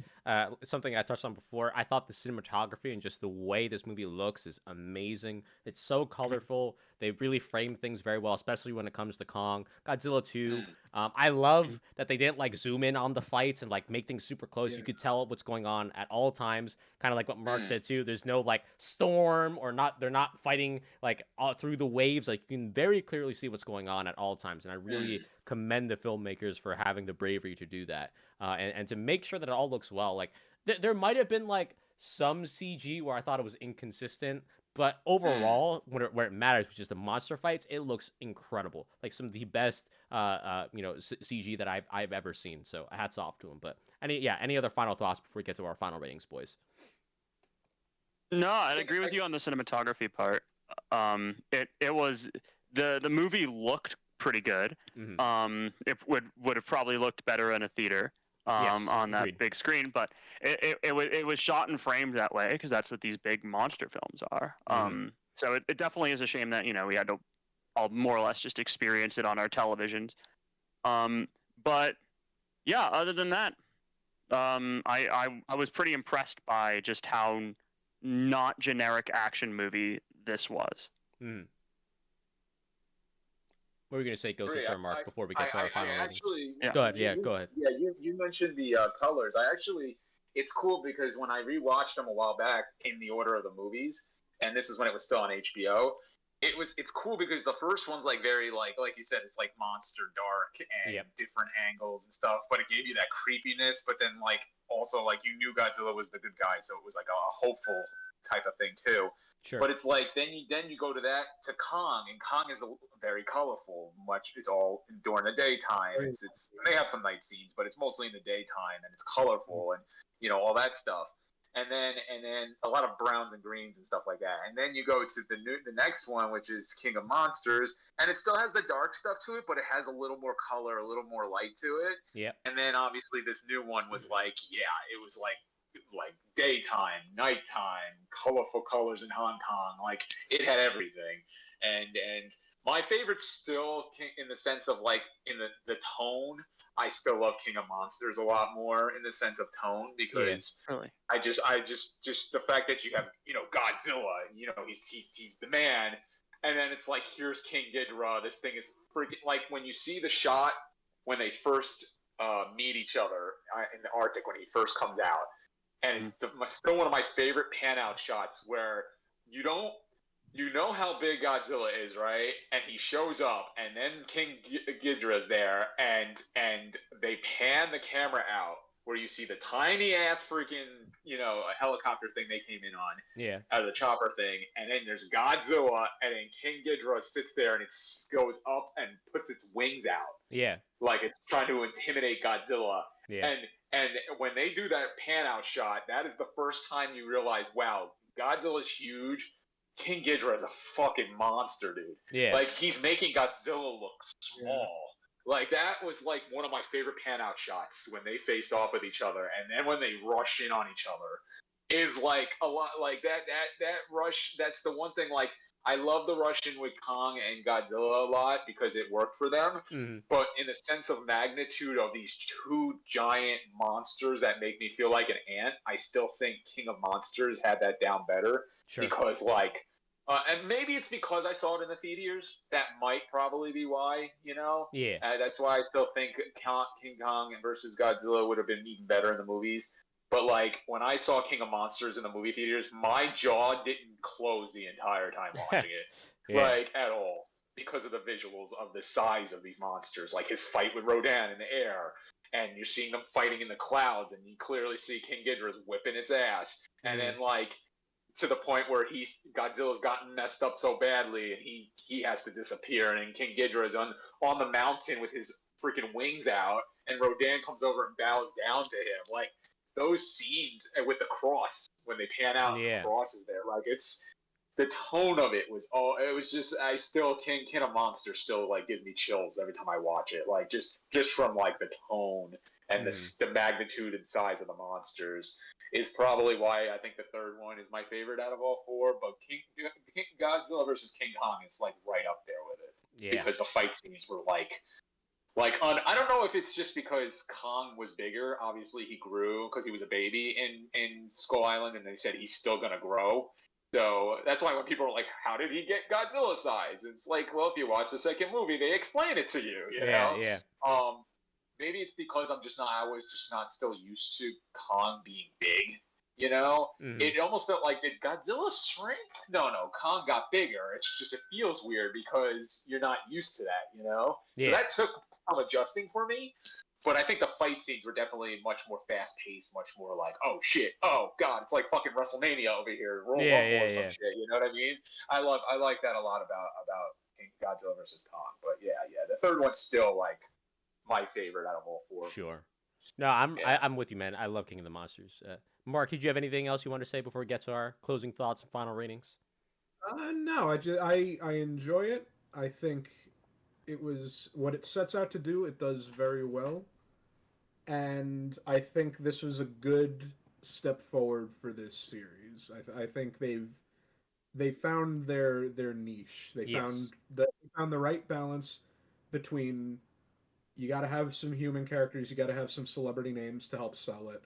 S1: something I touched on before. I thought the cinematography and just the way this movie looks is amazing. It's so colorful. They really framed things very well, especially when it comes to Kong. Godzilla 2. I love that they didn't like zoom in on the fights and like make things super close. You could tell what's going on at all times. Kind of like what Mark said too. There's no like storm or not. They're not fighting like through the waves. Like you can very clearly see what's going on at all times. And I really commend the filmmakers for having the bravery to do that and to make sure that it all looks well. Like there might have been like some CG where I thought it was inconsistent, but overall, where it matters, which is the monster fights, it looks incredible. Like some of the best, CG that I've ever seen. So hats off to them. But any other final thoughts before we get to our final ratings, boys?
S3: No, I'd agree with you on the cinematography part. It was the movie looked pretty good. It would have probably looked better in a theater. On that
S1: agreed.
S3: big screen, but it was shot and framed that way because that's what these big monster films are. So it definitely is a shame that we had to all more or less just experience it on our televisions. But yeah, other than that, I was pretty impressed by just how not generic action movie this was.
S1: What were you going to say, Ghostless or Mark, before we get to our final ratings?
S4: Actually,
S1: Go ahead. Go ahead.
S4: Yeah, you mentioned the colors. It's cool because when I rewatched them a while back in the order of the movies, and this is when it was still on HBO, it's cool because the first one's like very like you said, it's like monster dark and different angles and stuff, but it gave you that creepiness. But then like also like you knew Godzilla was the good guy, so it was like a hopeful type of thing too.
S1: Sure.
S4: But it's like then you go to Kong, and Kong is very colorful. It's all during the daytime. It's they have some night scenes, but it's mostly in the daytime, and it's colorful and all that stuff. And then a lot of browns and greens and stuff like that. And then you go to the next one, which is King of Monsters, and it still has the dark stuff to it, but it has a little more color, a little more light to it.
S1: Yeah.
S4: And then obviously this new one was like, it was like daytime, nighttime, colorful colors in Hong Kong. Like it had everything. And my favorite still in the sense of like in the tone, I still love King of Monsters a lot more in the sense of tone because
S3: really?
S4: I just the fact that you have Godzilla, he's the man, and then it's like here's King Ghidorah. This thing is freaking like when you see the shot when they first meet each other in the Arctic when he first comes out. And it's still one of my favorite pan-out shots where you know how big Godzilla is, right? And he shows up, and then King Ghidorah's there, and they pan the camera out where you see the tiny-ass freaking, helicopter thing they came in on. Out of the chopper thing. And then there's Godzilla, and then King Ghidorah sits there, and it goes up and puts its wings out.
S1: Yeah.
S4: Like it's trying to intimidate Godzilla.
S1: Yeah.
S4: And when they do that pan-out shot, that is the first time you realize, wow, Godzilla's huge. King Ghidorah is a fucking monster, dude.
S1: Yeah.
S4: Like, he's making Godzilla look small. Like, that was, like, one of my favorite pan-out shots when they faced off with each other. And then when they rush in on each other is, like, a lot, like, that rush, that's the one thing, like, I love the rush in with Kong and Godzilla a lot because it worked for them. But in the sense of magnitude of these two giant monsters that make me feel like an ant, I still think King of Monsters had that down better. Sure. Because, like, and maybe it's because I saw it in the theaters. That might probably be why, Yeah. That's why I still think King Kong versus Godzilla would have been even better in the movies. But, like, when I saw King of Monsters in the movie theaters, my jaw didn't close the entire time watching it. Like, at all. Because of the visuals of the size of these monsters. Like, his fight with Rodan in the air. And you're seeing them fighting in the clouds. And you clearly see King Ghidorah's whipping its ass. And then, like, to the point where Godzilla's gotten messed up so badly, and he has to disappear, and King Ghidorah is on the mountain with his freaking wings out, and Rodan comes over and bows down to him. Like those scenes with the cross when they pan out and the cross is there, like it's the tone of it was just King of Monsters still like gives me chills every time I watch it. Like just from like the tone and the magnitude and size of the monsters is probably why I think the third one is my favorite out of all four. But King Godzilla versus King Kong is like right up there with it because the fight scenes were I don't know if it's just because Kong was bigger. Obviously, he grew because he was a baby in Skull Island, and they said he's still gonna grow. So that's why when people are like, "How did he get Godzilla size?" It's like, well, if you watch the second movie, they explain it to you. You know?
S1: Yeah.
S4: Maybe it's because I was just not still used to Kong being big. You know, it almost felt like, did Godzilla shrink? No, Kong got bigger. It's just, it feels weird because you're not used to that, you know? So that took some adjusting for me. But I think the fight scenes were definitely much more fast-paced, much more like, oh, shit, oh, God, it's like fucking WrestleMania over here, Royal Rumble or some shit, you know what I mean? I like that a lot about Godzilla versus Kong. But yeah, the third one's still, like, my favorite out of all four.
S1: Sure. No, I'm with you, man. I love King of the Monsters. Mark, did you have anything else you want to say before we get to our closing thoughts and final ratings?
S2: No, I enjoy it. I think it was what it sets out to do. It does very well, and I think this was a good step forward for this series. I think they found their niche. They found the right balance between, you got to have some human characters, you got to have some celebrity names to help sell it,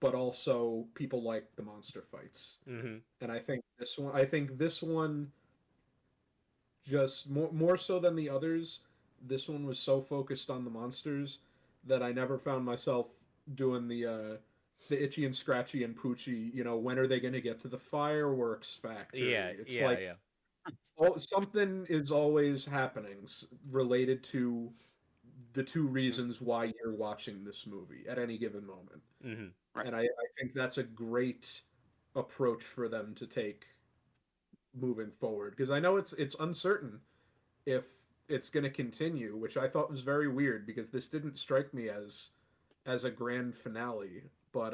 S2: but also people like the monster fights. And I think this one just more so than the others, this one was so focused on the monsters that I never found myself doing the itchy and scratchy and poochy, you know, when are they going to get to the fireworks factory? Something is always happening related to the two reasons why you're watching this movie at any given moment.
S3: Right.
S2: And I think that's a great approach for them to take moving forward, because I know it's uncertain if it's going to continue, which I thought was very weird because this didn't strike me as a grand finale, but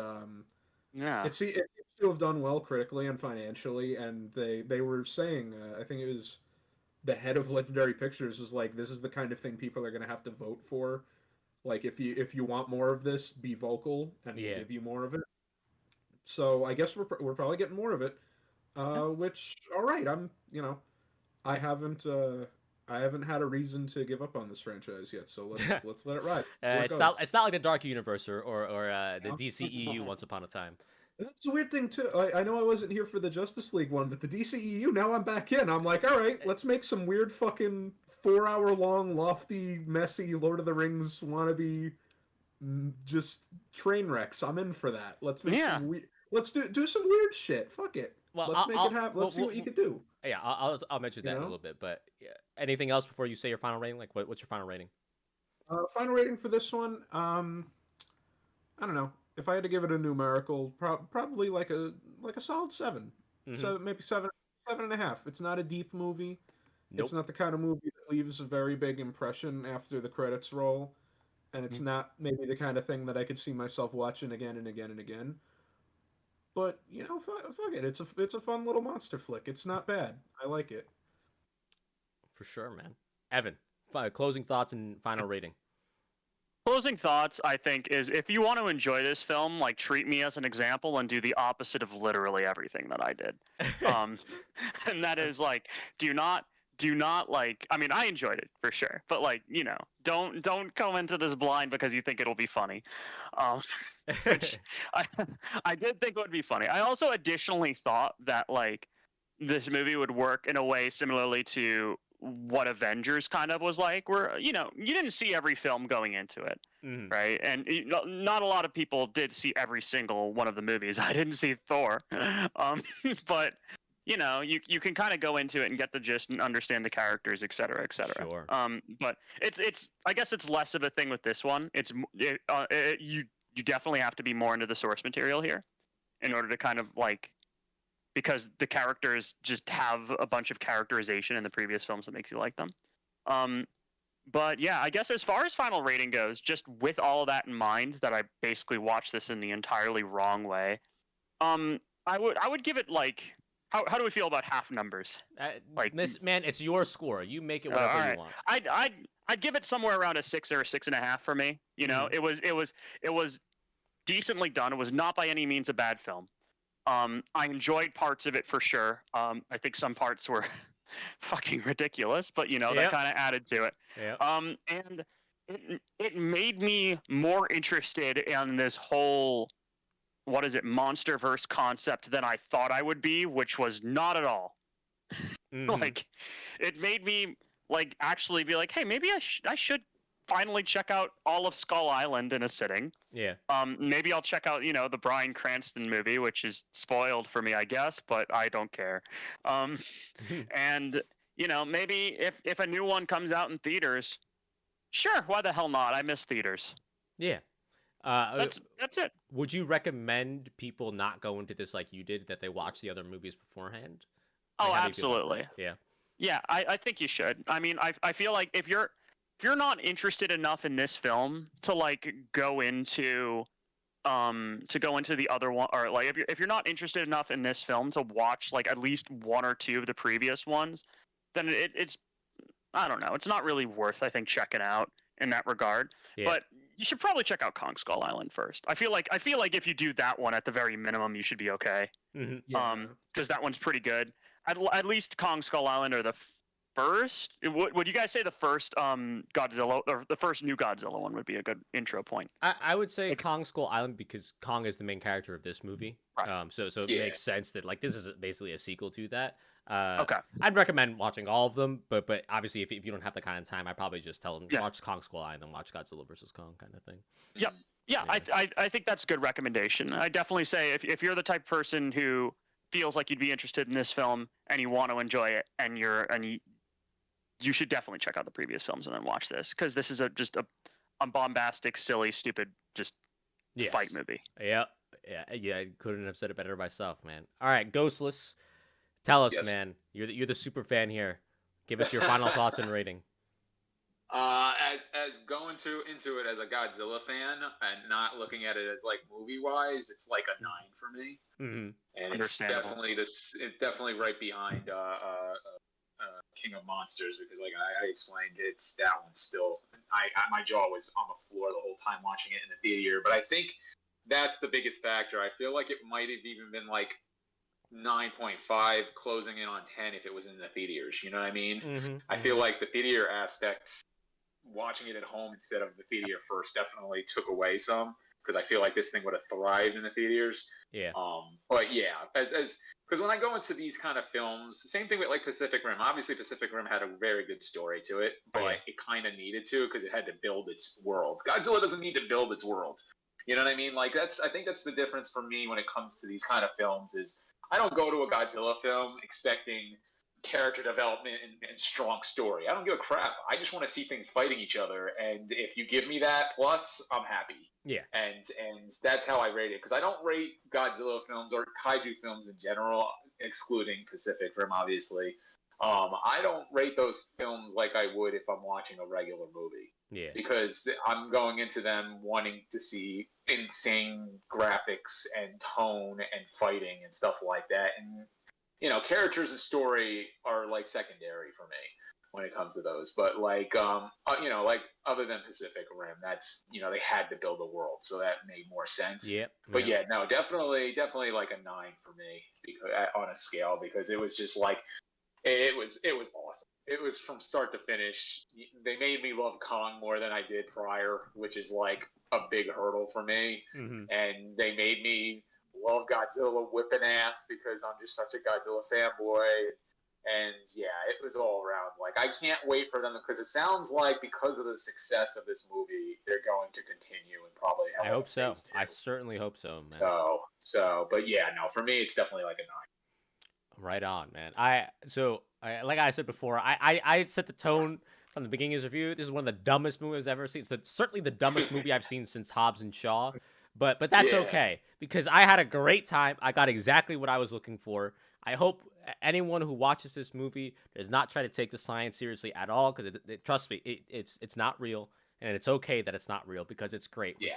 S2: it seems to have done well critically and financially, and they were saying, I think it was the head of Legendary Pictures was like, this is the kind of thing people are going to have to vote for. Like, if you want more of this, be vocal, and we'll give you more of it. So I guess we're probably getting more of it. Which, all right, I haven't had a reason to give up on this franchise yet, so let's let it ride.
S1: It's not like the Dark Universe or the DCEU once upon a time.
S2: That's a weird thing too. I know I wasn't here for the Justice League one, but the DCEU, now I'm back in. I'm like, all right, let's make some weird fucking 4-hour-long, lofty, messy Lord of the Rings wannabe just train wrecks. I'm in for that. Let's make let's do some weird shit. Fuck it.
S1: Well,
S2: let's make it happen. Let's see what you can do.
S1: Yeah, I'll mention that in a little bit. But anything else before you say your final rating? Like, what's your final rating?
S2: Final rating for this one, I don't know. If I had to give it a numerical, probably like a solid 7. So maybe 7.5. It's not a deep movie.
S1: Nope.
S2: It's not the kind of movie that leaves a very big impression after the credits roll, and it's not maybe the kind of thing that I could see myself watching again and again and again. But you know, fuck it. It's a fun little monster flick. It's not bad. I like it.
S1: For sure, man. Evan, closing thoughts and final rating.
S3: Closing thoughts, I think, is if you want to enjoy this film, like, treat me as an example and do the opposite of literally everything that I did. And that is, like, do not like, I mean, I enjoyed it for sure, but, like, you know, don't go into this blind because you think it'll be funny. Which I did think it would be funny. I also additionally thought that, like, this movie would work in a way similarly to what Avengers kind of was like, where, you know, you didn't see every film going into it, right? And not a lot of people did see every single one of the movies. I didn't see Thor, but you know, you can kind of go into it and get the gist and understand the characters, et cetera, et cetera.
S1: Sure.
S3: But it's I guess it's less of a thing with this one. You definitely have to be more into the source material here in order to kind of like because the characters just have a bunch of characterization in the previous films that makes you like them. But yeah, I guess as far as final rating goes, just with all of that in mind, that I basically watched this in the entirely wrong way, I would give it like, how do we feel about half numbers?
S1: Like this, man, it's your score. You make it whatever you want.
S3: I'd give it somewhere around a 6 or a 6.5 for me. You know, it was decently done. It was not by any means a bad film. I enjoyed parts of it for sure. I think some parts were fucking ridiculous, but you know, that kind of added to it. And it made me more interested in this whole, what is it, MonsterVerse concept than I thought I would be, which was not at all. Like, it made me like actually be like, hey, maybe I should finally check out all of Skull Island in a sitting. Maybe I'll check out, you know, the Bryan Cranston movie, which is spoiled for me, I guess, but I don't care. And you know, maybe if a new one comes out in theaters, sure, why the hell not? I miss theaters. That's it.
S1: Would you recommend people not go into this like you did, that they watch the other movies beforehand?
S3: Oh, absolutely. Yeah, I think you should. I mean, I feel like if you're not interested enough in this film to like go into the other one, or like if you're not interested enough in this film to watch like at least one or two of the previous ones, then it's, I don't know, it's not really worth, I think, checking out in that regard. But you should probably check out Kong Skull Island first. I feel like if you do that one, at the very minimum, you should be okay. Because that one's pretty good. At least Kong Skull Island or the first. Would you guys say the first Godzilla, or the first new Godzilla one, would be a good intro point?
S1: I would say Kong Skull Island, because Kong is the main character of this movie. So it makes sense that like this is basically a sequel to that. I'd recommend watching all of them, but obviously if you don't have the kind of time, I probably just tell them watch Kong Skull Island and watch Godzilla vs. Kong kind of thing. Yeah. I think that's a good recommendation. I definitely say if you're the type of person who feels like you'd be interested in this film and you want to enjoy it, and you should definitely check out the previous films and then watch this, because this is just a bombastic, silly, stupid, just fight movie. Yeah. I couldn't have said it better myself, man. All right, Ghostless, tell us, man. You're the super fan here. Give us your final thoughts and rating.
S4: As going into it as a Godzilla fan and not looking at it as like movie wise, it's like a 9 for me. And it's definitely right behind King of Monsters, because like I explained, that one's still, my jaw was on the floor the whole time watching it in the theater. But I think that's the biggest factor. I feel like it might have even been like 9.5 closing in on 10 if it was in the theaters. You know what I mean? I feel like the theater aspects, watching it at home instead of the theater first, definitely took away some, because I feel like this thing would have thrived in the theaters. But yeah, because when I go into these kind of films, the same thing with like Pacific Rim. Obviously, Pacific Rim had a very good story to it, but it kind of needed to, because it had to build its world. Godzilla doesn't need to build its world. You know what I mean? Like I think that's the difference for me when it comes to these kind of films. Is I don't go to a Godzilla film expecting character development and strong story. I don't give a crap. I just want to see things fighting each other, and if you give me that plus, I'm happy. And that's how I rate it, because I don't rate Godzilla films or kaiju films in general, excluding Pacific Rim, obviously. I don't rate those films like I would if I'm watching a regular movie. Because I'm going into them wanting to see insane graphics and tone and fighting and stuff like that. And you know, characters and story are like secondary for me when it comes to those. But like, you know, like other than Pacific Rim, that's, you know, they had to build a world, so that made more sense. But yeah, no, definitely like a 9 for me, because on a scale, because it was just like, it was awesome. It was from start to finish. They made me love Kong more than I did prior, which is like a big hurdle for me. And they made me love Godzilla whipping ass, because I'm just such a Godzilla fanboy. And yeah, it was all around. Like, I can't wait for them, because it sounds like because of the success of this movie, they're going to continue and probably have.
S1: I hope so. I certainly hope so, man.
S4: But yeah, no, for me, it's definitely like a 9.
S1: Right on, man. Like I said before, I set the tone from the beginning of this review. This is one of the dumbest movies I've ever seen. It's certainly the dumbest movie I've seen since Hobbs and Shaw. But that's okay, because I had a great time. I got exactly what I was looking for. I hope anyone who watches this movie does not try to take the science seriously at all, because trust me, it's not real, and it's okay that it's not real because it's great.
S4: Yeah.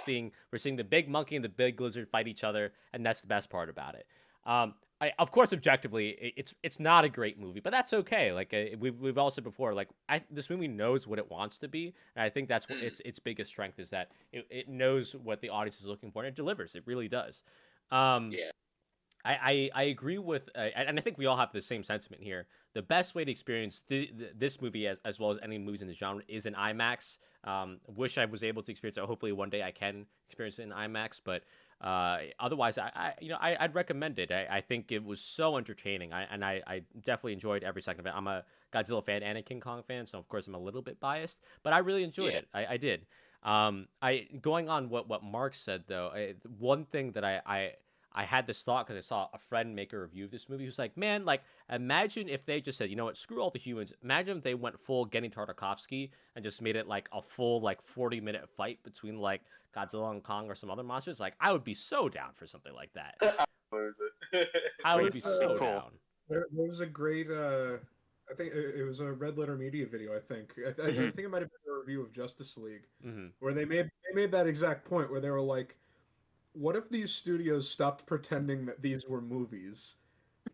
S1: We're seeing the big monkey and the big lizard fight each other, and that's the best part about it. Of course, objectively, it's not a great movie, but that's okay. Like we've all said before, like this movie knows what it wants to be, and I think that's what its biggest strength is, that it knows what the audience is looking for, and it delivers. It really does.
S4: Yeah.
S1: I agree with, and I think we all have the same sentiment here. The best way to experience this movie, as well as any movies in the genre, is in IMAX. Wish I was able to experience it. Hopefully, one day I can experience it in IMAX. But otherwise, I'd recommend it. I think it was so entertaining, I definitely enjoyed every second of it. I'm a Godzilla fan and a King Kong fan, so of course I'm a little bit biased, but I really enjoyed it. I did. Going on what Mark said though, one thing that I had this thought because I saw a friend make a review of this movie. He was like, man, like, imagine if they just said, you know what, screw all the humans. Imagine if they went full Genny Tartakovsky and just made it like a full, like, 40-minute fight between, like, Godzilla and Kong or some other monsters. Like, I would be so down for something like that. I would be so down.
S2: There was a great, I think it was a Red Letter Media video, I think. I think it might have been a review of Justice League, where they made that exact point where they were like, what if these studios stopped pretending that these were movies,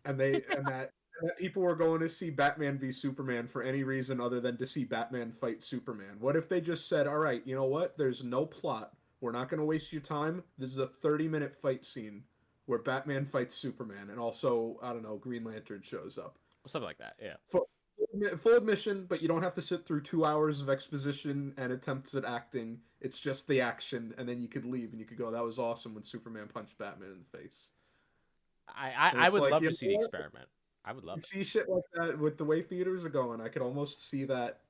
S2: and that people were going to see Batman v Superman for any reason other than to see Batman fight Superman? What if they just said, all right, you know what? There's no plot. We're not going to waste your time. This is a 30-minute fight scene where Batman fights Superman, and also, I don't know, Green Lantern shows up.
S1: Something like that, yeah.
S2: Full admission, but you don't have to sit through 2 hours of exposition and attempts at acting. It's just the action, and then you could leave and you could go, that was awesome when Superman punched Batman in the face.
S1: I would love to see the experiment. I would love it.
S2: See shit like that with the way theaters are going. I could almost see that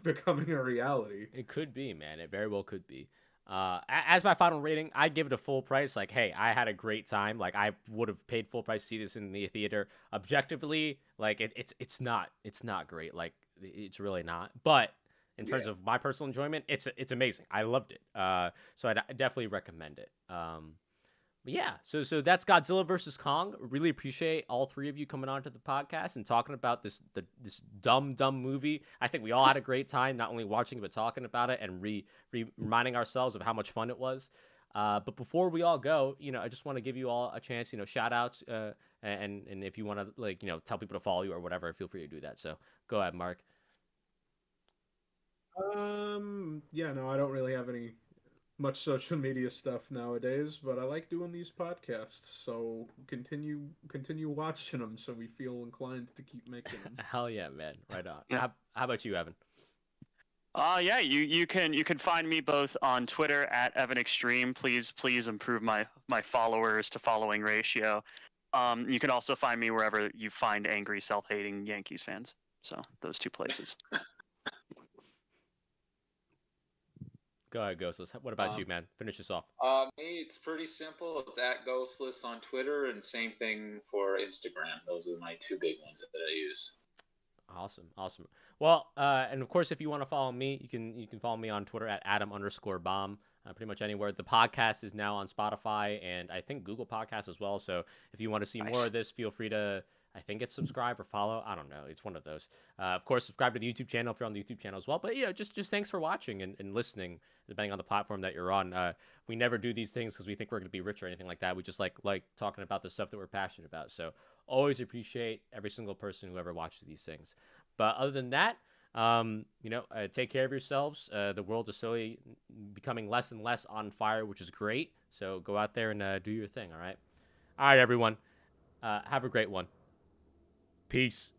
S2: becoming a reality.
S1: It could be, man. It very well could be. As my final rating, I'd give it a full price. Like, hey, I had a great time. Like, I would have paid full price to see this in the theater. Objectively, like, it's not great. Like, it's really not. But in terms of my personal enjoyment, it's amazing. I loved it. So I definitely recommend it. But yeah, so that's Godzilla versus Kong. Really appreciate all three of you coming on to the podcast and talking about this dumb movie. I think we all had a great time, not only watching it, but talking about it and reminding ourselves of how much fun it was. But before we all go, I just want to give you all a chance, shout outs, and if you want to tell people to follow you or whatever, feel free to do that. So go ahead, Mark.
S2: Yeah, no, I don't really have any much social media stuff nowadays, but I like doing these podcasts, so continue watching them so we feel inclined to keep making them.
S1: Hell yeah, man. Right on. Yeah. How about you, Evan?
S3: Yeah, you can find me both on Twitter at Evan Extreme. Please improve my followers to following ratio. You can also find me wherever you find angry, self-hating Yankees fans. So those two places.
S1: Go ahead, Ghostless. What about you, man? Finish this off.
S4: Me, it's pretty simple. It's at Ghostless on Twitter, and same thing for Instagram. Those are my two big ones that I use.
S1: Awesome. Well, and of course, if you want to follow me, you can follow me on Twitter at Adam_Bomb. Pretty much anywhere. The podcast is now on Spotify and I think Google Podcasts as well. So if you want to see more of this, feel free to, I think it's subscribe or follow. I don't know. It's one of those. Of course, subscribe to the YouTube channel if you're on the YouTube channel as well. But just thanks for watching and listening, depending on the platform that you're on. We never do these things because we think we're going to be rich or anything like that. We just like talking about the stuff that we're passionate about. So always appreciate every single person who ever watches these things. But other than that, take care of yourselves. The world is slowly becoming less and less on fire, which is great. So go out there and do your thing. All right, everyone. Have a great one. Peace.